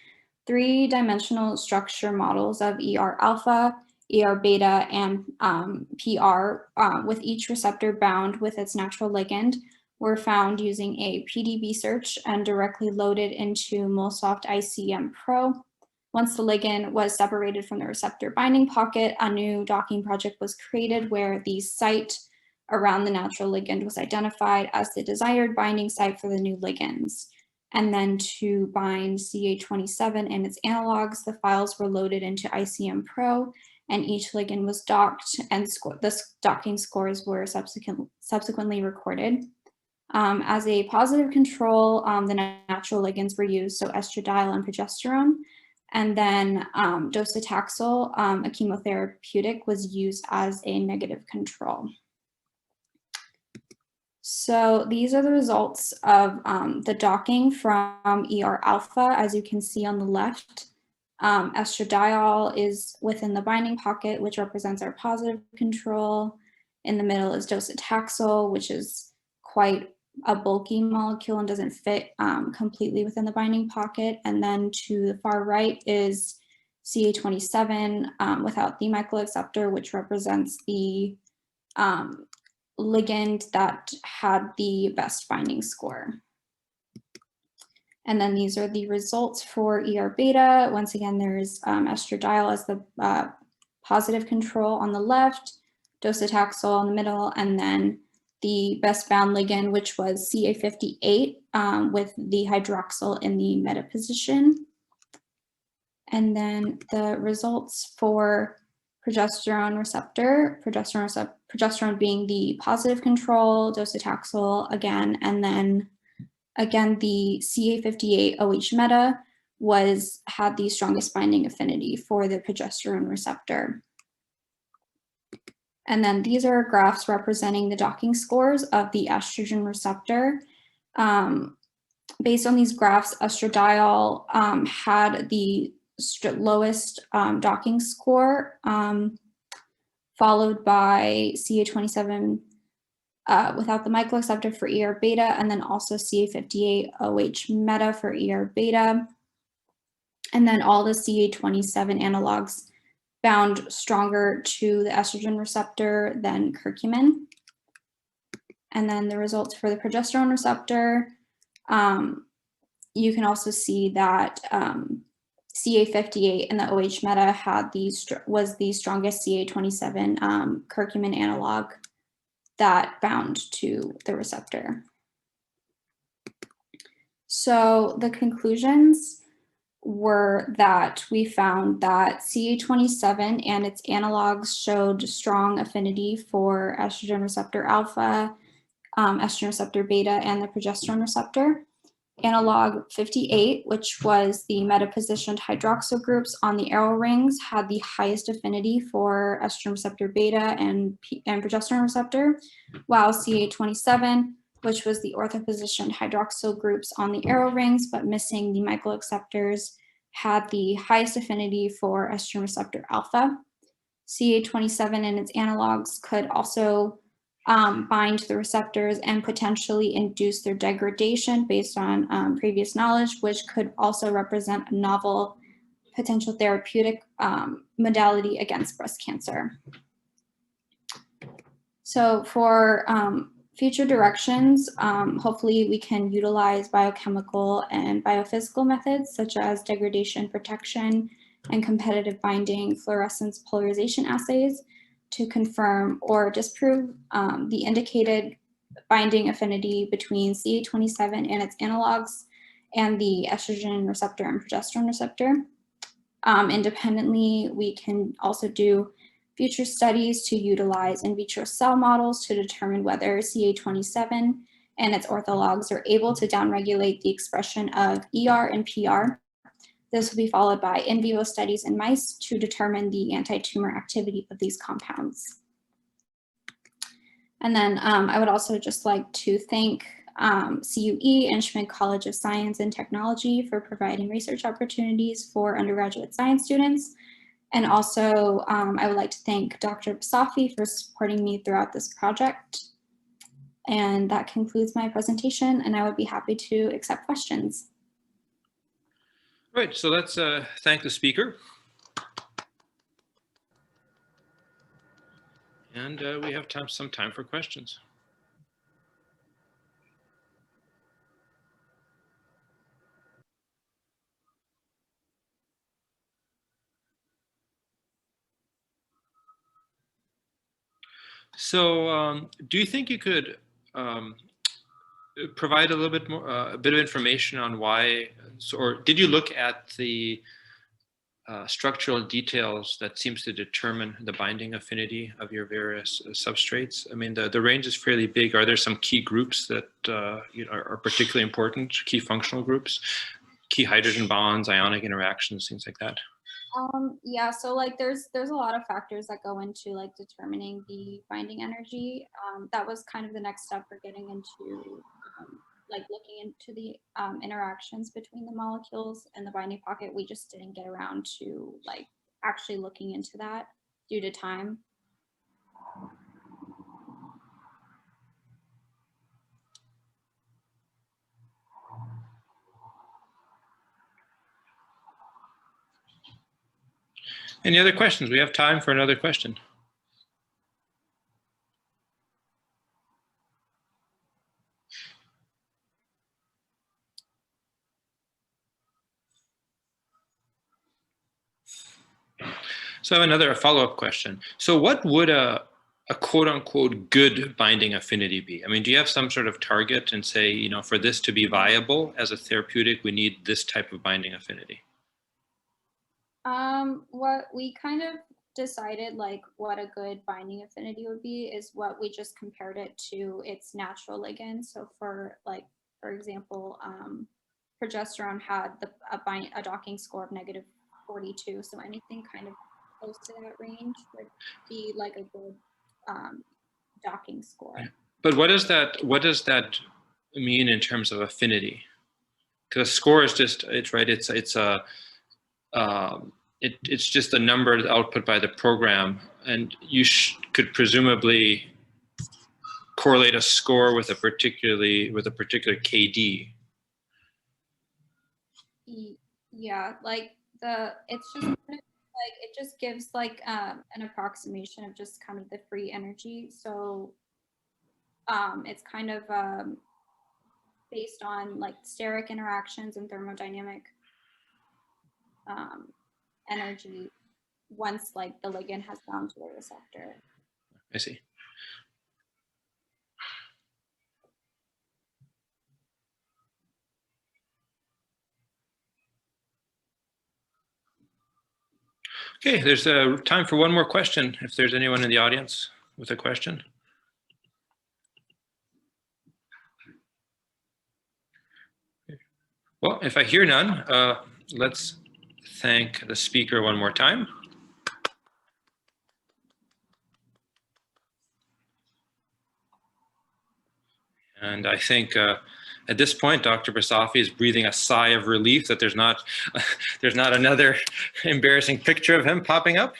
three-dimensional structure models of ER alpha, ER beta, and PR with each receptor bound with its natural ligand were found using a PDB search and directly loaded into MolSoft ICM Pro. Once the ligand was separated from the receptor binding pocket, a new docking project was created where the site around the natural ligand was identified as the desired binding site for the new ligands. And then to bind CA27 and its analogs, the files were loaded into ICM Pro and each ligand was docked and the docking scores were subsequently recorded. As a positive control, the natural ligands were used, so estradiol and progesterone, and then docetaxel, a chemotherapeutic, was used as a negative control. So these are the results of the docking from ER alpha, as you can see on the left. Estradiol is within the binding pocket, which represents our positive control. In the middle is docetaxel, which is quite a bulky molecule and doesn't fit completely within the binding pocket. And then to the far right is CA27 without the Michaelis receptor, which represents the ligand that had the best binding score. And then these are the results for ER beta. Once again, there's estradiol as the positive control on the left, docetaxel in the middle, and then the best bound ligand, which was CA58 with the hydroxyl in the meta position. And then the results for progesterone receptor, progesterone being the positive control, docetaxel again, and then again, the CA58 OH meta had the strongest binding affinity for the progesterone receptor. And then these are graphs representing the docking scores of the estrogen receptor. Based on these graphs, estradiol had the lowest docking score, followed by CA27 without the Michaelis receptor for ER beta, and then also CA58 OH meta for ER beta. And then all the CA27 analogs bound stronger to the estrogen receptor than curcumin. And then the results for the progesterone receptor, you can also see that CA58 and the OH meta was the strongest CA27 curcumin analog that bound to the receptor. So the conclusions were that we found that CA27 and its analogs showed strong affinity for estrogen receptor alpha, estrogen receptor beta, and the progesterone receptor. Analog 58, which was the meta-positioned hydroxyl groups on the arrow rings, had the highest affinity for estrogen receptor beta and progesterone receptor, while CA27, which was the orthopositioned hydroxyl groups on the arrow rings, but missing the Michaelis receptors, had the highest affinity for estrogen receptor alpha. CA27 and its analogs could also bind to the receptors and potentially induce their degradation based on previous knowledge, which could also represent a novel potential therapeutic modality against breast cancer. So for future directions, hopefully we can utilize biochemical and biophysical methods such as degradation protection and competitive binding fluorescence polarization assays to confirm or disprove the indicated binding affinity between CA27 and its analogs and the estrogen receptor and progesterone receptor. Independently, we can also do future studies to utilize in vitro cell models to determine whether CA27 and its orthologs are able to downregulate the expression of ER and PR. This will be followed by in vivo studies in mice to determine the anti-tumor activity of these compounds. And then I would also just like to thank CUE and Schmidt College of Science and Technology for providing research opportunities for undergraduate science students. And also I would like to thank Dr. Basafi for supporting me throughout this project. And that concludes my presentation, and I would be happy to accept questions. Right, so let's thank the speaker. And we have some time for questions. So do you think you could provide a little bit more, a bit of information on why, or did you look at the structural details that seems to determine the binding affinity of your various substrates? I mean, the range is fairly big. Are there some key groups that are particularly important, key functional groups, key hydrogen bonds, ionic interactions, things like that? Yeah, so like there's a lot of factors that go into like determining the binding energy. That was kind of the next step for getting into like looking into the interactions between the molecules and the binding pocket. We just didn't get around to like actually looking into that due to time. Any other questions? We have time for another question. So I have another follow-up question. So what would a quote-unquote good binding affinity be? I mean, do you have some sort of target and say, you know, for this to be viable as a therapeutic, we need this type of binding affinity? What we kind of decided like what a good binding affinity would be is what we just compared it to its natural ligand. So for example, progesterone had a docking score of -42. So anything kind of close to that range would be like a good docking score. But what does that mean in terms of affinity? Because score is just it's just a number output by the program, and you could presumably correlate a score with a particular KD. Yeah, like it's just kind of like it just gives like an approximation of just kind of the free energy. So it's kind of based on like steric interactions and thermodynamic energy once like the ligand has bound to the receptor. I see. Okay, there's time for one more question if there's anyone in the audience with a question. Well, if I hear none, let's thank the speaker one more time. And I think at this point, Dr. Basafi is breathing a sigh of relief that there's not another embarrassing picture of him popping up.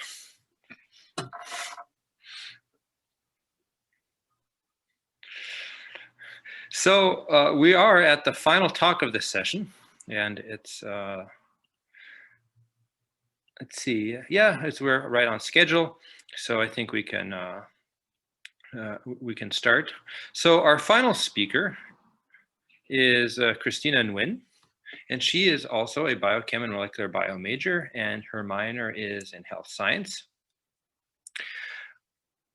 So we are at the final talk of this session, and it's let's see, yeah, we're right on schedule, so I think we can start. So our final speaker is Kristina Nguyen, and she is also a biochem and molecular bio major, and her minor is in health science.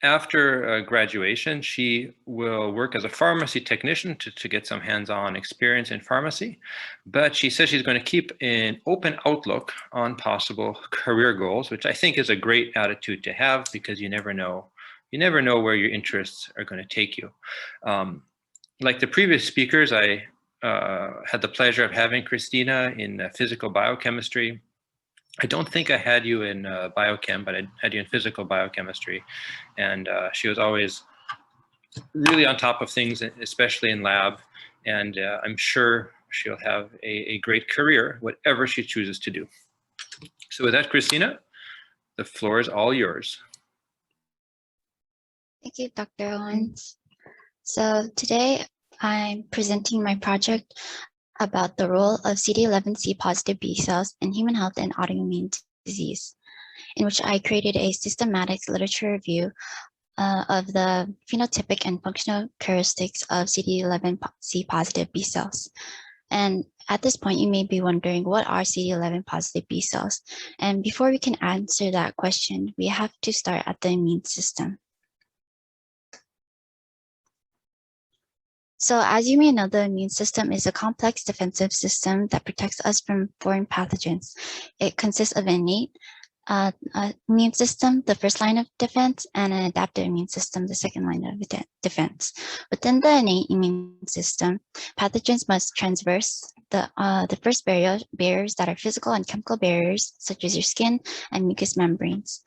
After graduation, she will work as a pharmacy technician to get some hands-on experience in pharmacy, but she says she's going to keep an open outlook on possible career goals, which I think is a great attitude to have, because you never know where your interests are going to take you. Like the previous speakers, I had the pleasure of having Kristina in physical biochemistry. I don't think I had you in biochem, but I had you in physical biochemistry. And she was always really on top of things, especially in lab. And I'm sure she'll have a great career, whatever she chooses to do. So with that, Kristina, the floor is all yours. Thank you, Dr. Owens. So today I'm presenting my project about the role of CD11C positive B cells in human health and autoimmune disease, in which I created a systematic literature review of the phenotypic and functional characteristics of CD11C positive B cells. And at this point, you may be wondering, what are CD11 positive B cells? And before we can answer that question, we have to start at the immune system. So as you may know, the immune system is a complex defensive system that protects us from foreign pathogens. It consists of innate, immune system, the first line of defense, and an adaptive immune system, the second line of defense. Within the innate immune system, pathogens must traverse the first barriers that are physical and chemical barriers, such as your skin and mucous membranes.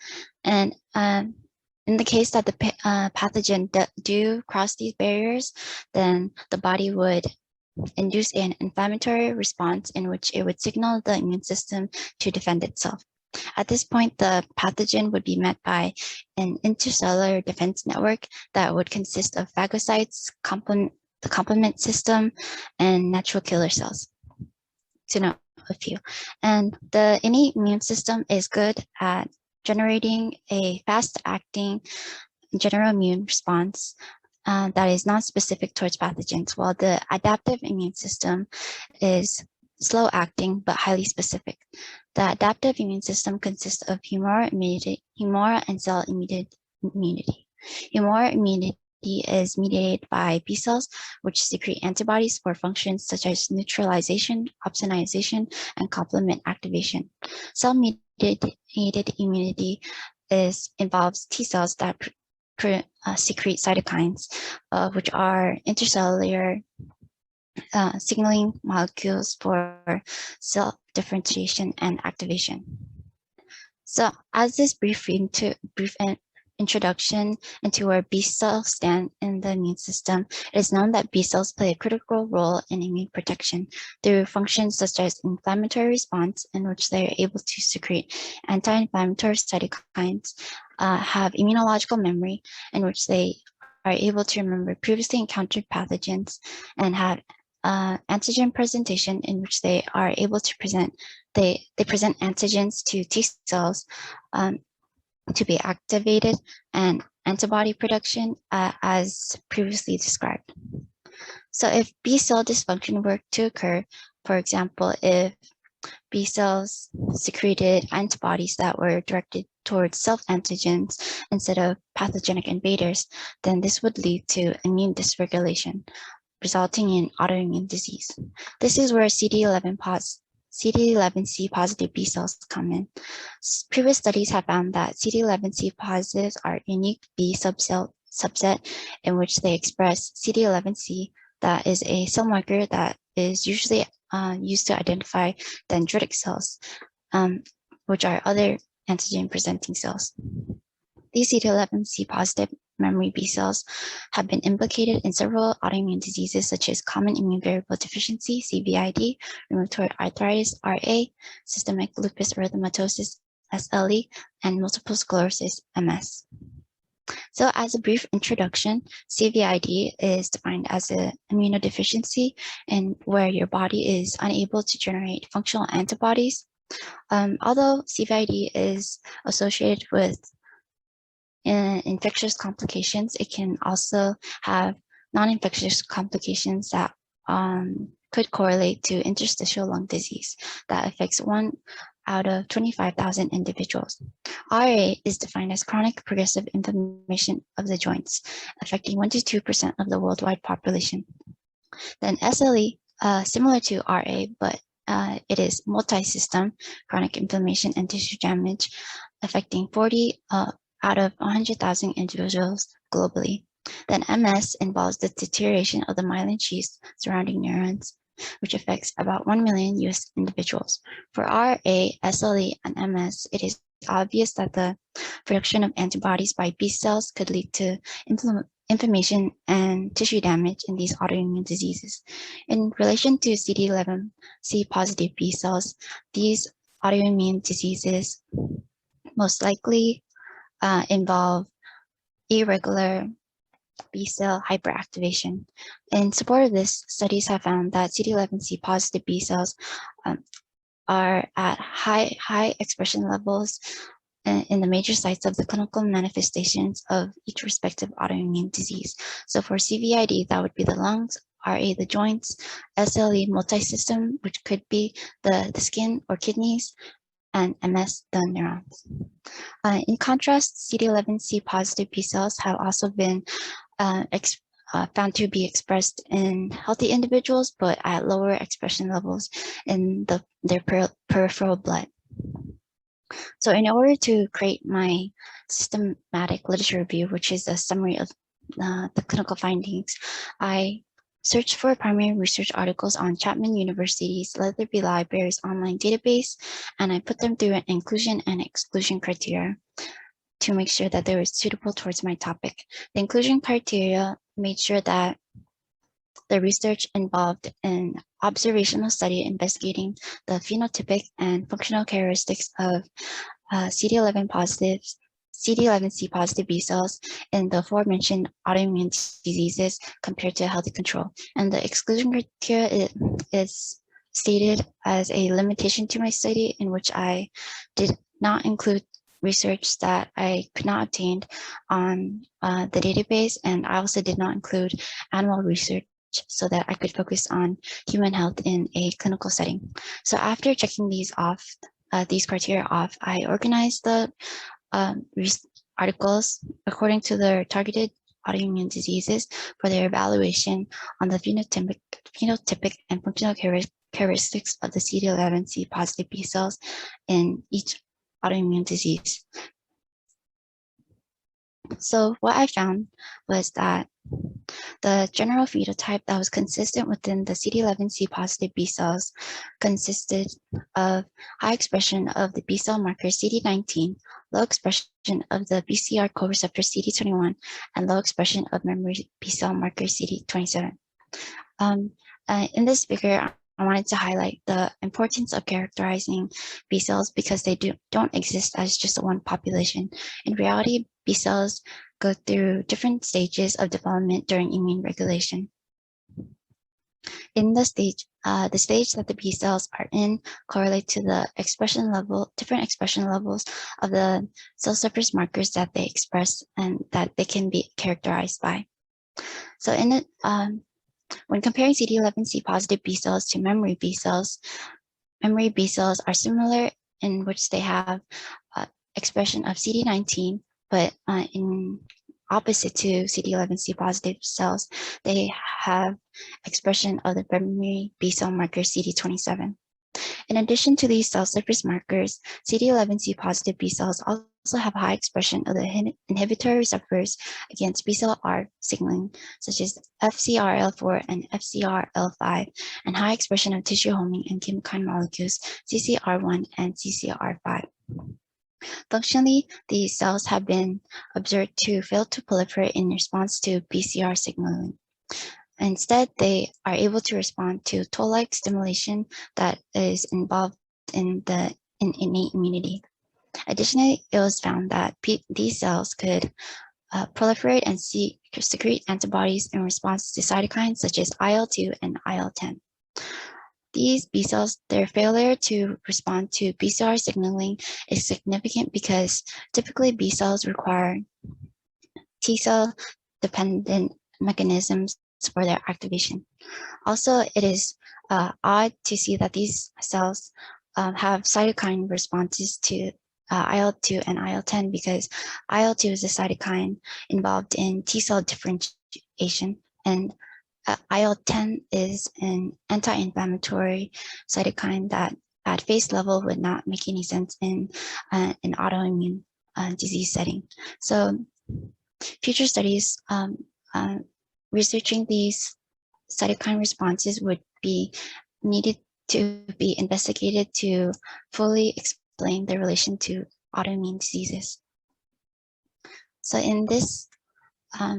And in the case that the pathogen do cross these barriers, then the body would induce an inflammatory response in which it would signal the immune system to defend itself. At this point, the pathogen would be met by an intercellular defense network that would consist of phagocytes, the complement system, and natural killer cells, to note a few. And the innate immune system is good at generating a fast-acting general immune response that is non-specific towards pathogens, while the adaptive immune system is slow-acting but highly specific. The adaptive immune system consists of humoral and cell-mediated immunity. Humoral immunity is mediated by B cells, which secrete antibodies for functions such as neutralization, opsonization, and complement activation. Cell-mediated immunity involves T cells that secrete cytokines, which are intercellular signaling molecules for cell differentiation and activation. So as this brief introduction into where B cells stand in the immune system, it is known that B cells play a critical role in immune protection through functions such as inflammatory response, in which they are able to secrete anti-inflammatory cytokines, have immunological memory, in which they are able to remember previously encountered pathogens, and have antigen presentation, in which they are able to present antigens to T cells to be activated, and antibody production as previously described. So if B cell dysfunction were to occur, for example, if B cells secreted antibodies that were directed towards self-antigens instead of pathogenic invaders, then this would lead to immune dysregulation, resulting in autoimmune disease. This is where CD11C positive B cells come in. Previous studies have found that CD11C positives are a unique B subset in which they express CD11C, that is a cell marker that is usually used to identify dendritic cells, which are other antigen presenting cells. These CD11C positive memory B cells have been implicated in several autoimmune diseases such as common immune variable deficiency, CVID, rheumatoid arthritis, RA, systemic lupus erythematosus, SLE, and multiple sclerosis, MS. So as a brief introduction, CVID is defined as an immunodeficiency and where your body is unable to generate functional antibodies. Although CVID is associated with infectious complications, it can also have non-infectious complications that could correlate to interstitial lung disease that affects 1 out of 25,000 individuals. RA is defined as chronic progressive inflammation of the joints, affecting 1 to 2% of the worldwide population. Then SLE, similar to RA, but it is multi-system chronic inflammation and tissue damage, affecting 40 out of 100,000 individuals globally. Then MS involves the deterioration of the myelin sheaths surrounding neurons, which affects about 1 million US individuals. For RA, SLE, and MS, it is obvious that the production of antibodies by B cells could lead to inflammation and tissue damage in these autoimmune diseases. In relation to CD11C positive B cells, these autoimmune diseases most likely involve irregular B cell hyperactivation. In support of this, studies have found that CD11C positive B cells are at high expression levels in the major sites of the clinical manifestations of each respective autoimmune disease. So for CVID, that would be the lungs, RA, the joints, SLE, multi-system, which could be the skin or kidneys, and MS, the neurons. In contrast, CD11C positive B cells have also been found to be expressed in healthy individuals, but at lower expression levels in their peripheral blood. So in order to create my systematic literature review, which is a summary of the clinical findings, I searched for primary research articles on Chapman University's Leatherby Library's online database, and I put them through an inclusion and exclusion criteria to make sure that they were suitable towards my topic. The inclusion criteria made sure that the research involved an observational study investigating the phenotypic and functional characteristics of CD11 positive, CD11C positive B cells in the aforementioned autoimmune diseases compared to a healthy control. And the exclusion criteria is stated as a limitation to my study, in which I did not include research that I could not obtain on the database, and I also did not include animal research so that I could focus on human health in a clinical setting. So after checking these criteria off, I organized the articles according to their targeted autoimmune diseases for their evaluation on the phenotypic and functional characteristics of the CD11C positive B cells in each autoimmune disease. So what I found was that the general phenotype that was consistent within the CD11C positive B cells consisted of high expression of the B cell marker CD19, low expression of the BCR co-receptor CD21, and low expression of memory B cell marker CD27. In this figure, I wanted to highlight the importance of characterizing B cells because they don't exist as just one population. In reality, B cells go through different stages of development during immune regulation. In the stage that the B cells are in correlate to the different expression levels of the cell surface markers that they express and that they can be characterized by. So when comparing CD11C positive B cells to memory B cells are similar in which they have expression of CD19, but in opposite to CD11C positive cells, they have expression of the memory B cell marker CD27. In addition to these cell surface markers, CD11C positive B cells also have high expression of the inhibitory receptors against B cell R signaling, such as FcRl4 and FcRl5, and high expression of tissue homing and chemokine molecules CCR1 and CCR5. Functionally, these cells have been observed to fail to proliferate in response to BCR signaling. Instead, they are able to respond to toll-like stimulation that is involved in innate immunity. Additionally, it was found that these cells could proliferate and secrete antibodies in response to cytokines such as IL-2 and IL-10. These B cells, their failure to respond to BCR signaling is significant because typically B cells require T cell dependent mechanisms for their activation. Also, it is odd to see that these cells have cytokine responses to IL-2 and IL-10 because IL-2 is a cytokine involved in T cell differentiation, and IL-10 is an anti-inflammatory cytokine that at face level would not make any sense in an autoimmune disease setting. So future studies researching these cytokine responses would be needed to be investigated to fully explain the relation to autoimmune diseases. So in this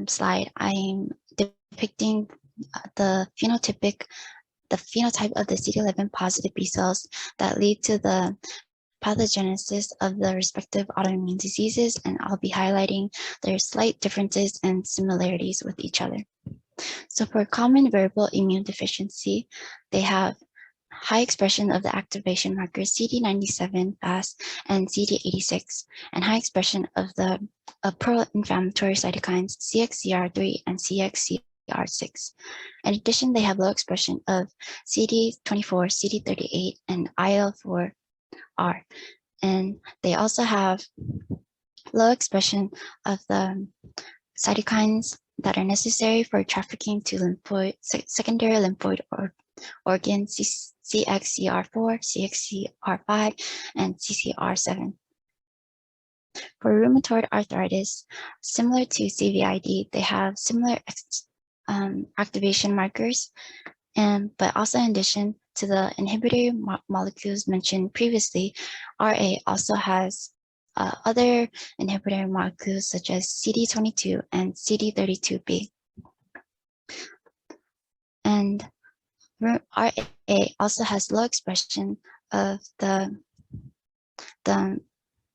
slide, I'm depicting the phenotype of the CD11 positive B cells that lead to the pathogenesis of the respective autoimmune diseases, and I'll be highlighting their slight differences and similarities with each other. So for common variable immune deficiency, they have high expression of the activation markers CD97 FAS and CD86, and high expression of the pro-inflammatory cytokines CXCR3 and CXCR6. In addition, they have low expression of CD24, CD38, and IL4R. And they also have low expression of the cytokines that are necessary for trafficking to secondary lymphoid organ CXCR4, CXCR5, and CCR7. For rheumatoid arthritis, similar to CVID, they have similar activation markers, but also in addition to the inhibitor molecules mentioned previously, RA also has other inhibitor molecules such as CD22 and CD32B. And RA also has low expression of the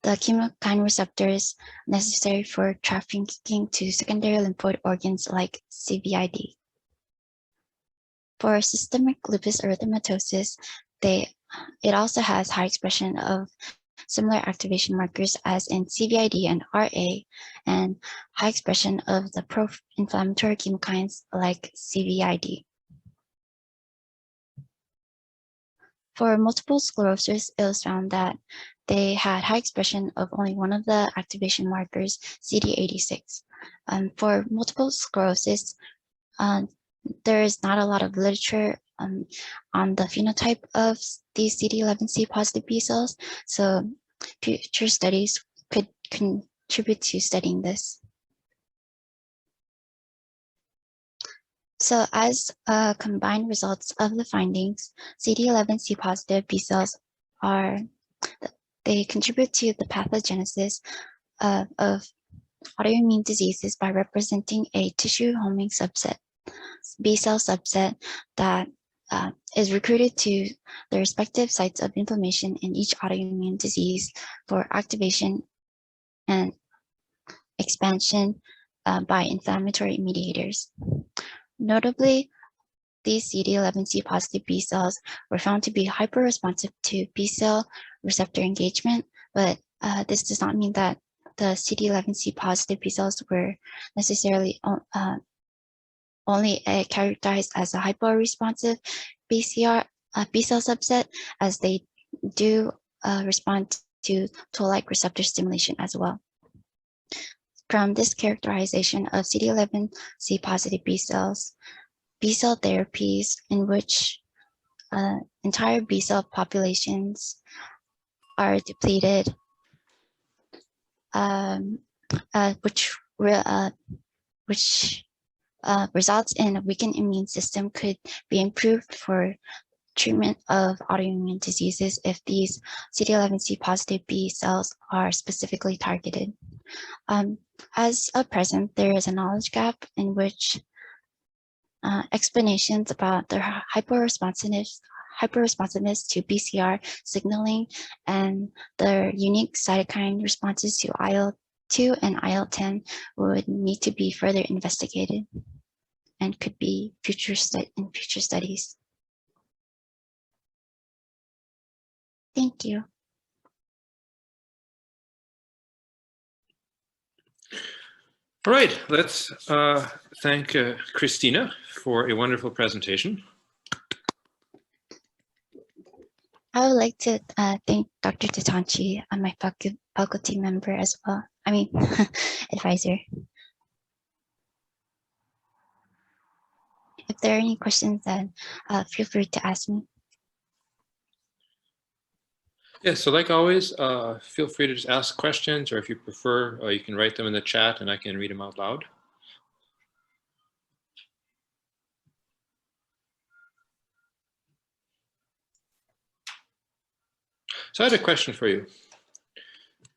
chemokine receptors necessary for trafficking to secondary lymphoid organs like CVID. For systemic lupus erythematosus, it also has high expression of similar activation markers as in CVID and RA, and high expression of the pro-inflammatory chemokines like CVID. For multiple sclerosis, it was found that they had high expression of only one of the activation markers, CD86. For multiple sclerosis, there is not a lot of literature on the phenotype of these CD11C positive B cells, so future studies could contribute to studying this. So as combined results of the findings, CD11C positive B cells they contribute to the pathogenesis of autoimmune diseases by representing a tissue homing subset, B cell subset that is recruited to the respective sites of inflammation in each autoimmune disease for activation and expansion by inflammatory mediators. Notably, these CD11C positive B cells were found to be hyperresponsive to B cell receptor engagement, but this does not mean that the CD11C positive B cells were necessarily only characterized as a hyperresponsive B cell subset, as they do respond to toll-like receptor stimulation as well. From this characterization of CD11C positive B cells, B cell therapies in which entire B cell populations are depleted, which results in a weakened immune system, could be improved for treatment of autoimmune diseases if these CD11C positive B cells are specifically targeted. As of present, there is a knowledge gap in which explanations about their hyperresponsiveness to BCR signaling and their unique cytokine responses to IL-2 and IL-10 would need to be further investigated and could be in future studies. Thank you. All right, let's thank Kristina for a wonderful presentation. I would like to thank Dr. Tatanchi, my faculty member as well. I mean, advisor. If there are any questions, then feel free to ask me. Yeah, so like always, feel free to just ask questions, or if you prefer, you can write them in the chat and I can read them out loud. So I had a question for you.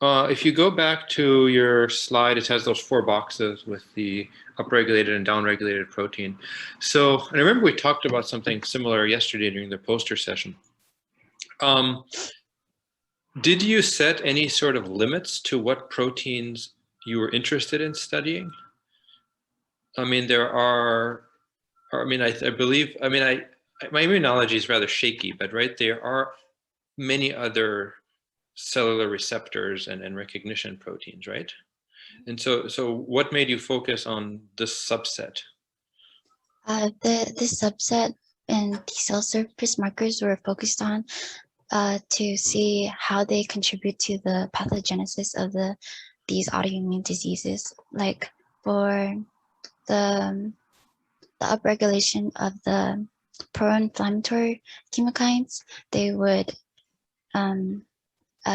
If you go back to your slide, it has those 4 boxes with the upregulated and downregulated protein. So, and I remember we talked about something similar yesterday during the poster session. Did you set any sort of limits to what proteins you were interested in studying? I mean, there are, I mean, I believe, I mean, my immunology is rather shaky, but right, there are many other cellular receptors and recognition proteins, right? And so what made you focus on this subset? This subset and T cell surface markers were focused on to see how they contribute to the pathogenesis of these autoimmune diseases. Like for the upregulation of the pro-inflammatory chemokines, they would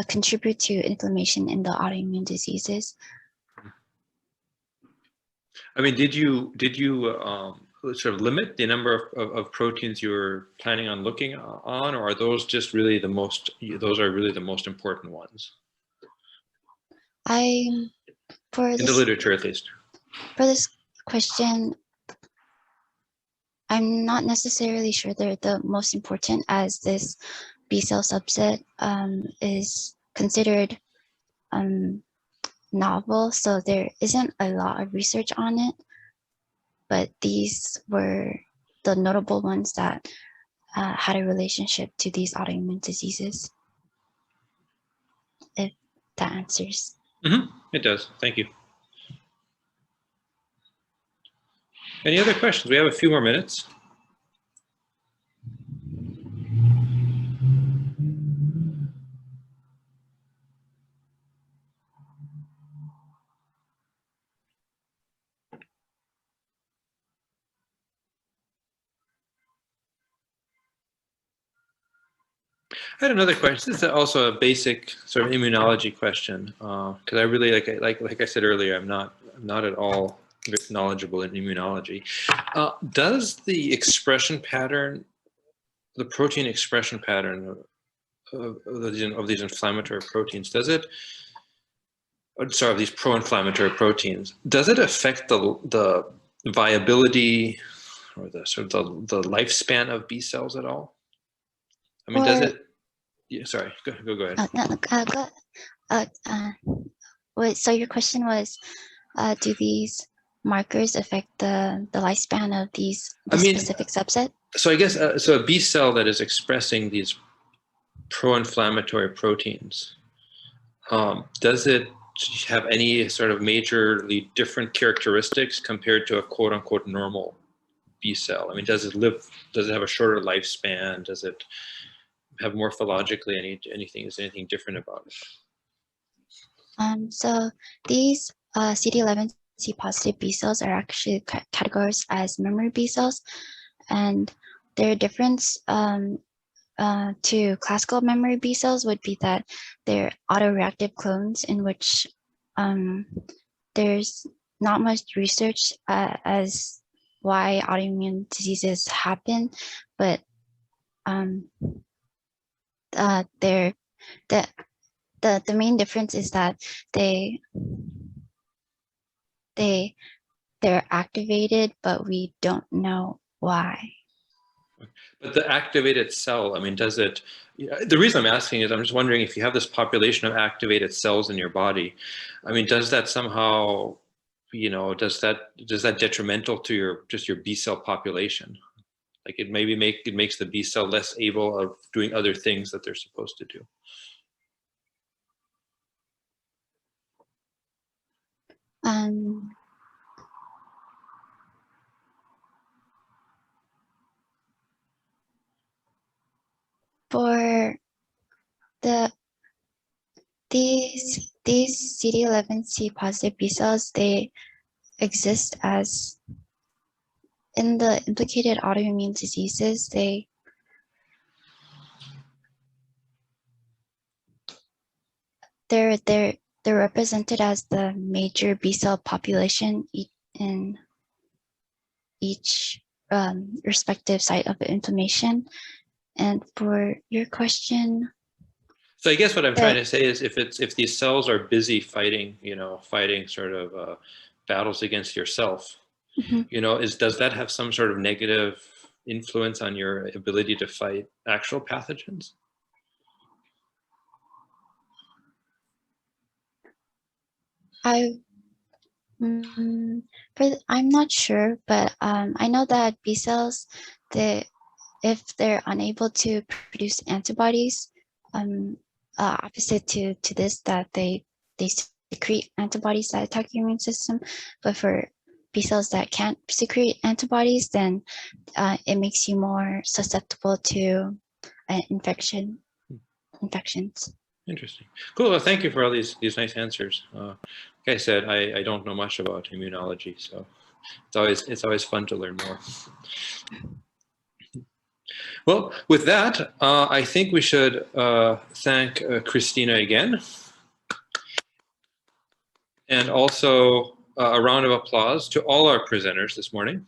contribute to inflammation in the autoimmune diseases. I mean, did you sort of limit the number of proteins you were planning on looking on, or are those just really the most, those are really the most important ones? In the literature, at least. For this question, I'm not necessarily sure they're the most important, as this B cell subset is considered novel, so there isn't a lot of research on it, but these were the notable ones that had a relationship to these autoimmune diseases, if that answers. It does, thank you. Any other questions? We have a few more minutes. I had another question. This is also a basic sort of immunology question, because I really like I said earlier, I'm not at all knowledgeable in immunology. Does the expression pattern, the protein expression pattern of these inflammatory proteins, does it? Sorry, of these pro-inflammatory proteins, does it affect the viability or the sort of the lifespan of B cells at all? I mean, does it? Yeah, sorry, go ahead. Wait, so your question was, do these markers affect the lifespan of these specific subset? So I guess, so a B cell that is expressing these pro-inflammatory proteins, does it have any sort of majorly different characteristics compared to a quote unquote normal B cell? I mean, does it have a shorter lifespan? Does it have morphologically anything? Is anything different about it? So these CD11C positive B cells are actually categorized as memory B cells, and their difference to classical memory B cells would be that they're autoreactive clones in which there's not much research as why autoimmune diseases happen, but the main difference is that they're activated, but we don't know why. But the activated cell, I mean, does it, the reason I'm asking is I'm just wondering if you have this population of activated cells in your body, I mean, does that somehow, does that detrimental to your B cell population? Like it makes the B cell less able of doing other things that they're supposed to do. For these CD11C positive B cells, they exist as in the implicated autoimmune diseases. They're represented as the major B cell population in each respective site of inflammation. And for your question, so I guess what I'm trying to say is if these cells are busy fighting, fighting sort of battles against yourself, does that have some sort of negative influence on your ability to fight actual pathogens? I'm not sure, but I know that B cells, if they're unable to produce antibodies, opposite to this, that they secrete antibodies that attack your immune system, but for B cells that can't secrete antibodies, then it makes you more susceptible to infections. Interesting. Cool. Well, thank you for all these nice answers. Like I said, I don't know much about immunology, so it's always fun to learn more. Well, with that, I think we should thank Kristina again. And also a round of applause to all our presenters this morning.